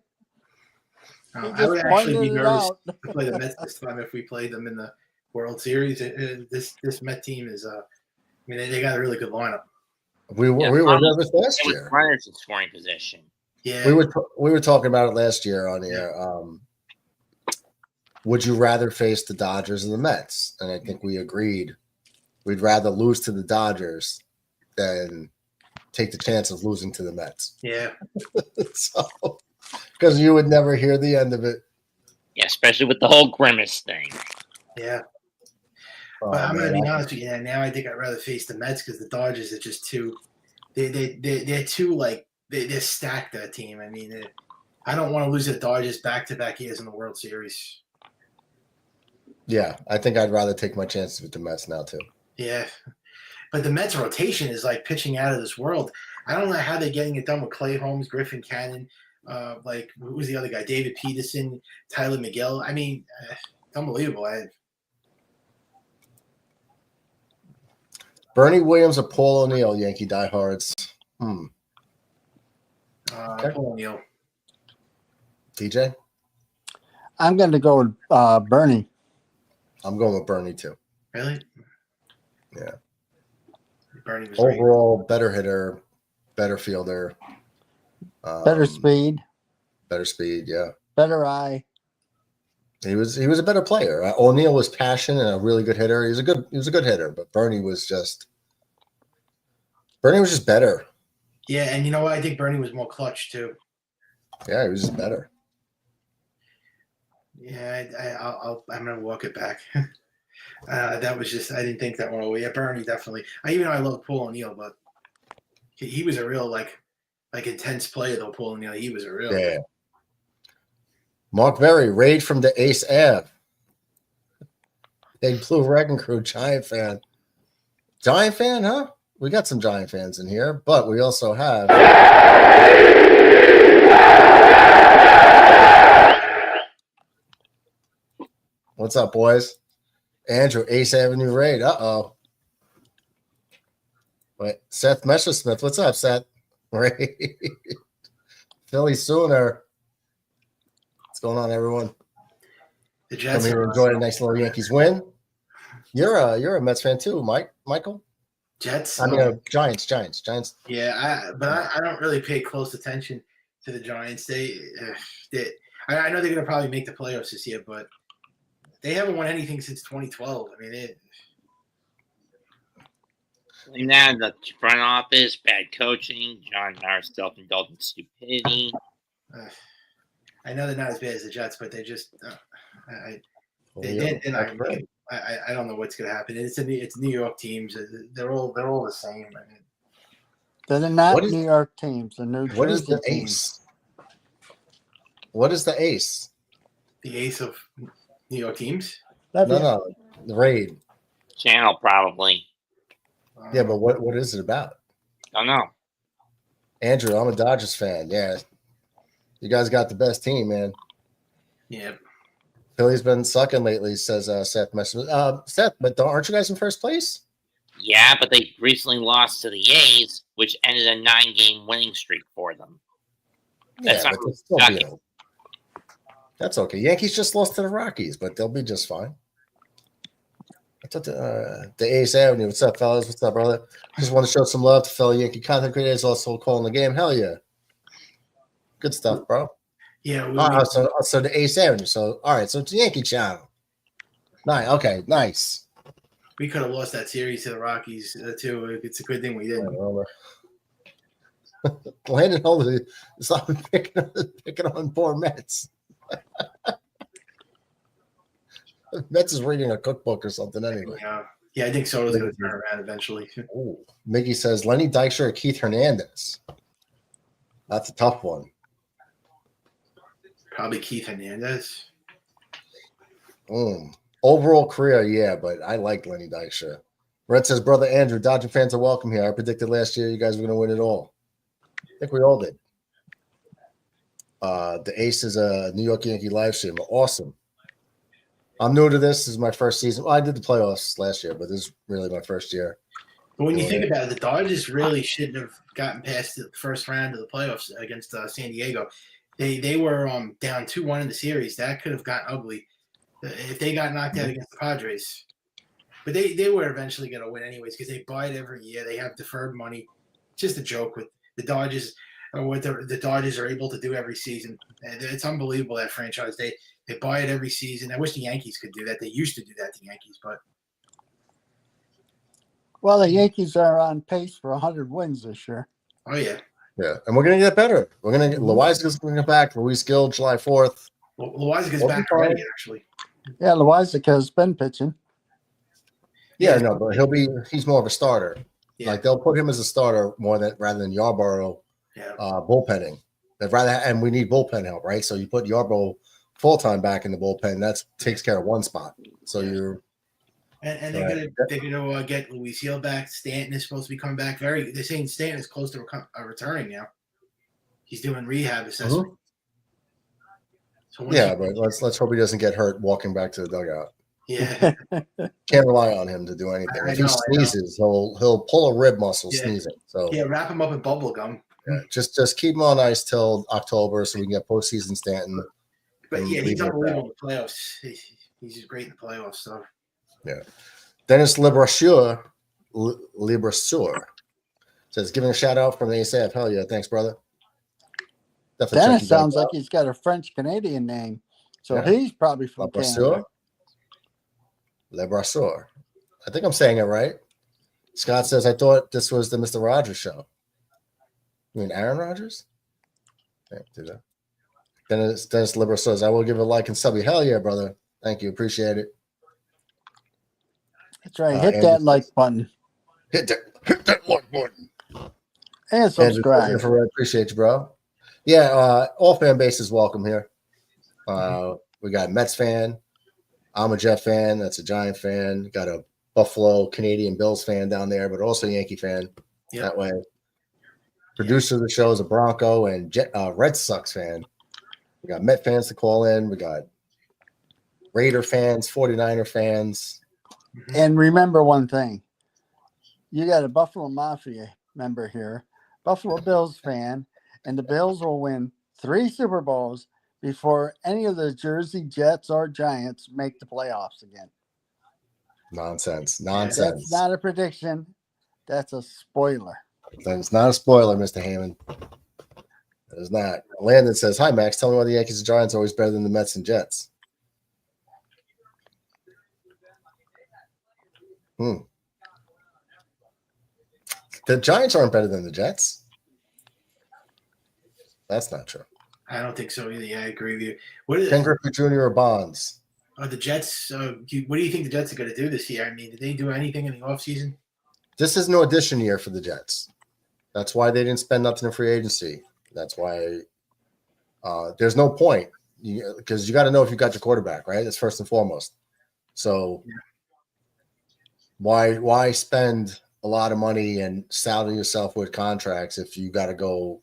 No, He I just would actually pointed be it nervous out. to play the Mets this time if we played them in the World Series. This Met team is I mean they got a really good lineup. We were nervous last It was year. runners in scoring position. Yeah, We were talking about it last year on the air. Would you rather face the Dodgers or the Mets? And I think we agreed we'd rather lose to the Dodgers than take the chance of losing to the Mets. Yeah. So, because you would never hear the end of it. Yeah, especially with the whole grimace thing. Yeah. But I'm gonna be honest with you. Now I think I'd rather face the Mets because the Dodgers are just too. They're too they're stacked, that team. I mean, I don't want to lose the Dodgers back-to-back years in the World Series. Yeah, I think I'd rather take my chances with the Mets now too. Yeah, but the Mets rotation is like pitching out of this world. I don't know how they're getting it done with Clay Holmes, Griffin Cannon, who was the other guy? David Peterson, Tyler Miguel. I mean, unbelievable. Bernie Williams or Paul O'Neill, Yankee diehards. Okay. Paul O'Neill. TJ? I'm going to go with Bernie. I'm going with Bernie too. Really? Yeah. Bernie was overall great. Better hitter, better fielder, better speed. Better speed, yeah. Better eye. He was a better player. O'Neill was passionate and a really good hitter. He was a good hitter, but Bernie was just better. Yeah, and you know what? I think Bernie was more clutch too. Yeah, he was just better. Yeah, I'm gonna walk it back. That was just I didn't think that one over. Yeah, Bernie definitely. Even though I love Paul O'Neill, but he was a real like intense player though. Paul O'Neill, he was a real. Yeah. Mark Berry, raid from the Ace Ave. Big Blue Wrecking Crew, Giant fan. Giant fan, huh? We got some Giant fans in here, but we also have. What's up, boys? Andrew, Ace Avenue Raid. Uh-oh. Wait, Seth Messersmith. What's up, Seth? Raid. Philly Sooner. What's going on, everyone? The Jets come here and enjoy a nice little Yankees win. You're a Mets fan too, Michael? Jets? I mean, Giants. Yeah, I don't really pay close attention to the Giants. I know they're going to probably make the playoffs this year, but they haven't won anything since 2012. I mean, And then the front office, bad coaching, John Mara's self-indulgent stupidity. I know they're not as bad as the Jets, but they just I don't know what's going to happen. It's New York teams. They're all the same. I mean, they're not New York teams. They're New Jersey What is the teams. Ace? What is the Ace? The Ace of New York teams? No, the Raid. Channel, probably. Yeah, but what is it about? Don't know. Andrew, I'm a Dodgers fan. Yeah. You guys got the best team, man. Yeah. Philly's been sucking lately, says Seth Messenger. Seth, but aren't you guys in first place? Yeah, but they recently lost to the A's, which ended a 9-game winning streak for them. That's That's okay. Yankees just lost to the Rockies, but they'll be just fine. I thought the Ace Avenue. What's up, fellas? What's up, brother? Just want to show some love to fellow Yankee content creators, also calling the game. Hell yeah. Good stuff, bro. Yeah. So the Ace Avenue. So, all right. So it's the Yankee channel. Nice. Okay. Nice. We could have lost that series to the Rockies, too. It's a good thing we didn't. Landon Holloway stop picking on poor Mets. Mets is reading a cookbook or something anyway. Yeah, I think Soto's going to turn around eventually. Ooh. Mickey says Lenny Dykstra or Keith Hernandez. That's a tough one. Probably Keith Hernandez. Overall career, yeah, but I like Lenny Dykstra. Red says, brother Andrew, Dodger fans are welcome here. I predicted last year you guys were going to win it all. I think we all did. The Ace is a New York Yankee live stream. Awesome. I'm new to this. This is my first season. Well, I did the playoffs last year, but this is really my first year. But when you think about it, the Dodgers really shouldn't have gotten past the first round of the playoffs against San Diego. They were down 2-1 in the series. That could have gotten ugly if they got knocked out against the Padres. But they were eventually going to win anyways because they buy it every year. They have deferred money. It's just a joke with the Dodgers or what the Dodgers are able to do every season. It's unbelievable, that franchise. They buy it every season. I wish the Yankees could do that. They used to do that, the Yankees, but. Well, the Yankees are on pace for 100 wins this year. Oh, yeah. Yeah, and we're going to get better. We're going to get Loiza's going to get back. Luis Gil, July 4th. Well, Loiza's back already, actually. Yeah, Loiza's been pitching. Yeah, no, but he's more of a starter. Yeah. Like they'll put him as a starter rather than Yarborough bullpenning. And we need bullpen help, right? So you put Yarborough full-time back in the bullpen. That takes care of one spot. So you're and they're gonna get Luis Gil back. Stanton is supposed to be coming back. They're saying Stanton is close to returning now. He's doing rehab assessment. So but let's hope he doesn't get hurt walking back to the dugout. Yeah, can't rely on him to do anything. If he sneezes, he'll pull a rib muscle sneezing. So wrap him up in bubble gum. Yeah, just keep him on ice till October so we can get postseason Stanton. But yeah, he's unbelievable in the playoffs. He's just great in the playoffs. So yeah, Dennis Librasur says, giving a shout out from the ASAF. Hell yeah, thanks, brother. Definitely Dennis sounds like he's got a French Canadian name, so he's probably from Canada. Librasur. I think I'm saying it right. Scott says, I thought this was the Mr. Rogers show. You mean Aaron Rodgers? Yeah, do that. Dennis Librasur says, I will give a like and sub. Hell yeah, brother. Thank you. Appreciate it. That's right. Hit that like button. Hit that like button. And subscribe. Appreciate you, bro. Yeah, all fan bases welcome here. We got Mets fan. I'm a Jet fan. That's a Giant fan. Got a Buffalo Canadian Bills fan down there, but also Yankee fan. Yep. That way. Producer of the show is a Bronco and Red Sox fan. We got Met fans to call in. We got Raider fans, 49er fans. And remember one thing. You got a Buffalo Mafia member here, Buffalo Bills fan, and the Bills will win 3 Super Bowls before any of the Jersey Jets or Giants make the playoffs again. Nonsense. That's not a prediction. That's a spoiler. That's not a spoiler, Mr. Heyman. That is not. Landon says, hi, Max. Tell me why the Yankees and Giants are always better than the Mets and Jets. The Giants aren't better than the Jets. That's not true. I don't think so either. Yeah, I agree with you. Ken Griffey Jr. or Bonds? The Jets, what do you think the Jets are going to do this year? I mean, did they do anything in the offseason? This is no audition year for the Jets. That's why they didn't spend nothing in free agency. That's why there's no point because you got to know if you got your quarterback, right? That's first and foremost. So why spend a lot of money and saddle yourself with contracts if you got to go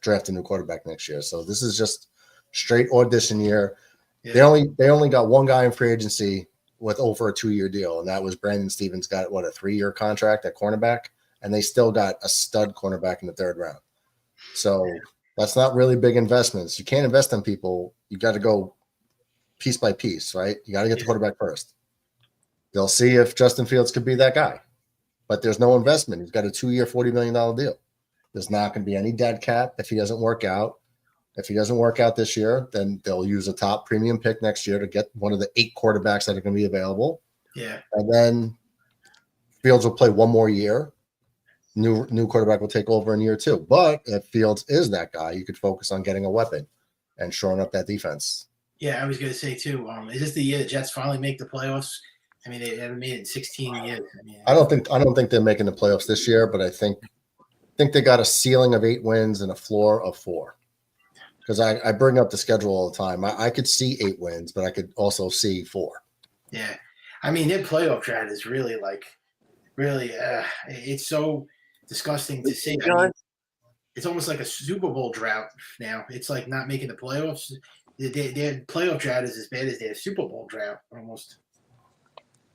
draft a new quarterback next year? So this is just straight audition year. Yeah. They only got one guy in free agency with over a 2-year deal, and that was Brandon Stevens. Got a 3-year contract at cornerback, and they still got a stud cornerback in the 3rd round. So that's not really big investments. You can't invest in people. You got to go piece by piece, right? You got to get the quarterback first. They'll see if Justin Fields could be that guy, but there's no investment. He's got a 2-year, $40 million deal. There's not going to be any dead cap if he doesn't work out. If he doesn't work out this year, then they'll use a top premium pick next year to get one of the 8 quarterbacks that are going to be available. Yeah. And then Fields will play one more year. new quarterback will take over in year 2. But if Fields is that guy, you could focus on getting a weapon and shoring up that defense. Yeah, I was going to say too. Is this the year the Jets finally make the playoffs? I mean, they haven't made it in 16 years. I don't think they're making the playoffs this year, but I think they got a ceiling of 8 wins and a floor of 4. Because I bring up the schedule all the time. I could see 8 wins, but I could also see 4. Yeah, I mean, their playoff drought is really it's so disgusting to see. I mean, it's almost like a Super Bowl drought now. It's like not making the playoffs. Their playoff drought is as bad as their Super Bowl drought almost.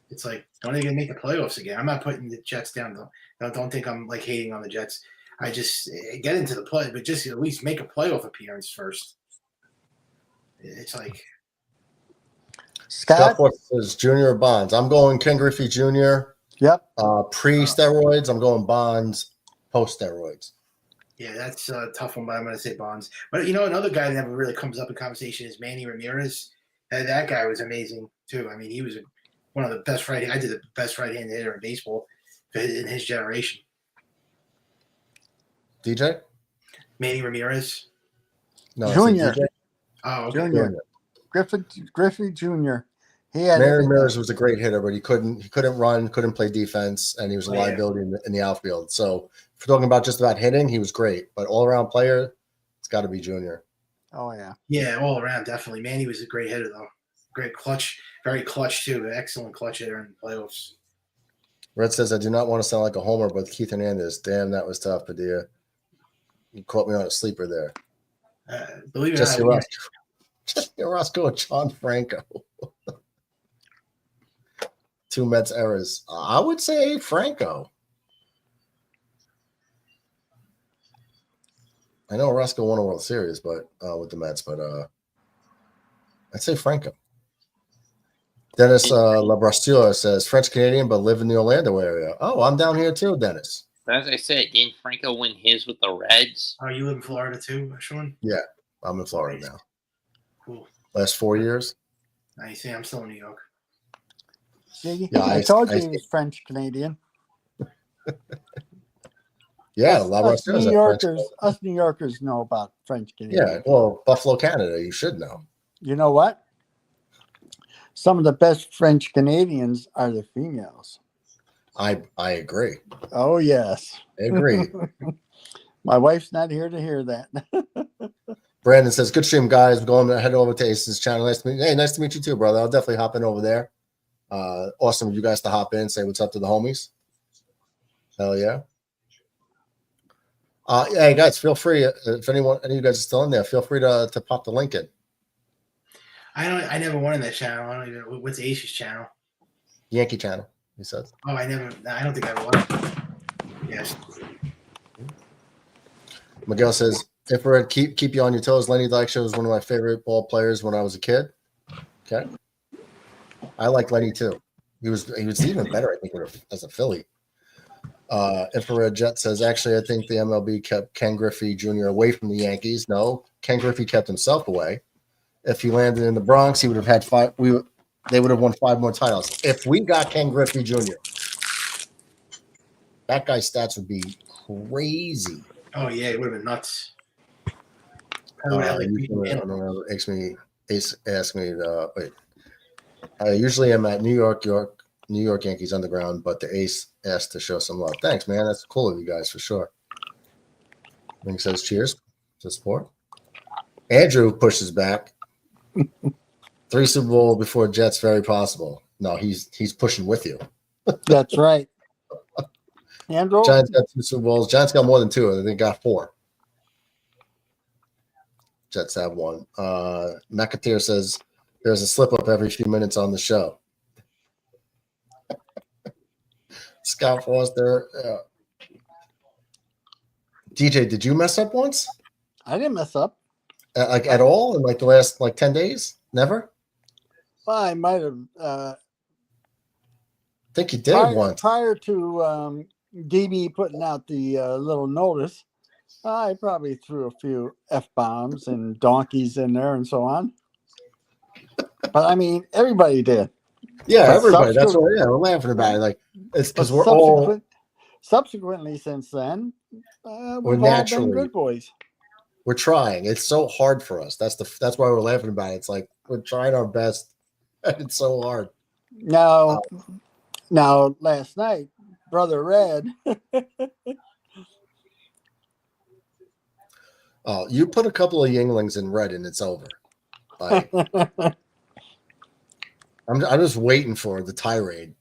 It's like, when are they going to make the playoffs again? I'm not putting the Jets down, though. Don't think I'm like hating on the Jets. I just get into the play, but just at least make a playoff appearance first. It's like Scott says Junior or Bonds. I'm going Ken Griffey Jr. Yep. Pre-steroids. I'm going Bonds. Post-steroids. Yeah, that's a tough one, but I'm going to say Bonds. But another guy that never really comes up in conversation is Manny Ramirez. That guy was amazing too. I mean, he was one of the best the best right-handed hitter in baseball in his generation. DJ? Manny Ramirez. No, Junior. Oh, okay. Junior. Griffey Jr. He had Manny Ramirez was a great hitter, but he couldn't run, couldn't play defense, and he was a liability in the outfield. So if we're talking about just about hitting, he was great. But all-around player, it's got to be Junior. Oh, yeah. Yeah, all around, definitely. Manny was a great hitter, though. Great clutch. Very clutch, too. An excellent clutch hitter in the playoffs. Red says, I do not want to sound like a homer, but Keith Hernandez. Damn, that was tough, Padilla. You caught me on a sleeper there. Believe it Jesse or not. Roscoe and John Franco. 2 Mets errors. I would say Franco. I know Roscoe won a World Series, but with the Mets, but I'd say Franco. Dennis Labrassure says French Canadian, but live in the Orlando area. Oh, I'm down here too, Dennis. As I said, didn't Franco win his with the Reds? Oh, you live in Florida too, Sean? Yeah, I'm in Florida now. Cool. Last 4 years. Nice. Yeah, I'm still in New York. See, Yeah, I told you he was French Canadian. Yeah, us New Yorkers know about French Canadian. Yeah, well, Buffalo, Canada, you should know. You know what? Some of the best French Canadians are the females. I agree. Oh, yes. I agree. My wife's not here to hear that. Brandon says, good stream, guys. We're going to head over to Ace's channel. Nice to meet you too, brother. I'll definitely hop in over there. Awesome of you guys to hop in, say what's up to the homies. Hell yeah. Hey, guys, feel free. If any of you guys are still in there, feel free to pop the link in. I never went on that channel. I don't even. What's Ace's channel? Yankee channel, he says. Oh, I don't think I won. Yes. Miguel says, Infrared, keep you on your toes. Lenny Dykstra was one of my favorite ball players when I was a kid. Okay. I like Lenny too. He was even better, I think, as a Philly. Infrared Jet says, actually, I think the MLB kept Ken Griffey Jr. away from the Yankees. No, Ken Griffey kept himself away. If he landed in the Bronx, he would have had 5. They would have won 5 more titles. If we got Ken Griffey Jr., that guy's stats would be crazy. Oh yeah, it would have been nuts. Ask me. Wait. I usually am at New York Yankees Underground, but the Ace asked to show some love. Thanks, man. That's cool of you guys for sure. Link says cheers to support. Andrew pushes back. 3 Super Bowl before Jets, very possible. No, he's pushing with you. That's right. Andrew? Giants got 2 Super Bowls. Giants got more than 2. They got 4. Jets have 1. McAteer says there's a slip up every few minutes on the show. Scott Foster. DJ, did you mess up once? I didn't mess up. Like at all in like the last 10 days? Never? Well, I might have. I think you did once. Prior to DB putting out the little notice, I probably threw a few F-bombs and donkeys in there and so on. But I mean, everybody did. Yeah, everybody. That's what. Yeah, we're laughing about it. Like it's because we're all subsequently, since then, We're we've all been naturally good boys. we're trying. It's so hard for us. That's why we're laughing about it. It's like we're trying our best. It's so hard. Now, last night, Brother Red. Oh, you put a couple of Yinglings in red and it's over. Like I'm just waiting for the tirade.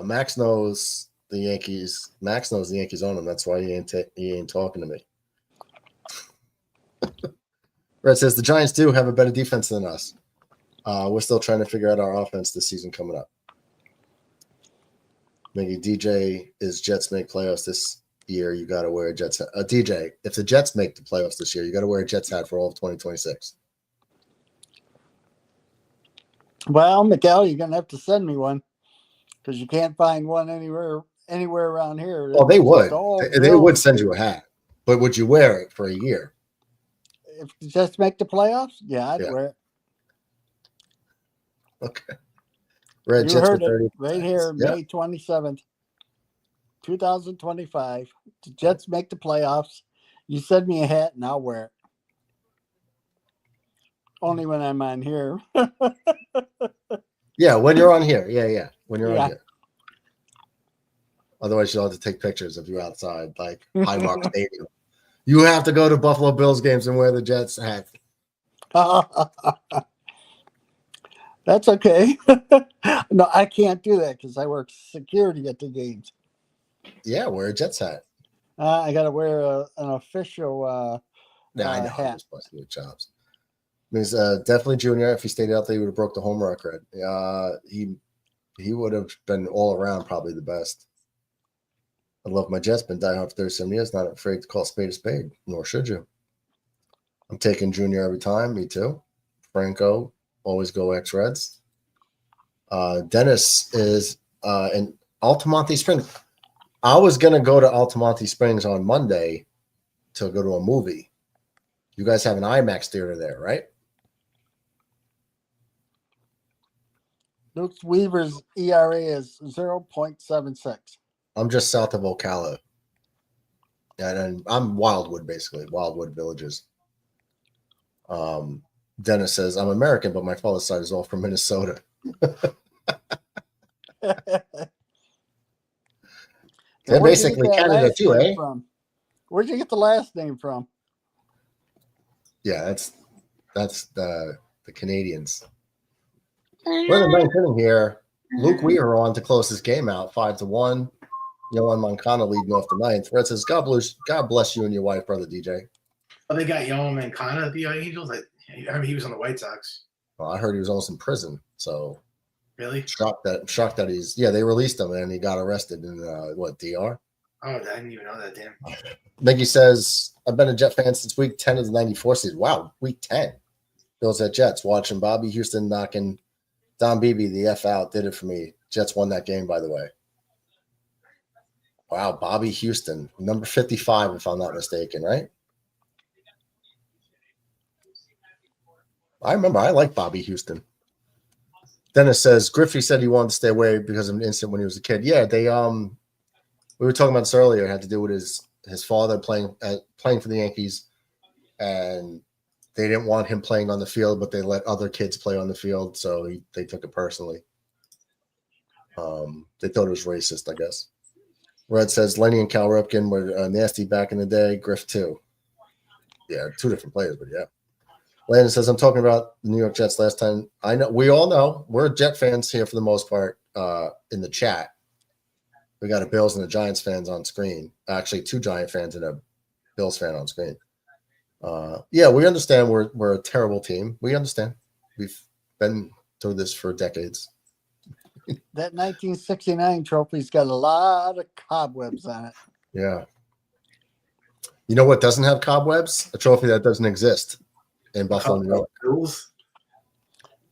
Max knows the Yankees. Max knows the Yankees own him. That's why he ain't talking to me. Red says the Giants do have a better defense than us. We're still trying to figure out our offense this season coming up. Maybe DJ is Jets make playoffs this year. You got to wear a Jets hat. DJ, if the Jets make the playoffs this year, you got to wear a Jets hat for all of 2026. Well, Miguel, you're gonna have to send me one because you can't find one anywhere around here. Oh, they would. They would send dude. you a hat, but would you wear it for a year? If the Jets make the playoffs, yeah, I'd wear it. Okay. Red You Jets heard for 30 it right here, yeah. May 27th, 2025. The Jets make the playoffs. You send me a hat and I'll wear it. Only when I'm on here. Yeah, when you're on here. Yeah. When you're on Yeah. here. Otherwise, you'll have to take pictures of you outside, like Highmark Stadium. You have to go to Buffalo Bills games and wear the Jets hat. That's okay. No, I can't do that because I work security at the games. Yeah, wear a Jets hat. I got to wear an official I know. hat. I'm just busting your chops. Means definitely Junior. If he stayed out there, he would have broke the home record. He would have been all around probably the best. I love my Jets. Been dying for 37 years. Not afraid to call spade a spade. Nor should you. I'm taking Junior every time. Me too. Franco, always go X-Reds. Dennis is in Altamonte Springs. I was going to go to Altamonte Springs on Monday to go to a movie. You guys have an IMAX theater there, right? Luke Weaver's ERA is 0.76. I'm just south of Ocala. And I'm Wildwood, basically. Wildwood Villages. Dennis says, I'm American, but my father's side is all from Minnesota. They're basically Canada too, eh? Where'd you get the last name from? Yeah, that's the Canadians. We're in the ninth inning here. Luke Weaver on to close this game out, 5-1. Yohan Moncada leading off the ninth. Red says, God bless you and your wife, brother DJ. Oh, they got Yohan Moncada, the Angels. I mean, he was on the White Sox. Well, I heard he was almost in prison. So really shocked that he's they released him and he got arrested in DR. Oh, I didn't even know that. Damn. Mickey says, I've been a Jet fan since week 10 of the 94 season. Wow, week 10. Bills at Jets. Watching Bobby Houston knocking Don Beebe the F out did it for me. Jets won that game, by the way. Wow, Bobby Houston, number 55, if I'm not mistaken, right? I remember I like Bobby Houston. Dennis says, Griffey said he wanted to stay away because of an incident when he was a kid. Yeah, they we were talking about this earlier. It had to do with his father playing for the Yankees, and they didn't want him playing on the field, but they let other kids play on the field, so they took it personally. They thought it was racist, I guess. Red says Lenny and Cal Ripken were nasty back in the day. Griff too. Yeah, two different players, but yeah. Landon says, I'm talking about the New York Jets last time. I know we all know we're Jet fans here for the most part in the chat. We got a Bills and a Giants fans on screen. Actually, two Giant fans and a Bills fan on screen. Yeah, we understand we're a terrible team. We understand. We've been through this for decades. That 1969 trophy's got a lot of cobwebs on it. Yeah. You know what doesn't have cobwebs? A trophy that doesn't exist in Buffalo, New York.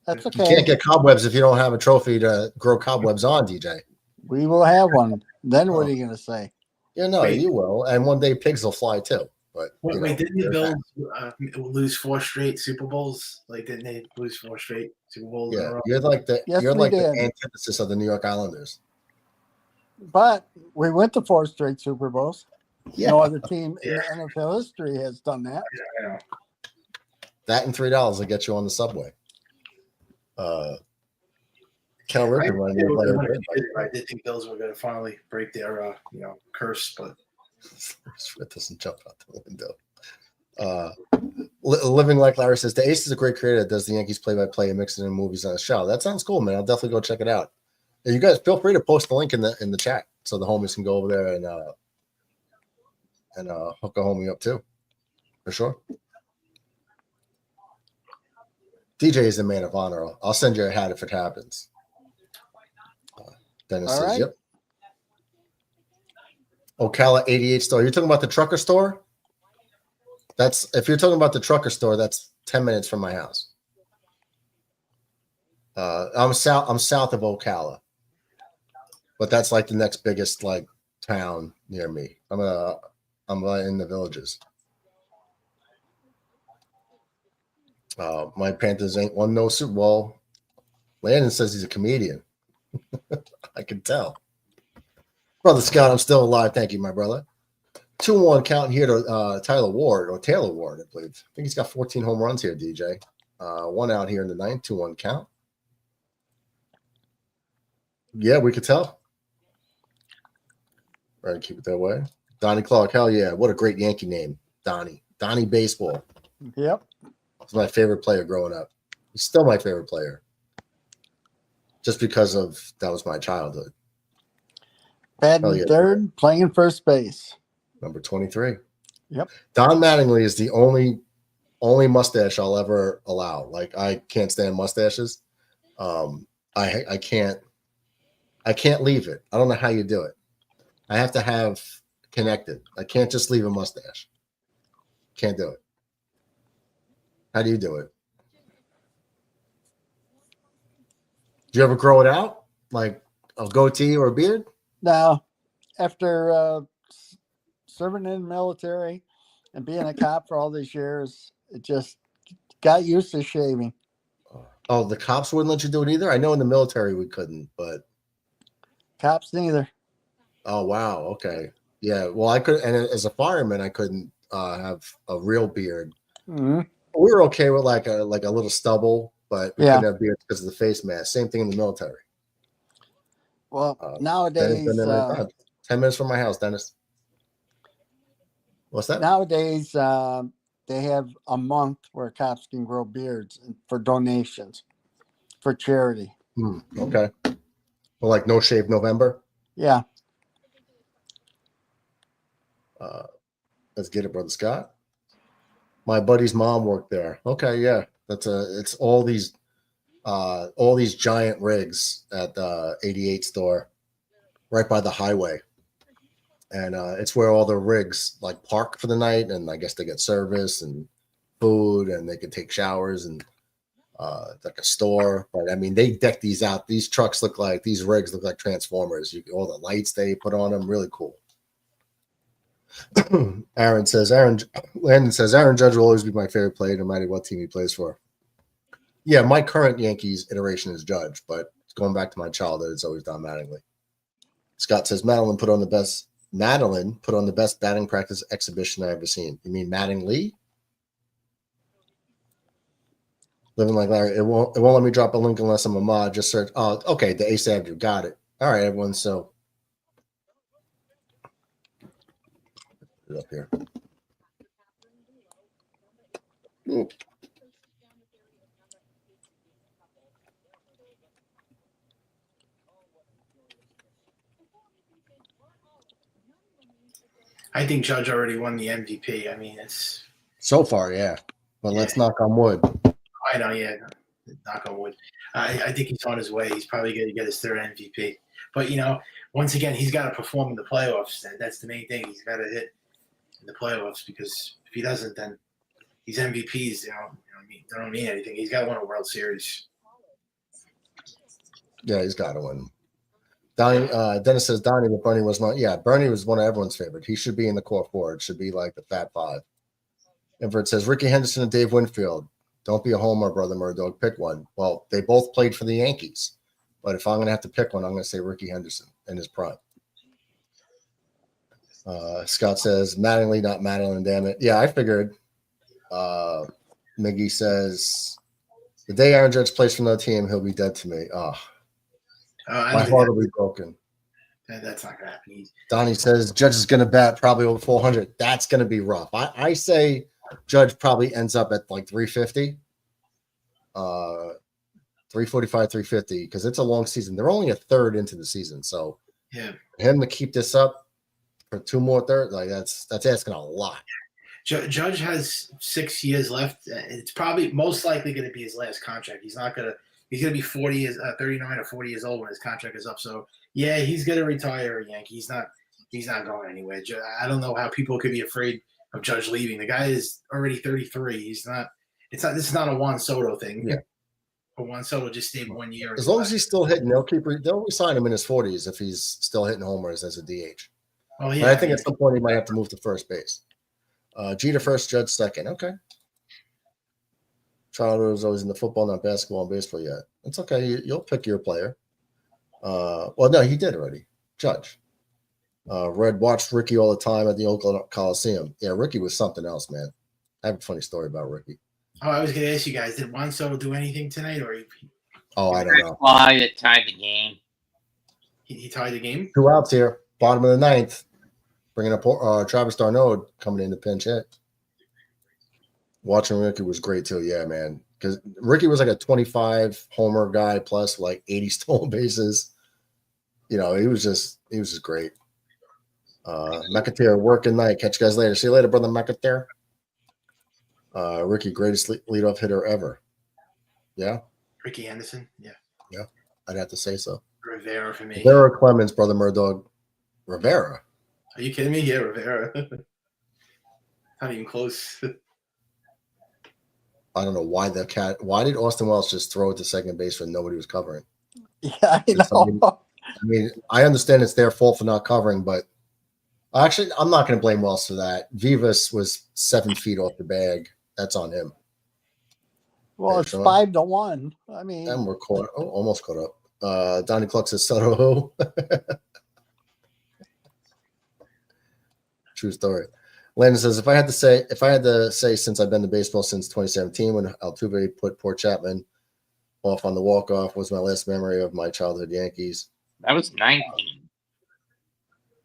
That's okay. You can't get cobwebs if you don't have a trophy to grow cobwebs on, DJ. We will have one. Then what are you going to say? Yeah, no, you will. And one day pigs will fly too. But wait, didn't the Bills lose 4 straight Super Bowls? Like, didn't they lose 4 straight Super Bowls? Yeah, you're like the antithesis of the New York Islanders. But we went to 4 straight Super Bowls. Yeah. No other team in the NFL history has done that. Yeah. That and $3 will get you on the subway. Cal Ripken running your player. I did think Bills were going to finally break their curse, but it doesn't jump out the window. Living Like Larry says, the Ace is a great creator that does the Yankees play-by-play and mixes in movies on a show. That sounds cool, man. I'll definitely go check it out. And you guys feel free to post the link in the chat so the homies can go over there and hook a homie up too, for sure. DJ is the man of honor. I'll send you a hat if it happens. Dennis All says, right. yep. Ocala 88 store. You're talking about the trucker store? If you're talking about the trucker store, that's 10 minutes from my house. I'm south of Ocala. But that's like the next biggest like town near me. I'm in the Villages. My Panthers ain't won no Super Bowl. Landon says he's a comedian. I can tell. Brother Scott, I'm still alive. Thank you, my brother. 2-1 count here to Taylor Ward, I believe. I think he's got 14 home runs here, DJ. 1 out here in the 9th, 2-1 count. Yeah, we could tell. Right, keep it that way. Donnie Clark, hell yeah. What a great Yankee name, Donnie. Donnie Baseball. Yep. He's my favorite player growing up. He's still my favorite player. Just because that was my childhood. Batting third, playing first base. Number 23. Yep. Don Mattingly is the only mustache I'll ever allow. Like, I can't stand mustaches. I can't leave it. I don't know how you do it. I have to have connected. I can't just leave a mustache. Can't do it. How do you do it? Do you ever grow it out? Like a goatee or a beard? Now, after serving in the military and being a cop for all these years, it just got used to shaving. Oh, the cops wouldn't let you do it either? I know in the military we couldn't, but cops neither. Oh, wow. Okay. Yeah. Well, I could, and as a fireman, I couldn't have a real beard. Mm-hmm. We were okay with like a little stubble, but we couldn't have beards because of the face mask. Same thing in the military. Well, nowadays, 10 minutes from my house, Dennis. What's that? Nowadays, they have a month where cops can grow beards for donations for charity. Okay. Well, like No Shave November? Yeah. Let's get it, Brother Scott. My buddy's mom worked there. Okay, yeah. It's all these giant rigs at the 88 store right by the highway. And it's where all the rigs like park for the night, and I guess they get service and food, and they can take showers, and like a store. But I mean, they deck these out. These rigs look like Transformers. All the lights they put on them, really cool. Landon says Aaron Judge will always be my favorite player, no matter what team he plays for. Yeah, my current Yankees iteration is Judge, but going back to my childhood, it's always Don Mattingly. Scott says Madeline put on the best batting practice exhibition I've ever seen. You mean Mattingly? Living Like Larry. It won't let me drop a link unless I'm a mod. Just search. Oh, okay. The Ace Avenue. Got it. All right, everyone. So put it up here. Ooh. I think Judge already won the MVP. I mean, it's so far, yeah. But let's knock on wood. I know, yeah. Knock on wood. I think he's on his way. He's probably going to get his third MVP. But once again, he's got to perform in the playoffs. That's the main thing. He's got to hit in the playoffs, because if he doesn't, then these MVPs, they don't mean anything. He's got to win a World Series. Yeah, he's got to win. Donnie, Dennis says Donnie, but Bernie was not. Yeah, Bernie was one of everyone's favorite. He should be in the core four. It should be like the Fat Five. Invert says Ricky Henderson and Dave Winfield. Don't be a homer, brother Murdoch. Pick one. Well, they both played for the Yankees, but if I'm going to have to pick one, I'm going to say Ricky Henderson in his prime. Scott says, Mattingly, not Madeline, damn it. Yeah, I figured. Miggy says, the day Aaron Judge plays for another team, he'll be dead to me. Oh, my heart will be broken. That's not going to happen. Donnie says, Judge is going to bat probably over 400. That's going to be rough. I say Judge probably ends up at like 350. 345, 350, because it's a long season. They're only a third into the season. So yeah, him to keep this up for 2 more thirds, like that's asking a lot. Judge has 6 years left. It's probably most likely going to be his last contract. He's going to be 39 or 40 years old when his contract is up. So yeah, he's going to retire a Yankee. He's not going anywhere. I don't know how people could be afraid of Judge leaving. The guy is already 33. This is not a Juan Soto thing. Yeah. But Juan Soto just stayed 1 year. As long as he's still hitting, they'll resign him in his 40s if he's still hitting homers as a DH. Oh yeah. But I think at some point he might have to move to first base. Jeter first, Judge second. Okay. Childhood was always into football, not basketball and baseball yet. It's okay. You'll pick your player. Well, no, he did already. Judge. Red watched Ricky all the time at the Oakland Coliseum. Yeah, Ricky was something else, man. I have a funny story about Ricky. Oh, I was going to ask you guys, did Juan Soto do anything tonight? Or I don't know. Fly that tied the game. He tied the game? 2 outs here. Bottom of the 9th. Bringing up Travis d'Arnaud coming in to pinch hit. Watching Ricky was great too. Yeah, man. Because Ricky was like a 25 homer guy plus like 80 stolen bases. He was just great. McAteer working night. Catch you guys later. See you later, brother McAteer. Ricky, greatest leadoff hitter ever. Yeah. Ricky Henderson. Yeah. Yeah. I'd have to say so. Rivera for me. Rivera Clemens, brother Murdog. Rivera. Are you kidding me? Yeah, Rivera. Not even close. I don't know why why did Austin Wells just throw it to second base when nobody was covering? Yeah, I know. I understand it's their fault for not covering, but actually, I'm not going to blame Wells for that. Vivas was 7 feet off the bag. That's on him. Well, it's 5-1. I mean, and we're almost caught up. Donnie Cluck says Soto. True story. Landon says, if I had to say since I've been to baseball since 2017 when Altuve put poor Chapman off on the walk-off was my last memory of my childhood Yankees. That was 19.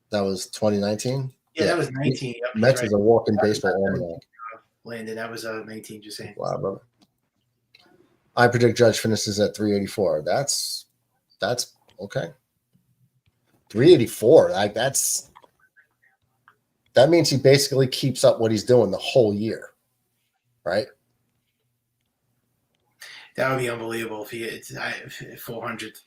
That was 2019? Yeah, that was 19. Yep, Mets is a walking baseball almanac. Landon, that was 19, just saying. Wow, brother. I predict Judge finishes at 384. That's okay. 384. That means he basically keeps up what he's doing the whole year, right? That would be unbelievable if he hits 400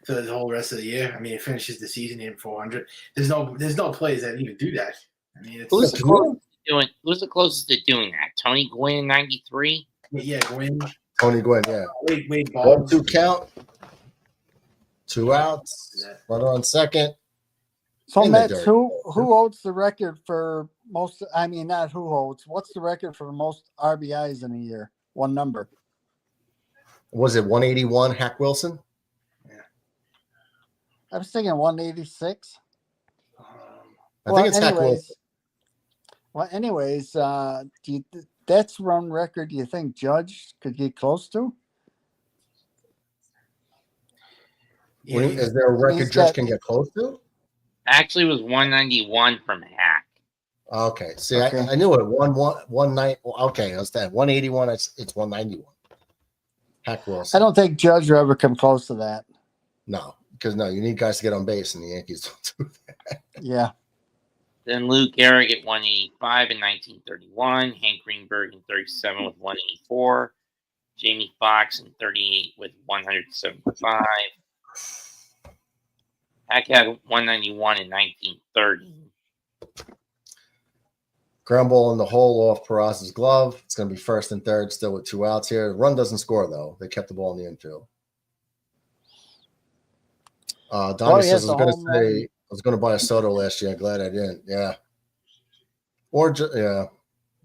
for the whole rest of the year. I mean, it finishes the season in 400. There's no players that even do that. I mean, who's the closest to doing that? Tony Gwynn in 93? Yeah, Gwynn. Tony Gwynn, yeah. Wade Boggs. 1-2 count. 2 outs. Runner on second. So, Matt, who holds the record for most? I mean, not who holds. What's the record for most RBIs in a year? One number. Was it 181? Hack Wilson. Yeah. I was thinking 186. I think it's Hack Wilson. Well, anyways, that's run record. Do you think Judge could get close to? Yeah. Is there a record Judge can get close to? Actually, it was 191 from Hack. Okay. See, okay. I knew it. 119. Okay, I was that 181. It's 191. Hack Wilson. I don't think Judge will ever come close to that. No, because you need guys to get on base, and the Yankees don't do that. Yeah. Then Lou Gehrig at 185 in 1931. Hank Greenberg in 37 with 184. Jamie Foxx in 38 with 175. Hack had 191 in 1930. Ground ball in the hole off Peraza's glove. It's going to be first and third, still with 2 outs here. The run doesn't score, though. They kept the ball in the infield. Donnie says, I was going to buy a Soto last year. I'm glad I didn't. Yeah. Or, yeah.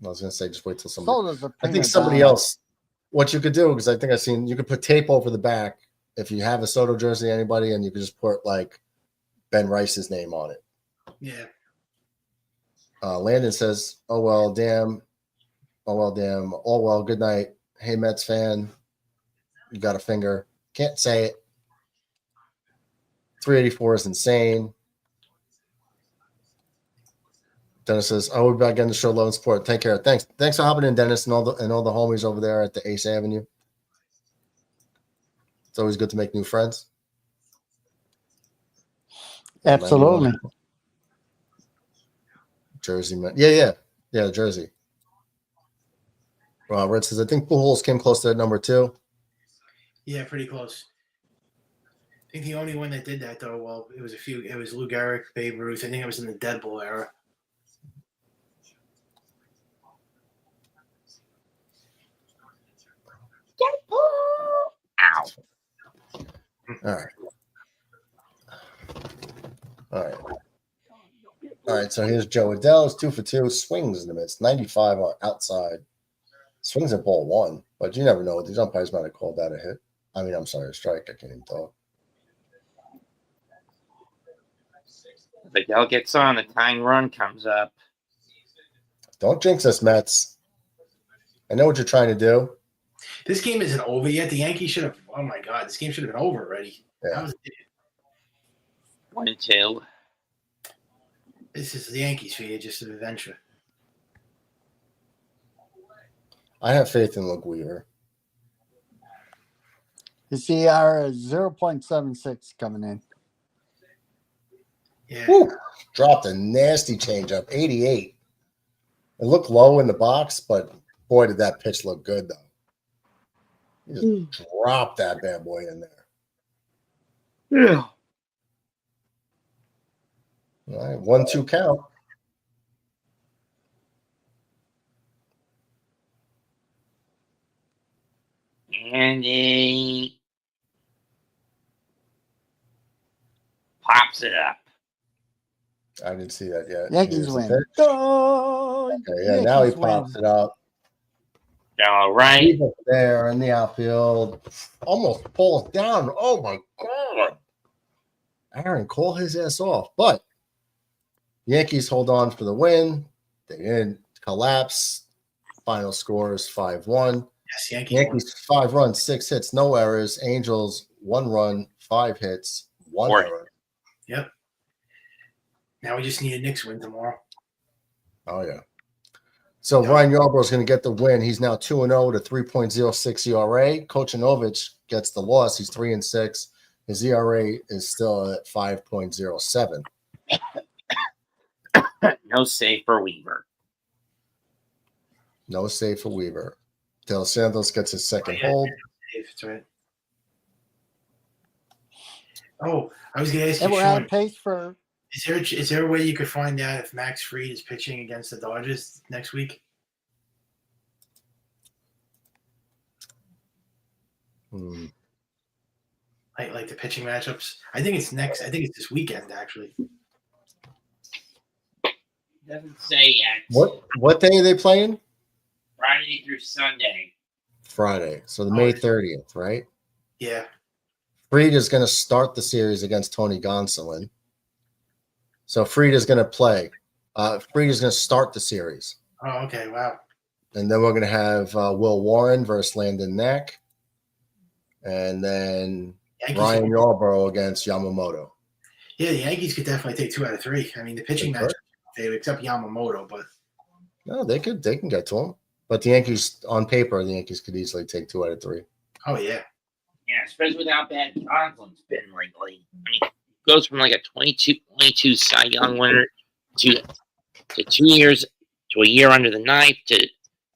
I was going to say, just wait till somebody. I think somebody else, what you could do, because I think I've seen, you could put tape over the back if you have a Soto jersey, anybody, and you could just put, like, Ben Rice's name on it. Yeah. Landon says, "Oh well, damn. Oh well, damn. Oh well. Good night. Hey Mets fan, you got a finger. Can't say it. 384 is insane." Dennis says, "I will be back again to show love and support. Take care. Thanks for hopping in, Dennis, and all the homies over there at the Ace Avenue. It's always good to make new friends." Absolutely. Jersey, man. Yeah, Jersey. Red says, "I think Pujols came close to that number 2. Yeah, pretty close. I think the only one that did that, though, well, it was Lou Gehrig, Babe Ruth. I think it was in the dead ball era. Ow. All right. So here's Joe Adele. It's 2 for 2. Swings in the midst. 95 on outside. Swings at ball 1. But you never know. These umpires might have called that a hit. I mean, I'm sorry, a strike. I can't even talk. If Adele gets on, the tying run comes up. Don't jinx us, Mets. I know what you're trying to do. This game isn't over yet. The Yankees should have. Oh my God, this game should have been over already. Yeah. 1-2. This is the Yankees for you, just an adventure. I have faith in Luke Weaver. His ER is 0.76 coming in. Yeah. Woo. Dropped a nasty changeup, 88. It looked low in the box, but boy, did that pitch look good, though. He just dropped that bad boy in there. Yeah. All right, 1-2 count. And he pops it up. I didn't see that yet. Yankees win. Go! Okay, yeah, now he pops it up. All right. He's up there in the outfield. Almost pulls down. Oh, my God. Aaron, call his ass off. But Yankees hold on for the win. They didn't collapse. Final score is 5-1. Yes, Yankees 5 runs, 6 hits, no errors. Angels 1 run, 5 hits, 1 error. Yep. Now we just need a Knicks win tomorrow. Oh, yeah. So Ryan Yarbrough is going to get the win. He's now 2-0 with a 3.06 ERA. Kochanovich gets the loss. He's 3-6. His ERA is still at 5.07. No save for Weaver. No save for Weaver. Del Santos gets his second hold. That's right. Oh, I was going to ask you, And we're Sean, on pace for. is there a way you could find out if Max Fried is pitching against the Dodgers next week? Like the pitching matchups? I think it's this weekend, actually. Doesn't say yet. What day are they playing? Friday through Sunday. Friday. So the May 30th, right? Yeah. Fried is going to start the series against Tony Gonsolin. So Fried is going to play. Fried is going to start the series. Oh, okay. Wow. And then we're going to have Will Warren versus Landon Knack. And then Yankees Ryan Yarbrough against Yamamoto. Yeah, the Yankees could definitely take 2 out of 3. I mean, the pitching matchup, except Yamamoto, but no, they can get to him. But the Yankees, on paper, the Yankees could easily take 2 out of 3. Oh, yeah. Yeah, especially with how bad Conklin's been lately. I mean, it goes from like a 22 Cy Young winner to 2 years to a year under the knife to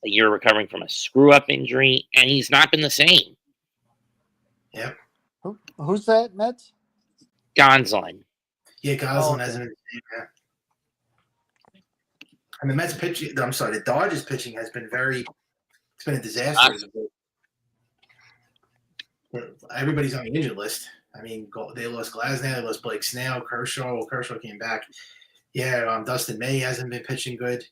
a year recovering from a screw-up injury, and he's not been the same. Yep. Who's that, Mets? Gonsolin. Yeah, Gonsolin hasn't been the same, yeah. And the Mets pitching, the Dodgers pitching has been it's been a disaster. Everybody's on the injured list. I mean, they lost Glasnow, they lost Blake Snell, Kershaw came back. Yeah, Dustin May hasn't been pitching good.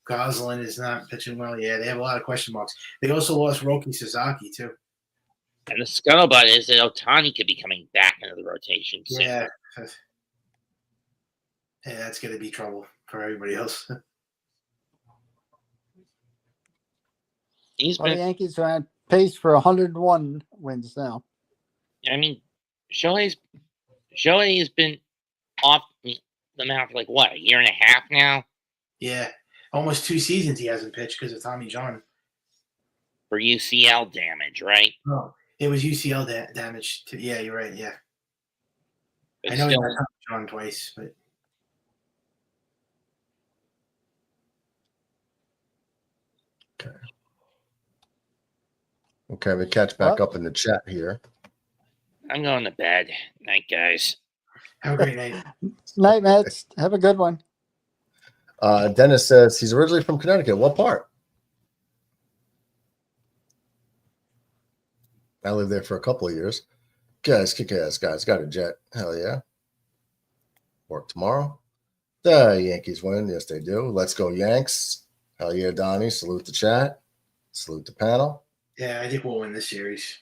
Gonsolin is not pitching well. Yeah, they have a lot of question marks. They also lost Roki Sasaki, too. And the scuttlebutt is that Ohtani could be coming back into the rotation soon. Yeah. Yeah, that's going to be trouble for everybody else. He's Well, the been. Yankees are on pace for 101 wins now. I mean, Shohei has been off the mound for like what, a year and a half now Yeah, almost 2 seasons he hasn't pitched because of Tommy John. for UCL damage, right? Oh, it was UCL damage. Yeah, you're right. Yeah, But I know he still, got Tommy John twice, but Okay, we catch back up in the chat here. I'm going to bed. Night, guys. have a great night. Night, Mets. Have a good one. Dennis says he's originally from Connecticut. What part? I lived there for a couple of years. Guys, kick ass, guys. Got a jet. Hell yeah. Work tomorrow. The Yankees win. Yes, they do. Let's go, Yanks. Hell yeah, Donnie. Salute the chat. Salute the panel. Yeah, I think we'll win this series.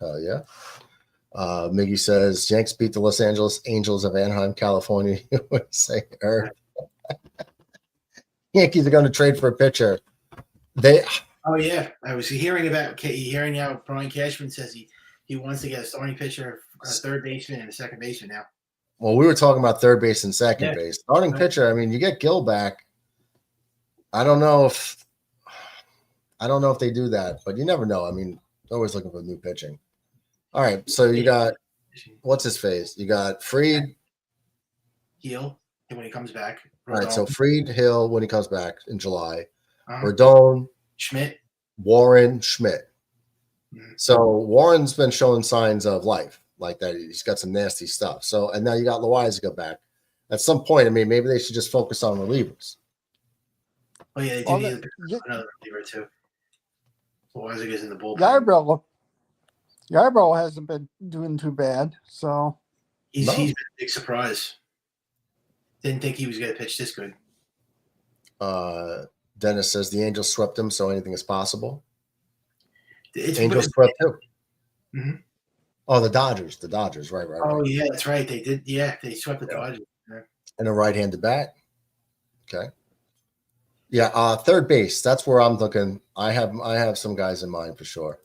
Hell yeah. Miggy says Yanks beat the Los Angeles Angels of Anaheim, California. Say Earth. Yankees are going to trade for a pitcher. Oh yeah, I was hearing how Brian Cashman says he wants to get a starting pitcher, a third baseman, and a second baseman now. Well, we were talking about third base and second Yeah. base. Starting pitcher, I mean, you get Gill back. I don't know if they do that, but you never know. I mean, always looking for new pitching. All right, so you got what's his face? You got Fried, Heel when he comes back. All right, so Fried, Hill when he comes back in July. Uh-huh. Rodon, Schmidt, Warren, Schmidt. Mhm. So Warren's been showing signs of life, like that. He's got some nasty stuff. So, and now you got Loizaga back. At some point, I mean, maybe they should just focus on relievers. Oh yeah, they do need another reliever too. Loizaga's in the bullpen. Yarbrough hasn't been doing too bad, so He's been a big surprise. Didn't think he was going to pitch this good. Dennis says the Angels swept him, so anything is possible. Angels swept too. Mm-hmm. Oh, the Dodgers, right. Oh yeah, that's right. They did. Yeah, they swept the Dodgers. Yeah. And a right-handed bat. Okay. Yeah, third base. That's where I'm looking. I have some guys in mind for sure.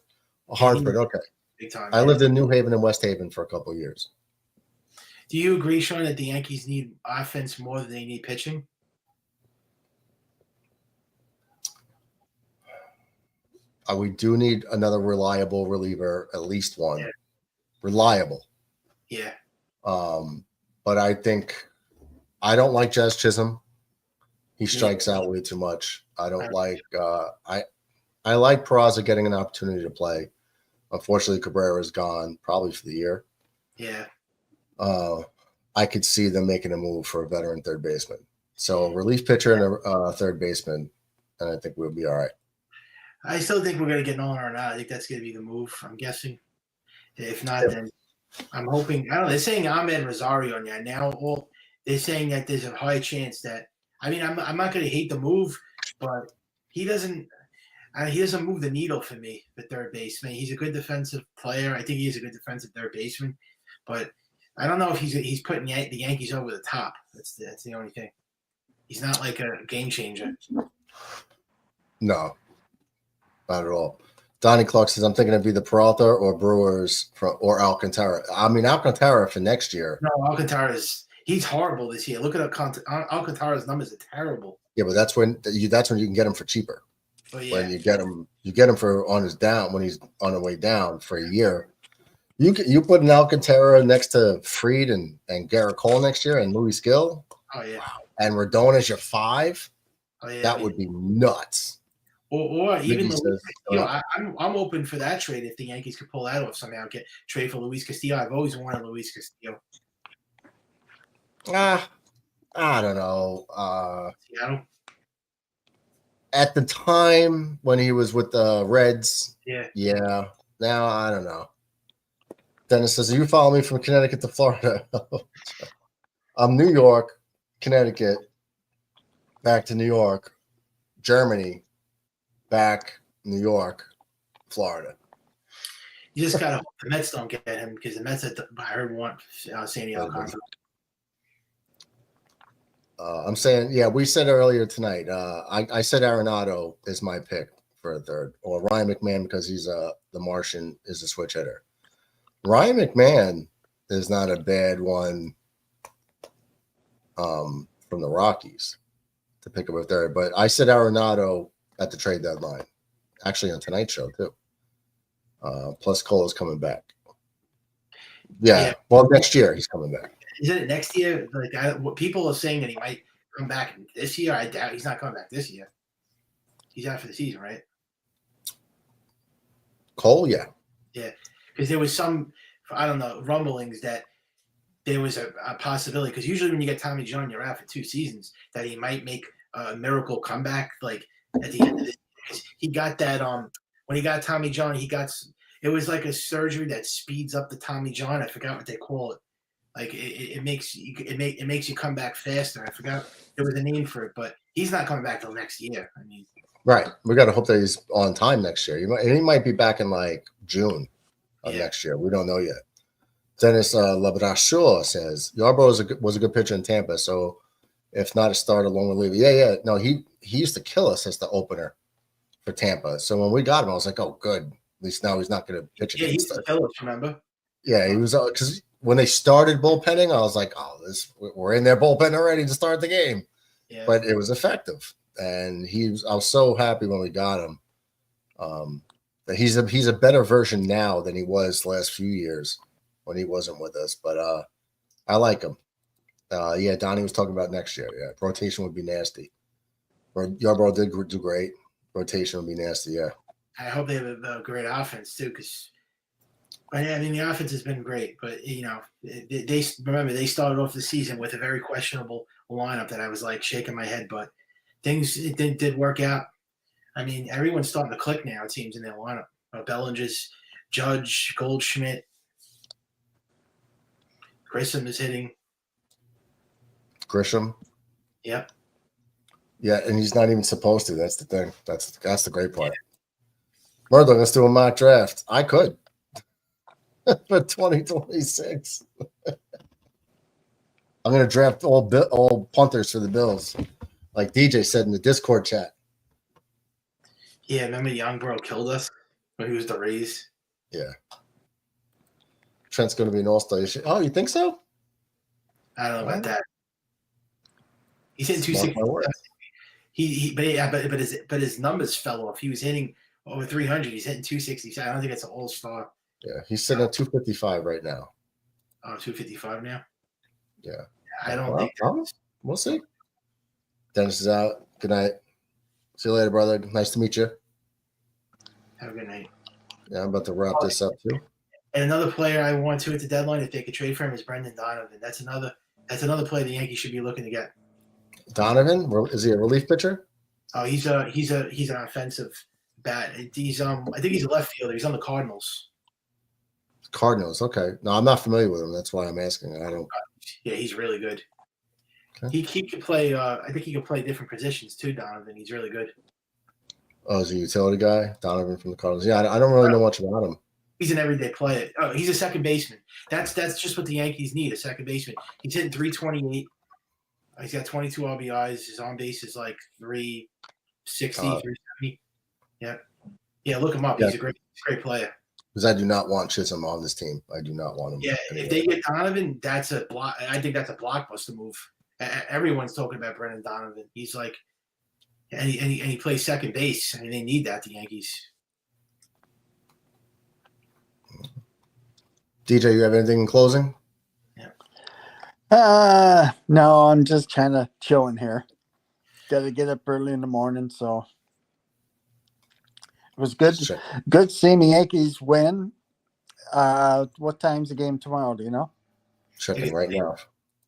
Hartford. Okay. Big time. I lived in New Haven and West Haven for a couple of years. Do you agree, Sean, that the Yankees need offense more than they need pitching? We do need another reliable reliever, at least one. Yeah. Reliable. Yeah. But I think I don't like Jazz Chisholm. He strikes out way too much. I don't like I like Peraza getting an opportunity to play. Unfortunately, Cabrera is gone, probably for the year. Yeah. I could see them making a move for a veteran third baseman. So a relief pitcher and a third baseman, and I think we'll be all right. I still think we're going to get Nolan Arenado. I think that's going to be the move, I'm guessing. If not, then I'm hoping – I don't know. They're saying Ahmed Rosario now. They're saying that there's a high chance that – I mean, I'm not going to hate the move, but he doesn't move the needle for me, the third baseman. He's a good defensive player. I think he is a good defensive third baseman. But I don't know if he's putting the Yankees over the top. That's the only thing. He's not like a game changer. No, not at all. Donnie Clark says, I'm thinking it'd be the Peralta or Brewers or Alcantara. I mean, Alcantara for next year. No, he's horrible this year. Look at Alcantara's numbers are terrible. Yeah, but that's when you can get him for cheaper. Oh, yeah. When you get him for when he's on the way down for a year. You put an Alcantara next to Fried and Garrett Cole next year and Louis Gill. Oh yeah. And Rodon as your 5. Oh yeah. That would be nuts. Or even says, I'm open for that trade if the Yankees could pull that off somehow. Get trade for Luis Castillo. I've always wanted Luis Castillo. I don't know. Seattle. At the time when he was with the Reds, yeah. Now I don't know. Dennis says, you follow me from Connecticut to Florida. I'm New York, Connecticut, back to New York, Germany, back New York, Florida. You just got to hope the Mets don't get him because the Mets, I heard, want Sandy Alcantara. I'm saying, we said earlier tonight, I said Arenado is my pick for a third, or Ryan McMahon because he's the Martian is a switch hitter. Ryan McMahon is not a bad one from the Rockies to pick up a third, but I said Arenado at the trade deadline, actually on tonight's show too. Plus Colo's coming back. Yeah, well, next year he's coming back. Is it next year? Like what people are saying that he might come back this year. I doubt he's not coming back this year. He's out for the season, right? Cole, yeah, because there was some, I don't know, rumblings that there was a possibility. Because usually when you get Tommy John, you're out for 2 seasons. That he might make a miracle comeback, like at the end of this. He got that when he got Tommy John, it was like a surgery that speeds up the Tommy John. I forgot what they call it. Like it makes you come back faster. I forgot there was a name for it, but he's not coming back till next year. I mean, right. We got to hope that he's on time next year. He might be back in like June of next year. We don't know yet. Dennis Labrachur says Yarbrough was a good pitcher in Tampa, so if not a starter, long reliever. Yeah. No, he used to kill us as the opener for Tampa. So when we got him, I was like, oh, good. At least now he's not going to pitch against us. Yeah, he used to kill us, remember? Yeah, he was because when they started bullpenning, I was like, oh, we're in their bullpen already to start the game. Yeah. But it was effective, and I was so happy when we got him. That he's a better version now than he was the last few years when he wasn't with us. But I like him. Yeah, Donnie was talking about next year. Yeah, rotation would be nasty. Yarbrough did do great. Rotation would be nasty. Yeah. I hope they have a great offense too, because I mean the offense has been great, but they remember they started off the season with a very questionable lineup that I was like shaking my head, but things did work out. I mean, everyone's starting to click now, it seems, in their lineup. Bellinger's, Judge, Goldschmidt, Grissom is hitting. Grisham. Yep. Yeah, and he's not even supposed to. That's the thing. That's the great part. Murdoch, let's do a mock draft. I could. For 2026. I'm going to draft all punters for the Bills, like DJ said in the Discord chat. Yeah, remember Youngborough killed us when he was the Rays? Yeah. Trent's going to be an all-star. Oh, you think so? I don't know about that. He's hitting 260. But his numbers fell off. He was hitting over 300. He's hitting 260. I don't think it's an all-star. Yeah, he's sitting at 255 right now. Oh, 255 now? Yeah. I don't think that. We'll see. Dennis is out. Good night. See you later, brother. Nice to meet you. Have a good night. Yeah, I'm about to wrap this up too. And another player I want to at the deadline, if they could trade for him, is Brendan Donovan. That's another player the Yankees should be looking to get. Donovan? Is he a relief pitcher? Oh, he's an offensive bat. I think he's a left fielder. He's on the Cardinals. Cardinals. Okay. No, I'm not familiar with him. That's why I'm asking. I don't. Yeah, he's really good. Okay. He could play. I think he can play different positions too, Donovan. He's really good. Oh, he's a utility guy, Donovan from the Cardinals. Yeah, I don't really know much about him. He's an everyday player. Oh, he's a second baseman. That's just what the Yankees need, a second baseman. He's hitting 328. He's got 22 RBIs. His on base is like 360, 370. Yeah. Yeah, look him up. He's a great player. Because I do not want Chisholm on this team. I do not want him. Yeah, if they get Donovan, that's a block. I think that's a blockbuster move. Everyone's talking about Brendan Donovan. He's like, and he plays second base. I mean, they need that, the Yankees. DJ, you have anything in closing? No, I'm just kind of chilling here. Got to get up early in the morning, so it was good. Good seeing the Yankees win. What time's the game tomorrow? Do you know? Checking right now. I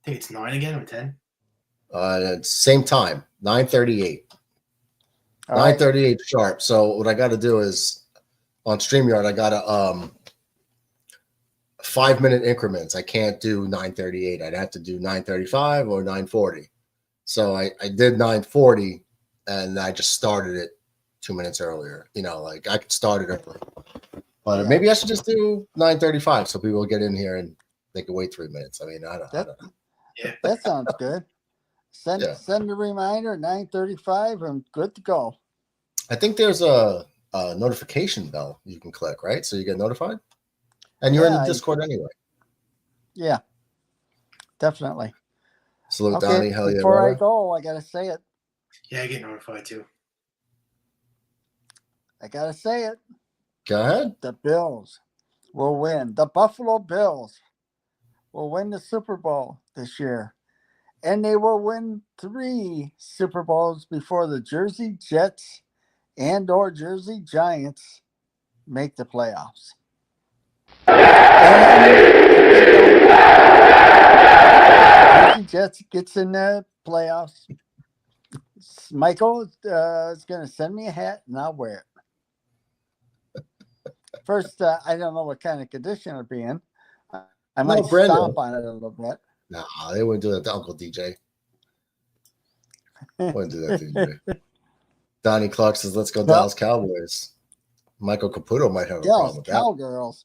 think it's 9 again or 10. It's same time, 9:38. 9:38 sharp. So what I got to do is on StreamYard, I got to 5-minute increments. I can't do 9:38. I'd have to do 9:35 or 9:40. So I did 9:40, and I just started it 2 minutes earlier. Like I could start it early. But maybe I should just do 9:35 so people will get in here and they can wait 3 minutes. I mean, I don't know. Yeah, that sounds good. Send a reminder, 9:35. I'm good to go. I think there's a notification bell you can click, right? So you get notified. And you're in the Discord anyway. Yeah, definitely. Salute, Okay, Donnie. Hell yeah, before I brother. go, I gotta say it. Yeah, I get notified too. I gotta say it. Go ahead. The Bills will win. The Buffalo Bills will win the Super Bowl this year. And they will win 3 Super Bowls before the Jersey Jets and or Jersey Giants make the playoffs. Jersey Jets gets in the playoffs. Michael is going to send me a hat and I'll wear it. First, I don't know what kind of condition it'll be in. I might stomp on it a little bit. No, they wouldn't do that to Uncle DJ. Wouldn't do that to DJ. Donnie Clark says, let's go Dallas Cowboys. Michael Caputo might have a problem with that. Cowgirls.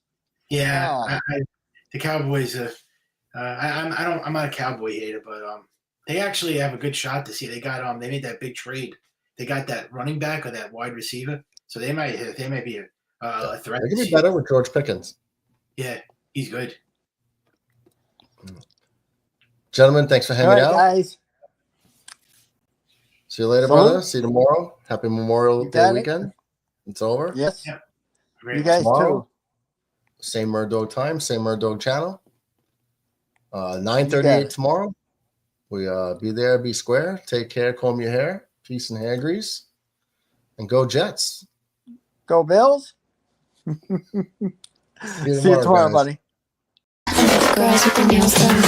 Yeah, the Cowboys. I'm not a Cowboy hater, but they actually have a good shot this year. They got they made that big trade. They got that running back or that wide receiver, so they might be a threat. They could be better with George Pickens. Yeah, he's good. Gentlemen, thanks for hanging out, guys. See you later, brother. See you tomorrow. Happy Memorial Day weekend. It's over. Yes. Yeah. You guys tomorrow, too. Same Murdo time, same Murdo channel. 9:38 tomorrow. We be there, be square. Take care, comb your hair, peace and hair grease, and go Jets. Go Bills. See you tomorrow, buddy. Girls with the nails done.